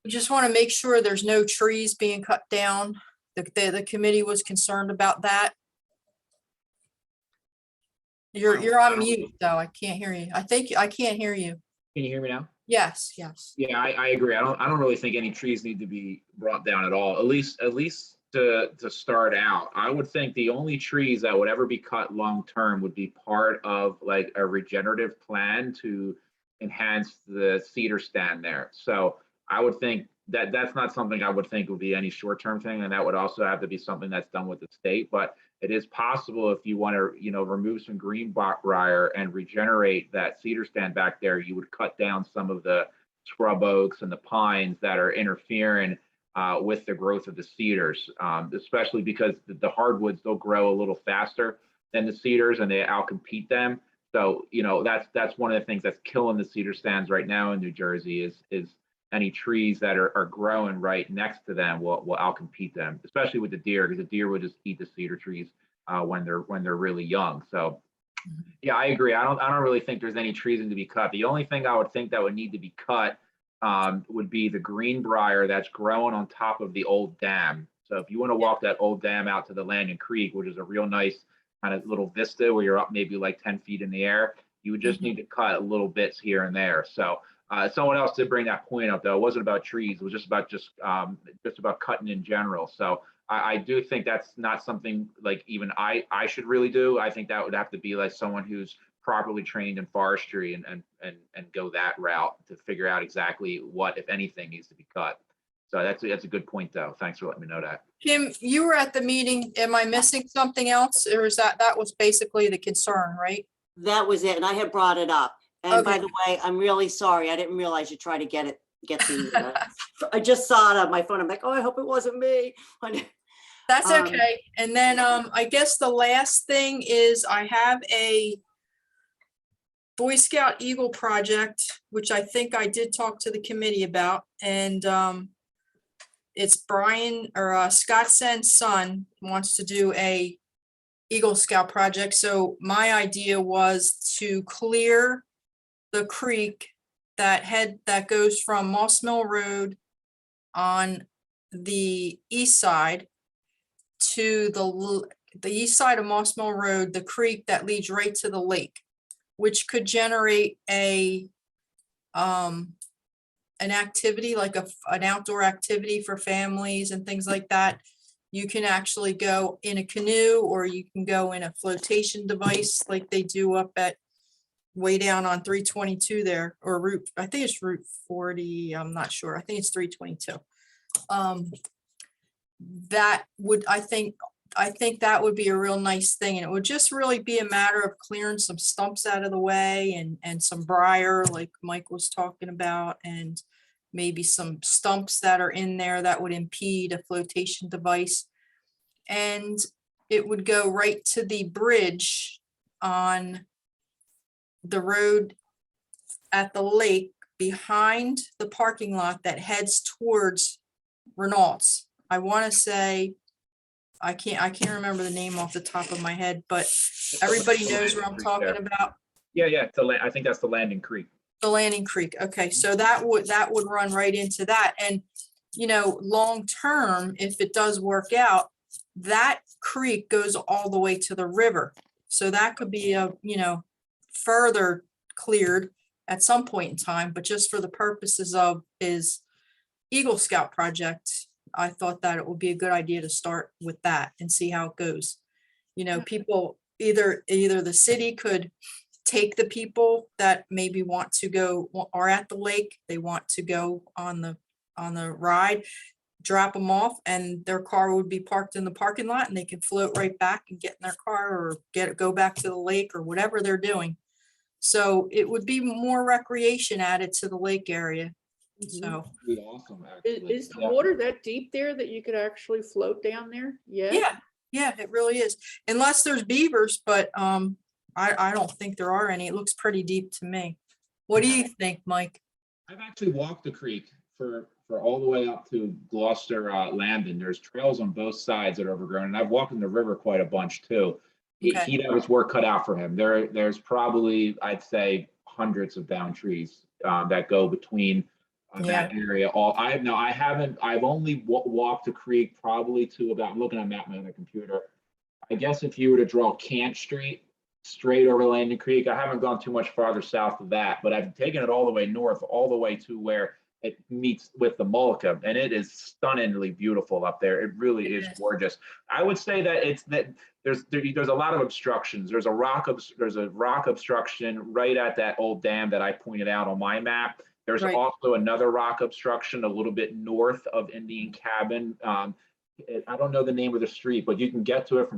we just want to make sure there's no trees being cut down. The committee was concerned about that. You're on mute though. I can't hear you. I think I can't hear you. Can you hear me now? Yes, yes. Yeah, I agree. I don't really think any trees need to be brought down at all. At least to start out. I would think the only trees that would ever be cut long term would be part of like a regenerative plan to enhance the cedar stand there. So I would think that's not something I would think would be any short-term thing, and that would also have to be something that's done with the state. But it is possible if you want to, remove some greenbrier and regenerate that cedar stand back there, you would cut down some of the scrub oaks and the pines that are interfering with the growth of the cedars, especially because the hardwoods, they'll grow a little faster than the cedars and they outcompete them. So, that's one of the things that's killing the cedar stands right now in New Jersey is any trees that are growing right next to them will outcompete them, especially with the deer, because the deer would just eat the cedar trees when they're really young. So yeah, I agree. I don't really think there's any trees to be cut. The only thing I would think that would need to be cut would be the greenbrier that's growing on top of the old dam. So if you want to walk that old dam out to the Landon Creek, which is a real nice kind of little vista where you're up maybe like 10 feet in the air, you would just need to cut little bits here and there. So someone else did bring that point up, though. It wasn't about trees. It was just about cutting in general. So I do think that's not something like even I should really do. I think that would have to be like someone who's properly trained in forestry and go that route to figure out exactly what, if anything, needs to be cut. So that's a good point, though. Thanks for letting me know that. Kim, you were at the meeting. Am I missing something else? Or is that was basically the concern, right? That was it. And I had brought it up. And by Okay. the way, I'm really sorry. I didn't realize you tried to get the, I just saw it on my phone. I'm like, oh, I hope it wasn't me. That's Um, okay. And then I guess the last thing is I have a Boy Scout Eagle project, which I think I did talk to the committee about. And it's Brian or Scott Sen's son wants to do a Eagle Scout project. So my idea was to clear the creek that goes from Moss Mill Road on the east side to the east side of Moss Mill Road, the creek that leads right to the lake, which could generate an activity like an outdoor activity for families and things like that. You can actually go in a canoe or you can go in a flotation device like they do up at way down on 322 there, or I think it's Route 40. I'm not sure. I think it's 322. That would, I think that would be a real nice thing. And it would just really be a matter of clearing some stumps out of the way and some briar like Mike was talking about, and maybe some stumps that are in there that would impede a flotation device. And it would go right to the bridge on the road at the lake behind the parking lot that heads towards Renault's. I want to say, I can't remember the name off the top of my head, but everybody knows what I'm talking about. Yeah. I think that's the Landon Creek. The Landing Creek. Okay, so that would run right into that. And, long term, if it does work out, that creek goes all the way to the river. So that could be further cleared at some point in time, but just for the purposes of his Eagle Scout project, I thought that it would be a good idea to start with that and see how it goes. People, either the city could take the people that maybe want to go, are at the lake, they want to go on the ride, drop them off, and their car would be parked in the parking lot and they can float right back and get in their car or go back to the lake or whatever they're doing. So it would be more recreation added to the lake area. So Be awesome, actually. Is the water that deep there that you could actually float down there? yeah, it really is. Unless there's beavers, but I don't think there are any. It looks pretty deep to me. What do you think, Mike? I've actually walked the creek for all the way up to Gloucester, Landon. There's trails on both sides that are overgrown, and I've walked in the river quite a bunch too. Okay. He'd have his work cut out for him. There's probably, I'd say, hundreds of down trees that go between that area. I've only walked the creek probably to about, I'm looking at a map on the computer. I guess if you were to draw Kent Street straight over Landon Creek, I haven't gone too much farther south of that, but I've taken it all the way north, all the way to where it meets with the Mullica, and it is stunningly beautiful up there. It really is gorgeous. I would say that there's a lot of obstructions. There's a rock obstruction right at that old dam that I pointed out on my map. There's Right. also another rock obstruction a little bit north of Indian Cabin. I don't know the name of the street, but you can get to it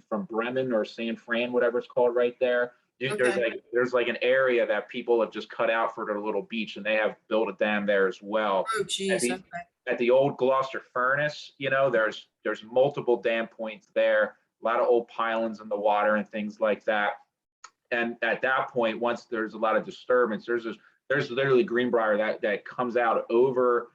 from Bremen or San Fran, whatever it's called right there. Okay. There's like an area that people have just cut out for their little beach, and they have built a dam there as well. Oh, geez. the- Okay. At the old Gloucester Furnace, there's multiple dam points there, a lot of old pylons in the water and things like that. And at that point, once there's a lot of disturbance, there's literally greenbrier that comes out over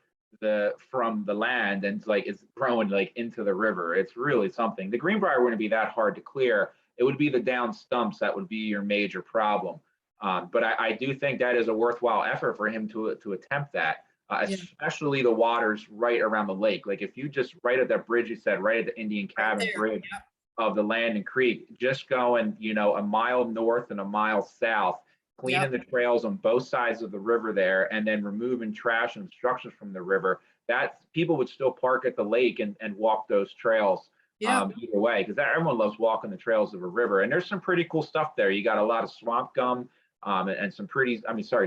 from the land, and it's growing like into the river. It's really something. The greenbrier wouldn't be that hard to clear. It would be the down stumps that would be your major problem. But I do think that is a worthwhile effort for him to attempt that, Yeah. especially the waters right around the lake. Like if you just right at that bridge, you said right at the Indian Cabin there, Bridge of the Landing Creek, just going, a mile north and a mile south, cleaning the trails on both sides of the river there, and then removing trash and obstructions from the river, that people would still park at the lake and walk those trails. Yeah. Either way, because everyone loves walking the trails of a river. And there's some pretty cool stuff there. You got a lot of swamp gum and some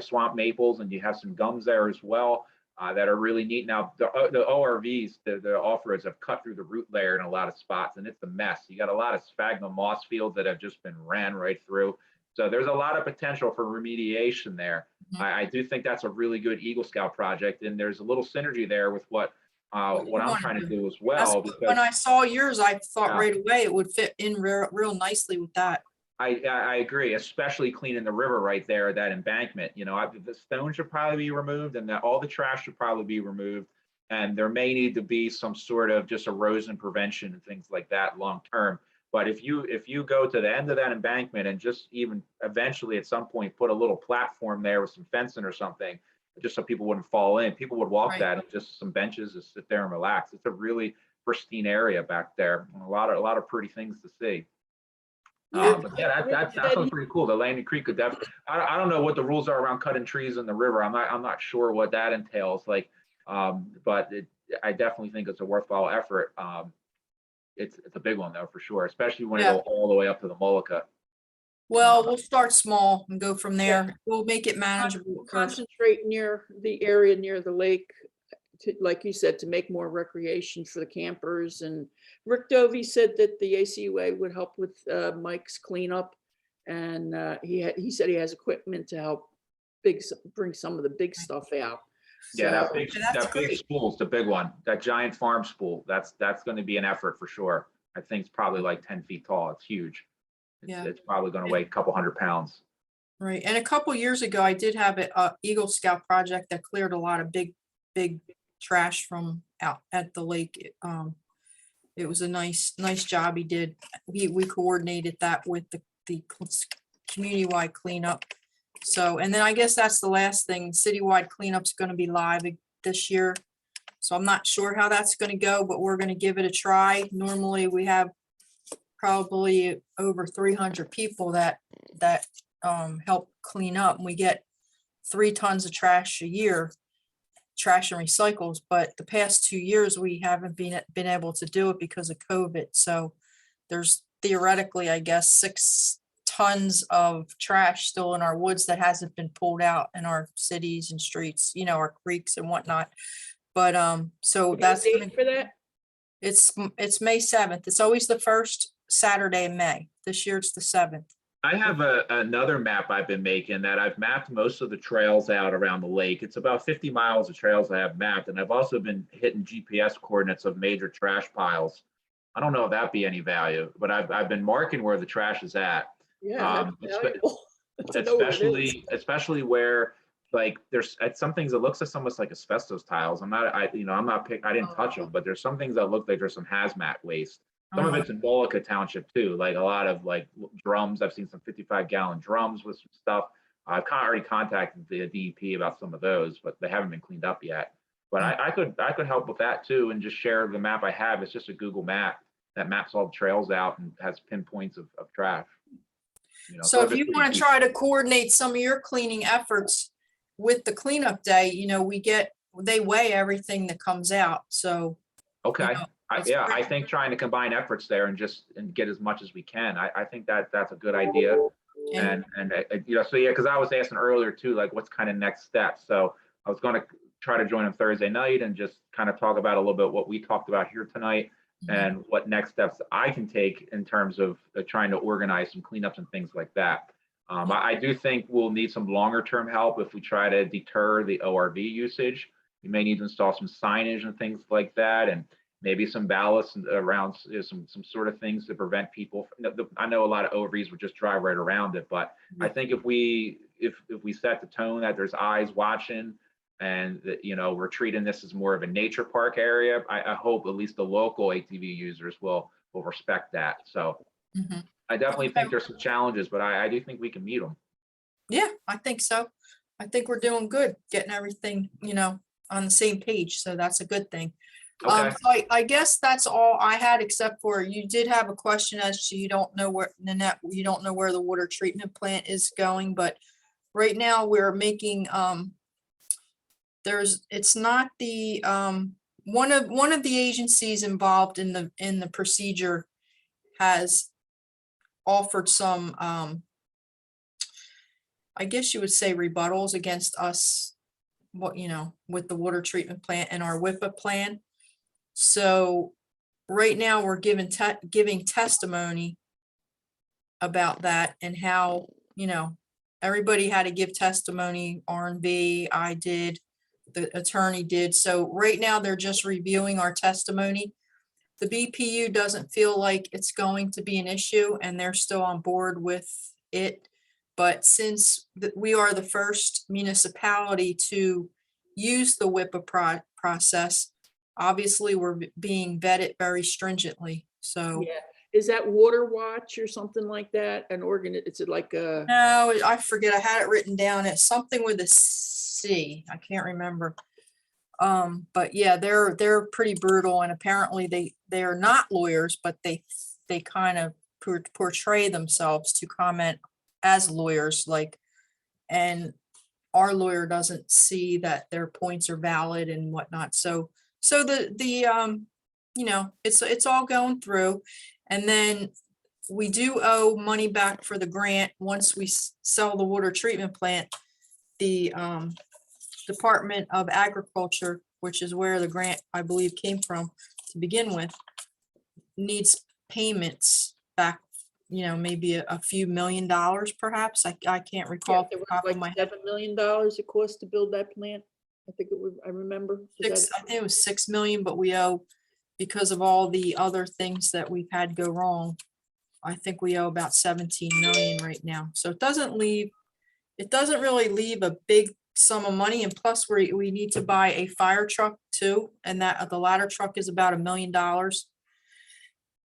swamp maples, and you have some gums there as well that are really neat. Now, the ORVs, the off-roads have cut through the root layer in a lot of spots, and it's a mess. You got a lot of sphagnum moss fields that have just been ran right through. So there's a lot of potential for remediation there. Mhm. I do think that's a really good Eagle Scout project, and there's a little synergy there with what I'm trying to do as well. When I saw yours, I thought Yeah. right away it would fit in real nicely with that. I agree, especially cleaning the river right there, that embankment. The stone should probably be removed, and all the trash should probably be removed. And there may need to be some sort of just erosion prevention and things like that long term. But if you go to the end of that embankment and just even eventually at some point put a little platform there with some fencing or something, just so people wouldn't fall in, people would walk Right. that, and just some benches to sit there and relax. It's a really pristine area back there, and a lot of pretty things to see. But yeah, that sounds pretty cool. The Landing Creek could definitely. I don't know what the rules are around cutting trees in the river. I'm not sure what that entails. But I definitely think it's a worthwhile effort. It's a big one though, for sure, especially when you go all the way up to the Moloka. Well, we'll start small and go from there. We'll make it manageable at first. Concentrate near the area near the lake, like you said, to make more recreation for the campers. And Rick Dovey said that the ACUA would help with Mike's cleanup. And he said he has equipment to help bring some of the big stuff out. Yeah, So- That's that big great. spool's the big one. That giant farm spool. That's going to be an effort for sure. I think it's probably like 10 feet tall. It's huge. Yeah. It's probably going to weigh a couple 100 pounds. Right. And a couple years ago, I did have a Eagle Scout project that cleared a lot of big trash from out at the lake. It was a nice job he did. We coordinated that with the community-wide cleanup. So, and then I guess that's the last thing. Citywide cleanup's going to be live this year. So I'm not sure how that's going to go, but we're going to give it a try. Normally we have probably over 300 people that help clean up, and we get 3 tons of trash a year, trash and recycles. But the past 2 years we haven't been able to do it because of COVID. So there's theoretically, I guess, 6 tons of trash still in our woods that hasn't been pulled out in our cities and streets, our creeks and whatnot. But so You got a that's date gonna- for that? it's May 7th. It's always the first Saturday in May. This year it's the 7th. I have another map I've been making that I've mapped most of the trails out around the lake. It's about 50 miles of trails I have mapped, and I've also been hitting GPS coordinates of major trash piles. I don't know if that'd be any value, but I've been marking where the trash is at. Yeah. that's valuable to know where it is. especially where there's at some things it looks almost like asbestos tiles. I didn't touch them, but there's some things that look like there's some hazmat waste. Some of it's in Moloka Township too, like a lot of drums. I've seen some 55-gallon drums with some stuff. I've already contacted the DEP about some of those, but they haven't been cleaned up yet. But I could help with that too, and just share the map I have. It's just a Google map that maps all the trails out and has pinpoints of trash. So if you want to try to coordinate some of your cleaning efforts with the cleanup day, they weigh everything that comes out. So. Okay. That's I great. think trying to combine efforts there and get as much as we can. I think that's a good idea. And Because I was asking earlier too, what's kind of next steps. So I was going to try to join him Thursday night and just kind of talk about a little bit what we talked about here tonight and what next steps I can take in terms of trying to organize some cleanups and things like that. I do think we'll need some longer term help if we try to deter the ORV usage. We may need to install some signage and things like that, and maybe some ballasts around some sort of things to prevent people. I know a lot of ORVs would just drive right around it, but I think if we set the tone that there's eyes watching and that, you know, we're treating this as more of a nature park area, I hope at least the local ATV users will respect that. So I definitely think there's some challenges, but I do think we can meet them. Yeah, I think so. I think we're doing good, getting everything, you know, on the same page. So that's a good thing. Okay. So I guess that's all I had, except for you did have a question as to you don't know where, Nanette, you don't know where the water treatment plant is going, but right now we're making, it's not the, one of the agencies involved in the procedure has offered some, I guess you would say rebuttals against us, what, you know, with the water treatment plant and our WIPA plan. So right now we're giving testimony about that and how, you know, everybody had to give testimony. R&B, I did, the attorney did. So right now they're just reviewing our testimony. The BPU doesn't feel like it's going to be an issue and they're still on board with it. But since we are the first municipality to use the WIPA process, obviously we're being vetted very stringently. So Yeah. Is that Water Watch or something like that? An organ, is it like a? no, I forget. I had it written down. It's something with a C. I can't remember. But yeah, they're pretty brutal, and apparently they are not lawyers, but they kind of portray themselves to comment as lawyers, like, and our lawyer doesn't see that their points are valid and whatnot. So the you know, it's all going through, and then we do owe money back for the grant once we sell the water treatment plant. The Department of Agriculture, which is where the grant, I believe, came from to begin with, needs payments back, you know, maybe a few $1 million perhaps. I can't recall off There the was top of my like head. $7 million it cost to build that plant. I think it was, I remember. Is I think it was 6 million, but we owe, because of all the other things that we've had go wrong, I think we owe about 17 million right now. So it doesn't really leave a big sum of money. And plus we need to buy a fire truck too. And that the ladder truck is about $1 million.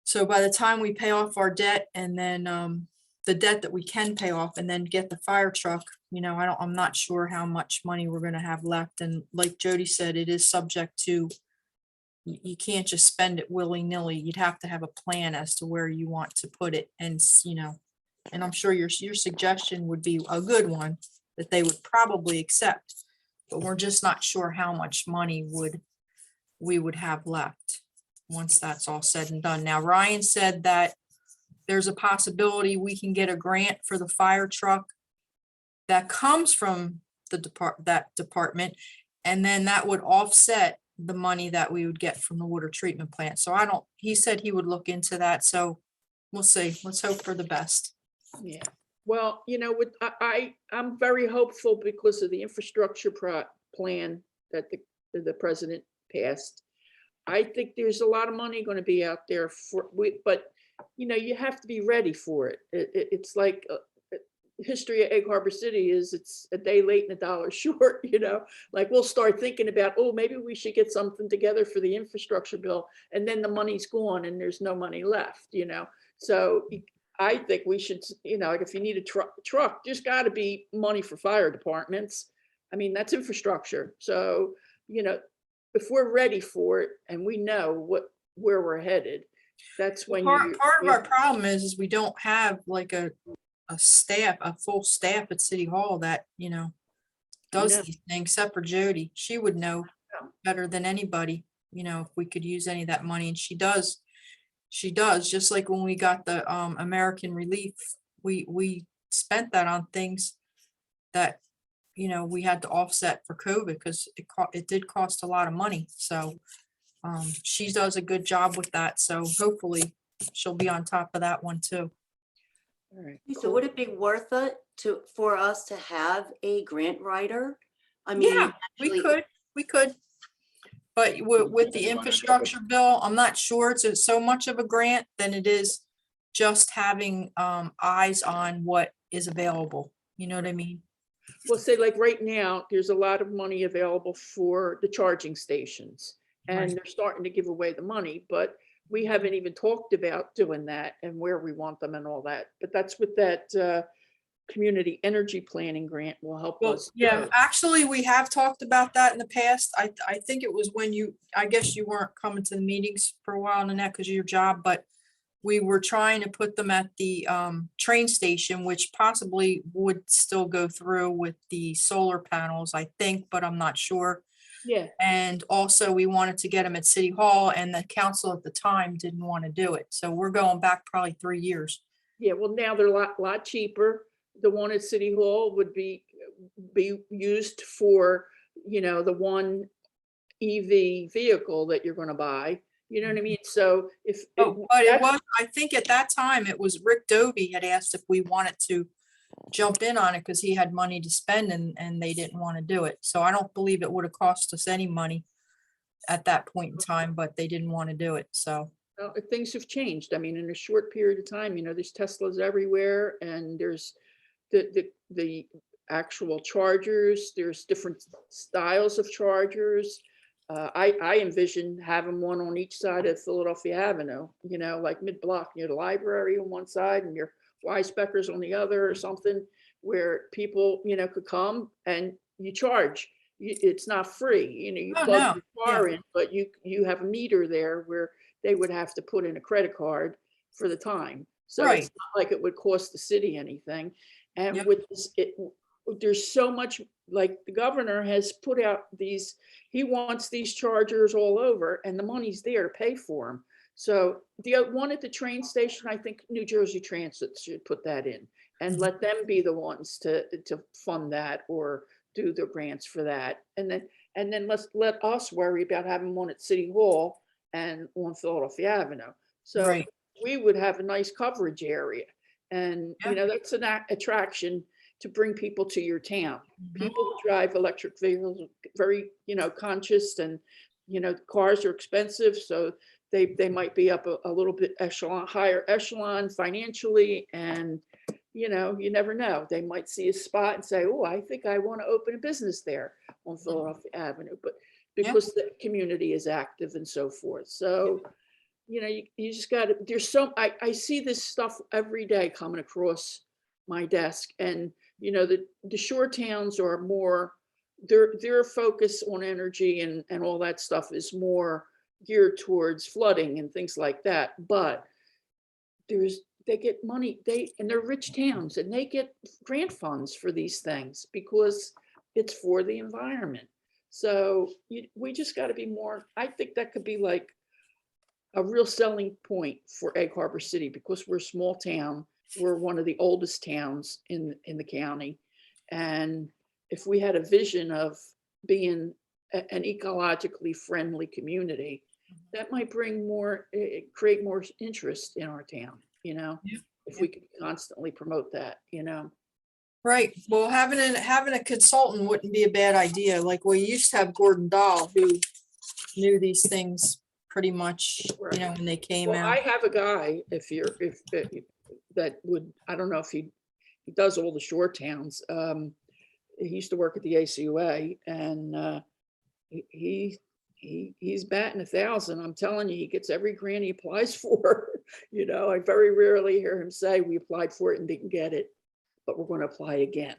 So by the time we pay off our debt and then the debt that we can pay off and then get the fire truck, you know, I'm not sure how much money we're going to have left. And like Jody said, it is subject to, you can't just spend it willy-nilly. You'd have to have a plan as to where you want to put it. And, you know, and I'm sure your suggestion would be a good one that they would probably accept, but we're just not sure how much money we would have left once that's all said and done. Now, Ryan said that there's a possibility we can get a grant for the fire truck that comes from that department, and then that would offset the money that we would get from the water treatment plant. So he said he would look into that. So we'll see. Let's hope for the best. Yeah. Well, you know, I'm very hopeful because of the infrastructure plan that the president passed. I think there's a lot of money going to be out there but you know, you have to be ready for it. It's like history of Egg Harbor City is it's a day late and a dollar short, you know, like we'll start thinking about, oh, maybe we should get something together for the infrastructure bill. And then the money's gone and there's no money left, you know? So I think we should, you know, like if you need a truck, there's got to be money for fire departments. I mean, that's infrastructure. So, you know, if we're ready for it and we know where we're headed, that's when part of our problem is we don't have like a full staff at City Hall that, you know, does these things, except for Jody. She would know better than anybody, you know, if we could use any of that money. And she does, just like when we got the American Relief, we spent that on things that, you know, we had to offset for COVID because it did cost a lot of money. So she does a good job with that. So hopefully she'll be on top of that one too. All right. So would it be worth it for us to have a grant writer? I mean, Yeah, we could. But with the infrastructure bill, I'm not sure it's so much of a grant than it is just having eyes on what is available. You know what I mean? Well, say like right now, there's a lot of money available for the charging stations. And Right. they're starting to give away the money, but we haven't even talked about doing that and where we want them and all that. But that's what that community energy planning grant will help Well, us yeah, do. actually, we have talked about that in the past. I think it was when I guess you weren't coming to the meetings for a while, Nanette, because of your job, but we were trying to put them at the train station, which possibly would still go through with the solar panels, I think, but I'm not sure. Yeah, And also we wanted to get them at City Hall, and the council at the time didn't want to do it. So we're going back probably 3 years. yeah. Well, now they're a lot cheaper. The one at City Hall would be used for, the one EV vehicle that you're going to buy. You know what I mean? So if Oh, but it was, I think at that time, it was Rick Doby had asked if we wanted to jump in on it because he had money to spend and they didn't want to do it. So I don't believe it would have cost us any money at that point in time, but they didn't want to do it. So, things have changed. I mean, in a short period of time, there's Teslas everywhere, and there's the actual chargers. There's different styles of chargers. I envision having one on each side of Philadelphia Avenue, like mid-block near the library on one side and your Wisebecker's on the other or something, where people, could come and you charge. It's not free, you Oh, plug no. your car in, but you have a meter there where they would have to put in a credit card for the time. So Right. it's not like it would cost the city anything. And Yep. with this, there's so much, like the governor has put out he wants these chargers all over, and the money's there to pay for them. So the one at the train station, I think New Jersey Transit should put that in and Mhm. let them be the ones to fund that or do the grants for that. And then let us worry about having one at City Hall and on Philadelphia Avenue. So Right. we would have a nice coverage area. And, Yeah. that's an attraction to bring people to your town. Mhm. People who drive electric vehicles are very, conscious, and, cars are expensive. So they might be up a little bit higher echelon financially. And, you never know. They might see a spot and say, oh, I think I want to open a business there on Philadelphia Avenue. But Yeah. because the community is active and so forth. So, you just got to, I see this stuff every day coming across my desk, and, the shore towns are more, their focus on energy and all that stuff is more geared towards flooding and things like that. But they get money, and they're rich towns, and they get grant funds for these things because it's for the environment. So we just got to be more, I think that could be like a real selling point for Egg Harbor City, because we're a small town. We're one of the oldest towns in the county. And if we had a vision of being an ecologically friendly community, that might create more interest in our town, Yeah. if we could constantly promote that, Right. Well, having a consultant wouldn't be a bad idea. Like we used to have Gordon Dahl, who knew these things pretty much, Right. when they came Well, out. I have a guy, that would, I don't know if he does all the shore towns. He used to work at the ACUA, and he's batting 1,000. I'm telling you, he gets every grant he applies for. I very rarely hear him say we applied for it and didn't get it, but we're going to apply again.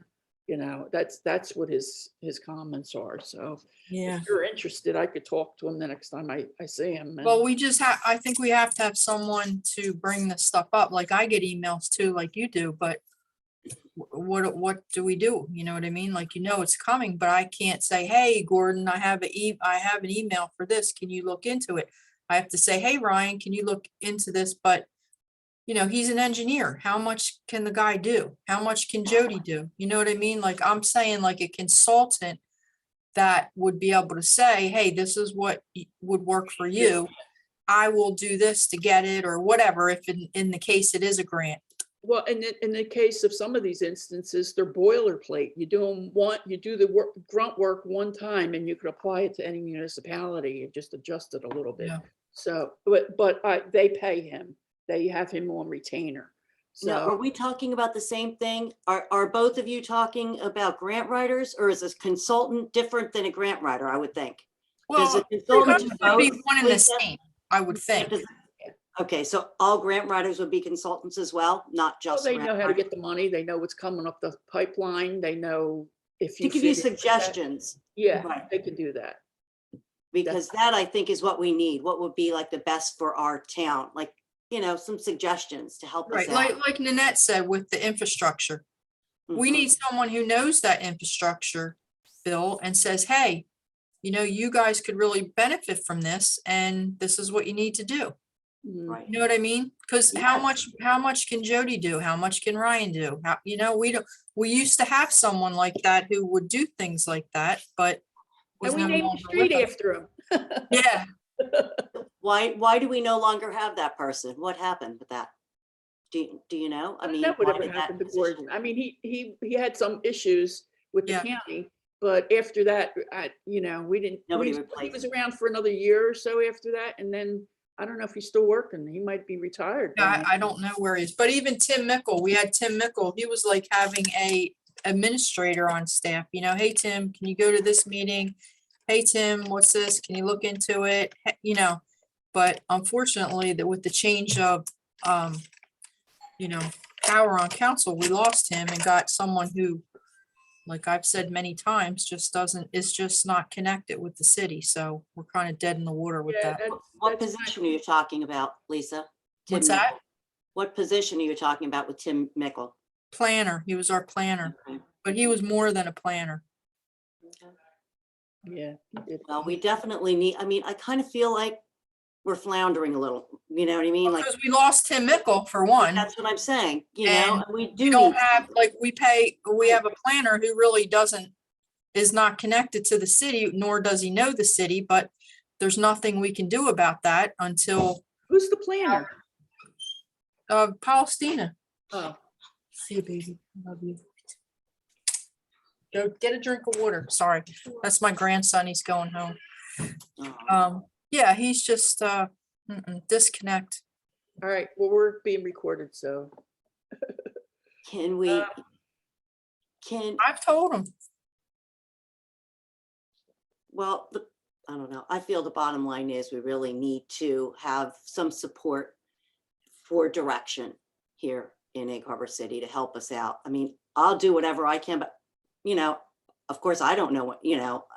That's what his comments are. So Yeah. if you're interested, I could talk to him the next time I see him. Well, I think we have to have someone to bring this stuff up. Like I get emails too, like you do, but what do we do? You know what I mean? Like, it's coming, but I can't say, hey, Gordon, I have an email for this. Can you look into it? I have to say, hey, Ryan, can you look into this? But, you know, he's an engineer. How much can the guy do? How much can Jody do? You know what I mean? Like, I'm saying like a consultant that would be able to say, hey, this is what would work for you. I will do this to get it or whatever, if in the case it is a grant. Well, in the case of some of these instances, they're boilerplate. You do the work, grunt work one time and you could apply it to any municipality and just adjust it a little bit. Yeah. So, but they pay him, they have him on retainer. Now, are So, we talking about the same thing? Are both of you talking about grant writers, or is a consultant different than a grant writer, I would think? Does Well, a it consultant do would be both, one and the Lisa? same, I would think. Okay, so all grant writers would be consultants as well, not well, just they grant know how to writers? get the money, they know what's coming up the pipeline, they know if To you. give you fit in with that. suggestions, Yeah, Right. they can do that. because that I think is what we need. What would be like the best for our town? Like, you know, some suggestions to help us Right, out. like Nanette said with the infrastructure. We Mhm. need someone who knows that infrastructure, Bill, and says, hey, you know, you guys could really benefit from this, and this is what you need to do. Mhm. Right. You know what I mean? Because Yeah. how much can Jody do? How much can Ryan do? How, you know, we used to have someone like that who would do things like that, but was And we no named the longer street with us. after him. Yeah, Why do we no longer have that person? What happened with that? Do you know? I mean, That why whatever did that happened to position- Gordon. I mean, he had some issues with the Yeah. county, but after that, we didn't. Nobody He replaced was around for another year or so after that, and then I don't know if he's still working. He might be retired. by now. I don't know where he is, but even Tim Mickle, we had Tim Mickle, he was like having a administrator on staff, you know, hey, Tim, can you go to this meeting? Hey, Tim, what's this? Can you look into it? You know, but unfortunately that with the change of, you know, power on council, we lost him and got someone who, like I've said many times, is just not connected with the city. So we're kind of dead in the water with Yeah, that. What that's position are you talking about, Lisa? Tim What's that? Mickle. What position are you talking about with Tim Mickle? Planner, he was our planner, Okay. but he was more than a planner. Yeah. Well, we definitely need, I mean, I kind of feel like we're floundering a little, you know what I mean? Like, Because we lost Tim Mickle for one. that's what I'm saying, you know, And and we We do don't need, have, like, we have a planner who really is not connected to the city, nor does he know the city, but there's nothing we can do about that until, Who's the planner? Palestina. Oh, See you, baby. Love you. Go get a drink of water. Sorry, that's my grandson. He's going home. Yeah, he's just, disconnect. all right. Well, we're being recorded, so. can we, Uh, I've told him. well, I don't know. I feel the bottom line is we really need to have some support for direction here in Egg Harbor City to help us out. I mean, I'll do whatever I can, but you know, of course, I don't know what,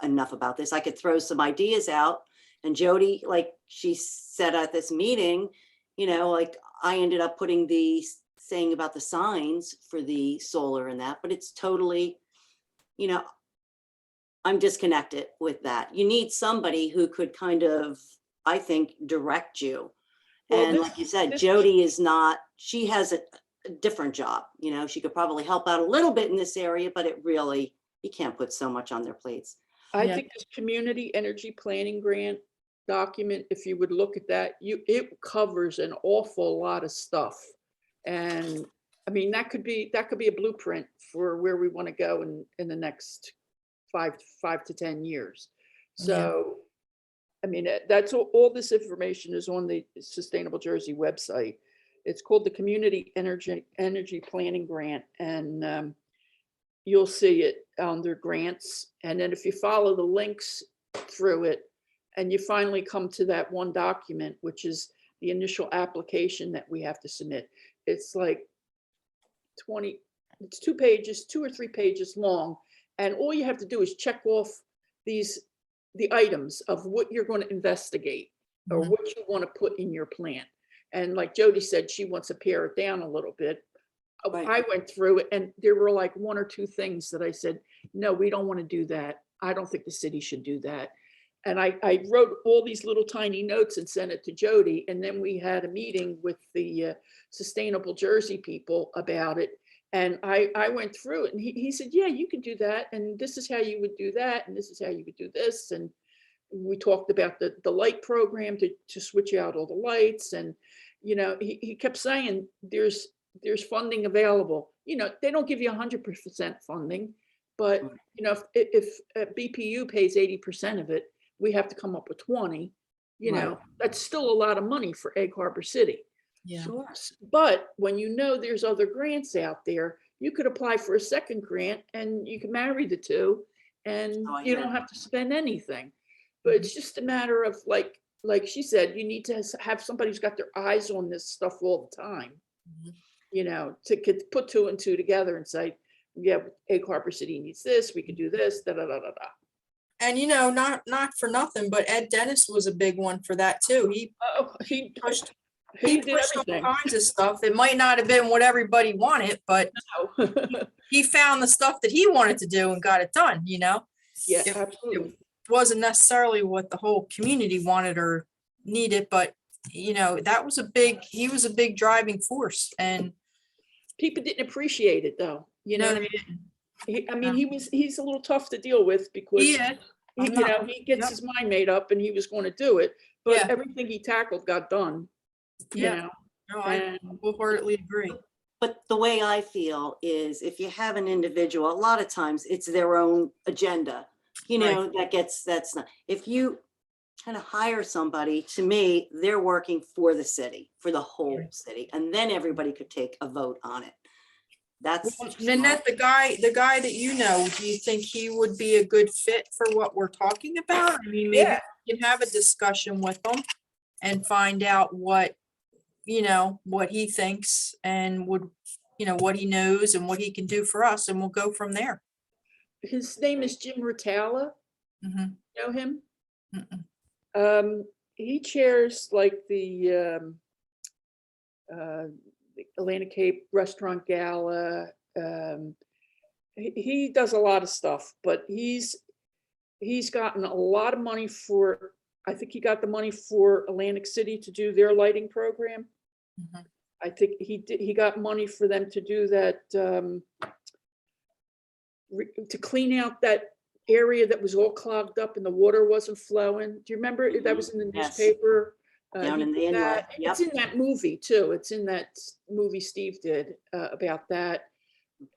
enough about this. I could throw some ideas out, and Jody, like she said at this meeting, like I ended up saying about the signs for the solar and that, but it's totally, I'm disconnected with that. You need somebody who could kind of, I think, direct you. Well, And like you said, Jody is not, she has a different job. She could probably help out a little bit in this area, but you can't put so much on their plates. I Yeah. think this community energy planning grant document, if you would look at that, it covers an awful lot of stuff. And I mean, that could be a blueprint for where we want to go in the next 5 to 10 years. So, I mean, that's all this information is on the Sustainable Jersey website. It's called the Community Energy Planning Grant, and you'll see it under grants. And then if you follow the links through it, and you finally come to that one document, which is the initial application that we have to submit. It's like 20, it's 2 or 3 pages long. And all you have to do is check off the items of what you're going to investigate or Mhm. what you want to put in your plan. And like Jody said, she wants to pare it down a little bit. Right. I went through it and there were like 1 or 2 things that I said, no, we don't want to do that. I don't think the city should do that. And I wrote all these little tiny notes and sent it to Jody. And then we had a meeting with the Sustainable Jersey people about it. And I went through it and he said, yeah, you can do that. And this is how you would do that. And this is how you would do this. And we talked about the light program to switch out all the lights. And, you know, he kept saying there's funding available. You know, they don't give you 100% funding, but, you know, if BPU pays 80% of it, we have to come up with 20, you know, that's still a lot of money for Egg Harbor City. Yeah. Sure. But when you know there's other grants out there, you could apply for a second grant and you can marry the two and Oh, I you hear. don't have to spend anything. But it's just a matter of like she said, you need to have somebody who's got their eyes on this stuff all the time, you know, to put two and two together and say, yeah, Egg Harbor City needs this, we can do this, da, da, da, da, da. And you know, not for nothing, but Ed Dennis was a big one for that too. He He pushed did all everything. kinds of stuff. It might not have been what everybody wanted, but he found the stuff that he wanted to do and got it done, you know? Yeah, It absolutely. wasn't necessarily what the whole community wanted or needed, but you know, he was a big driving force. And People didn't appreciate it though, you know. they didn't. I mean, he's a little tough to deal with because He is. you know, he gets Yep. his mind made up and he was going to do it, but Yeah. everything he tackled got done, you Yeah. know. No, I And wholeheartily agree. But the way I feel is if you have an individual, a lot of times it's their own agenda, you know, that's not, if you kind of hire somebody, to me, they're working for the city, for the whole city, and then everybody could take a vote on it. That's. Well, Nanette, the guy that you know, do you think he would be a good fit for what we're talking about? I mean, maybe Yeah. you can have a discussion with him and find out what, you know, what he thinks and would, you know, what he knows and what he can do for us, and we'll go from there. his name is Jim Rotala. Mhm. You know him? Mm-mm. He chairs like the Atlantic Cape Restaurant Gala. He does a lot of stuff, but he's gotten a lot of money for, I think he got the money for Atlantic City to do their lighting program. Mhm. I think he got money for them to do that, to clean out that area that was all clogged up and the water wasn't flowing. Do you remember? That was in the Yes. newspaper. Down He in the did inlet, that. yep. It's in that movie too. It's in that movie Steve did about that.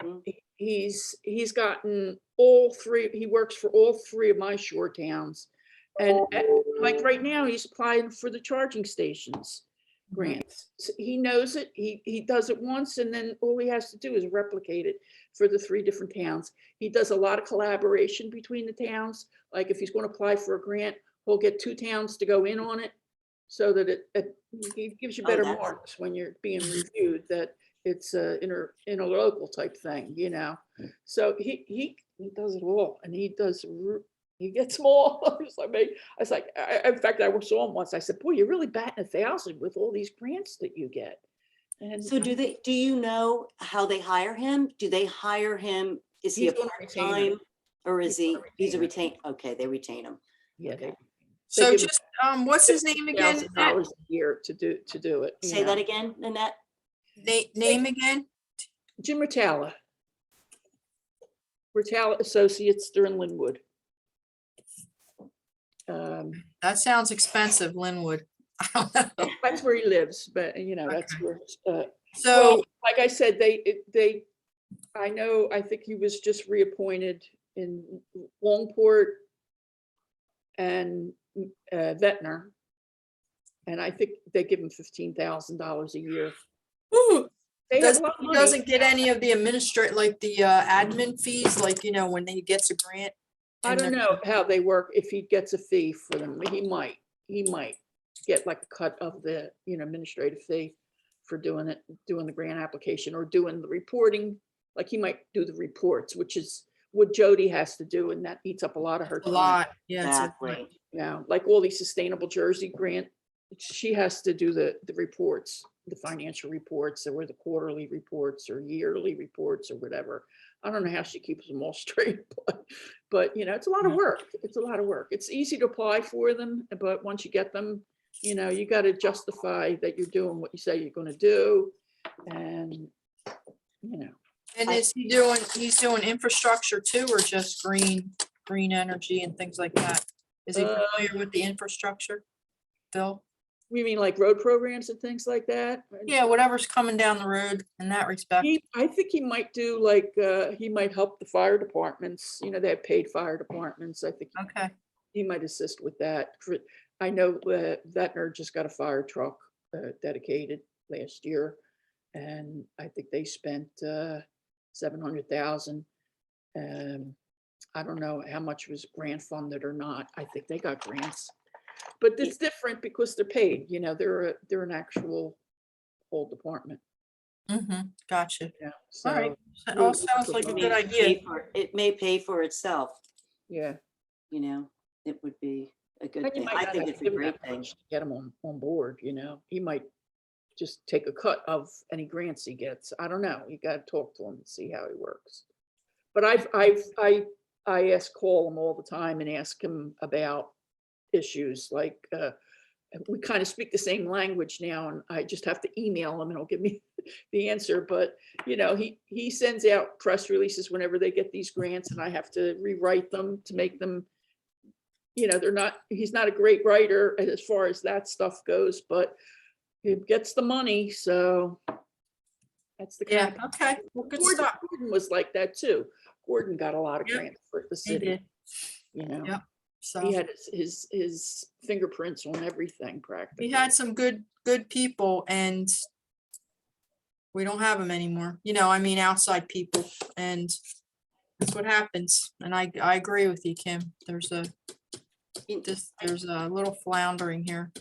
Mhm. He's gotten all three. He works for all three of my shore towns. And like right now, he's applying for the charging stations grants. So he knows it. He does it once, and then all he has to do is replicate it for the three different towns. He does a lot of collaboration between the towns. Like if he's going to apply for a grant, he'll get two towns to go in on it, so that it gives you Oh, better that's- marks when you're being reviewed, that it's a interlocal type thing, you know. So he does it all, and he gets them all. In fact, I saw him once. I said, boy, you're really batting 1,000 with all these grants that you get. And So do you know how they hire him? Do they hire him? Is he a He's gonna retain him. part-time or is He's he, gonna he's a retain retain, okay, they retain him. yeah, Okay. So give just, what's his name again? $1,000 a year to do it. you Say that know. again, Nanette? Name again? Jim Rotala. Rotala Associates, they're in Linwood. That sounds expensive, Linwood. I don't know. That's where he lives, but you know, that's where, well, So, like I said, I think he was just reappointed in Longport and Ventnor. And I think they give him $15,000 a year. ooh, They have a lot of he money. doesn't get any of the like the admin fees, like, you know, when he gets a grant. I and don't they're- know how they work, if he gets a fee for them. He might get like a cut of the, administrative fee for doing the grant application or doing the reporting. Like he might do the reports, which is what Jody has to do, and that eats up a lot of her A time. lot, yeah. it's a lot. Exactly. Yeah, like all these Sustainable Jersey grant she has to do the reports, the financial reports, or the quarterly reports or yearly reports or whatever. I don't know how she keeps them all straight, but you know, it's a lot of work. It's a lot of work. It's easy to apply for them, but once you get them, you know, you got to justify that you're doing what you say you're going to do. And, you know. And I- is he's doing infrastructure too, or just green energy and things like that? Is he familiar with the infrastructure, Bill? We mean like road programs and things like that? Yeah, whatever's coming down the road in that respect. I think he might do like, he might help the fire departments, you know, they have paid fire departments. I think Okay, he might assist with that. I know Ventnor just got a fire truck dedicated last year. And I think they spent 700,000. I don't know how much was grant funded or not. I think they got grants. But it's different because they're paid, you know, they're an actual whole department. gotcha. Yeah. All right, So, that all sounds like a It good may idea. pay for- It may pay for itself, yeah. you know, it would be a good And you thing. might I not think have it's to a give him great that thing. much to get him on board, you know, he might just take a cut of any grants he gets. I don't know. You got to talk to him and see how he works. But I ask call him all the time and ask him about issues like, we kind of speak the same language now, and I just have to email him and he'll give me the answer. But, you know, he sends out press releases whenever they get these grants, and I have to rewrite them to make them, you know, he's not a great writer as far as that stuff goes, but he gets the money, so that's the Yeah, kind of. okay, well, good Gordon stuff. Gordon was like that too. Gordon got a lot of Yep, grants for the He city, did, you know. Yep. so. He had his fingerprints on everything practically. We had some good people, and we don't have them anymore. You know, I mean, outside people, and that's what happens. And I agree with you, Kim. There's a little floundering here.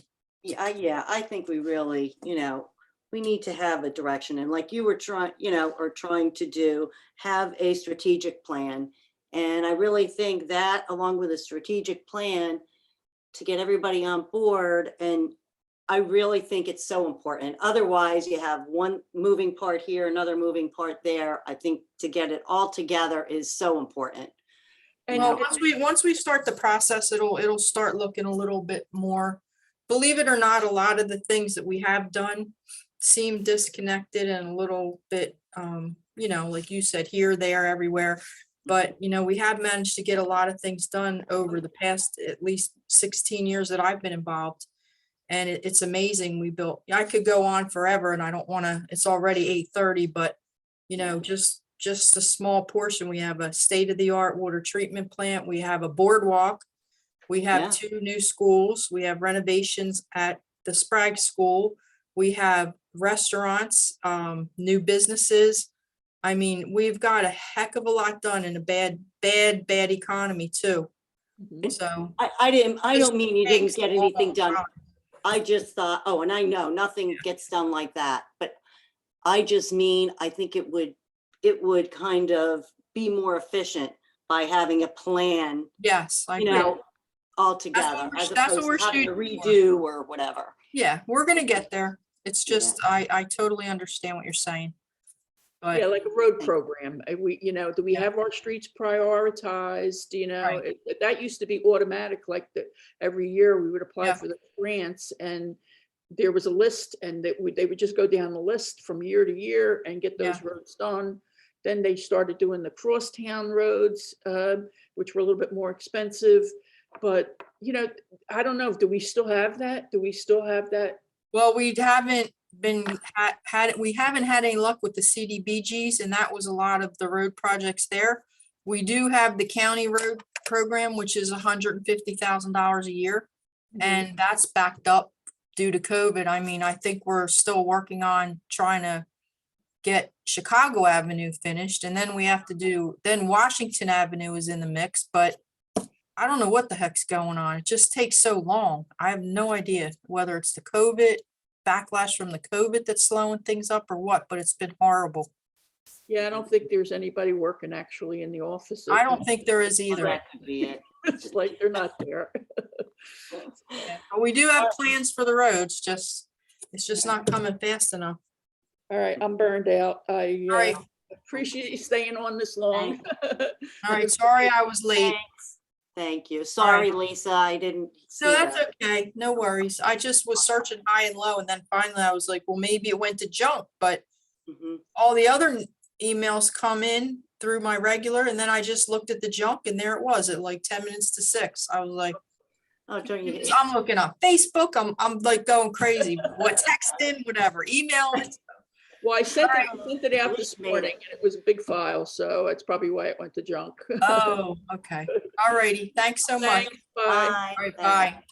Yeah, I think we really, you know, we need to have a direction, and like you were trying, you know, or trying to do, have a strategic plan. And I really think that along with a strategic plan to get everybody on board, and I really think it's so important. Otherwise, you have one moving part here, another moving part there. I think to get it all together is so important. And Well, once we start the process, it'll start looking a little bit more, believe it or not, a lot of the things that we have done seem disconnected and a little bit, you know, like you said, here, there, everywhere. But, you know, we have managed to get a lot of things done over the past at least 16 years that I've been involved. And it's amazing. We built, I could go on forever, and I don't want to, it's already 8:30, but, you know, just a small portion. We have a state-of-the-art water treatment plant. We have a boardwalk. We have Yeah. 2 new schools. We have renovations at the Sprague School. We have restaurants, new businesses. I mean, we've got a heck of a lot done in a bad economy too. Mhm. So. I don't mean you didn't Thanks get a long anything done. time. I just thought, oh, and I know nothing gets done like that, but I just mean, I think it would kind of be more efficient by having a plan, Yes, I you agree. know, all together, we're- as that's what opposed we're to having to shooting for. redo or whatever. Yeah, we're gonna get there. It's Yeah. just, I totally understand what you're saying. Yeah, But like a road program. We, you know, do we Yeah. have our streets prioritized? You know, Right. that used to be automatic, like every year we would apply Yeah. for the grants, and there was a list, and they would just go down the list from year to year and get those roads done. Then they started doing the crosstown roads, which were a little bit more expensive. But, you know, I don't know, do we still have that? Do we still have that? well, we haven't we haven't had any luck with the CDBGs, and that was a lot of the road projects there. We do have the county road program, which is $150,000 a year, and that's backed up due to COVID. I mean, I think we're still working on trying to get Chicago Avenue finished, and then we have to do, then Washington Avenue is in the mix, but I don't know what the heck's going on. It just takes so long. I have no idea whether it's the COVID backlash from the COVID that's slowing things up or what, but it's been horrible. Yeah, I don't think there's anybody working actually in the office. I don't think there is Well, either. that could be it. It's like they're not there. But we do have plans for the roads, it's just not coming fast enough. All right, I'm burned out. I All right, appreciate you staying on this long. all right, sorry I was late. Thanks. Thank you. Sorry, Lisa, I didn't. see No, that's that. okay, no worries. I just was searching high and low, and then finally I was like, well, maybe it went to junk, but Mhm. all the other emails come in through my regular, and then I just looked at the junk, and there it was at like 10 minutes to 6. I was like, Oh, don't you? I'm looking on Facebook, I'm like going crazy, what, texting, whatever, email. Well, I sent All right. it out At this least made morning it. and it was a big file, so that's probably why it went to junk. Oh, okay, all righty, thanks so much. Thanks, bye. All right, Thanks. bye.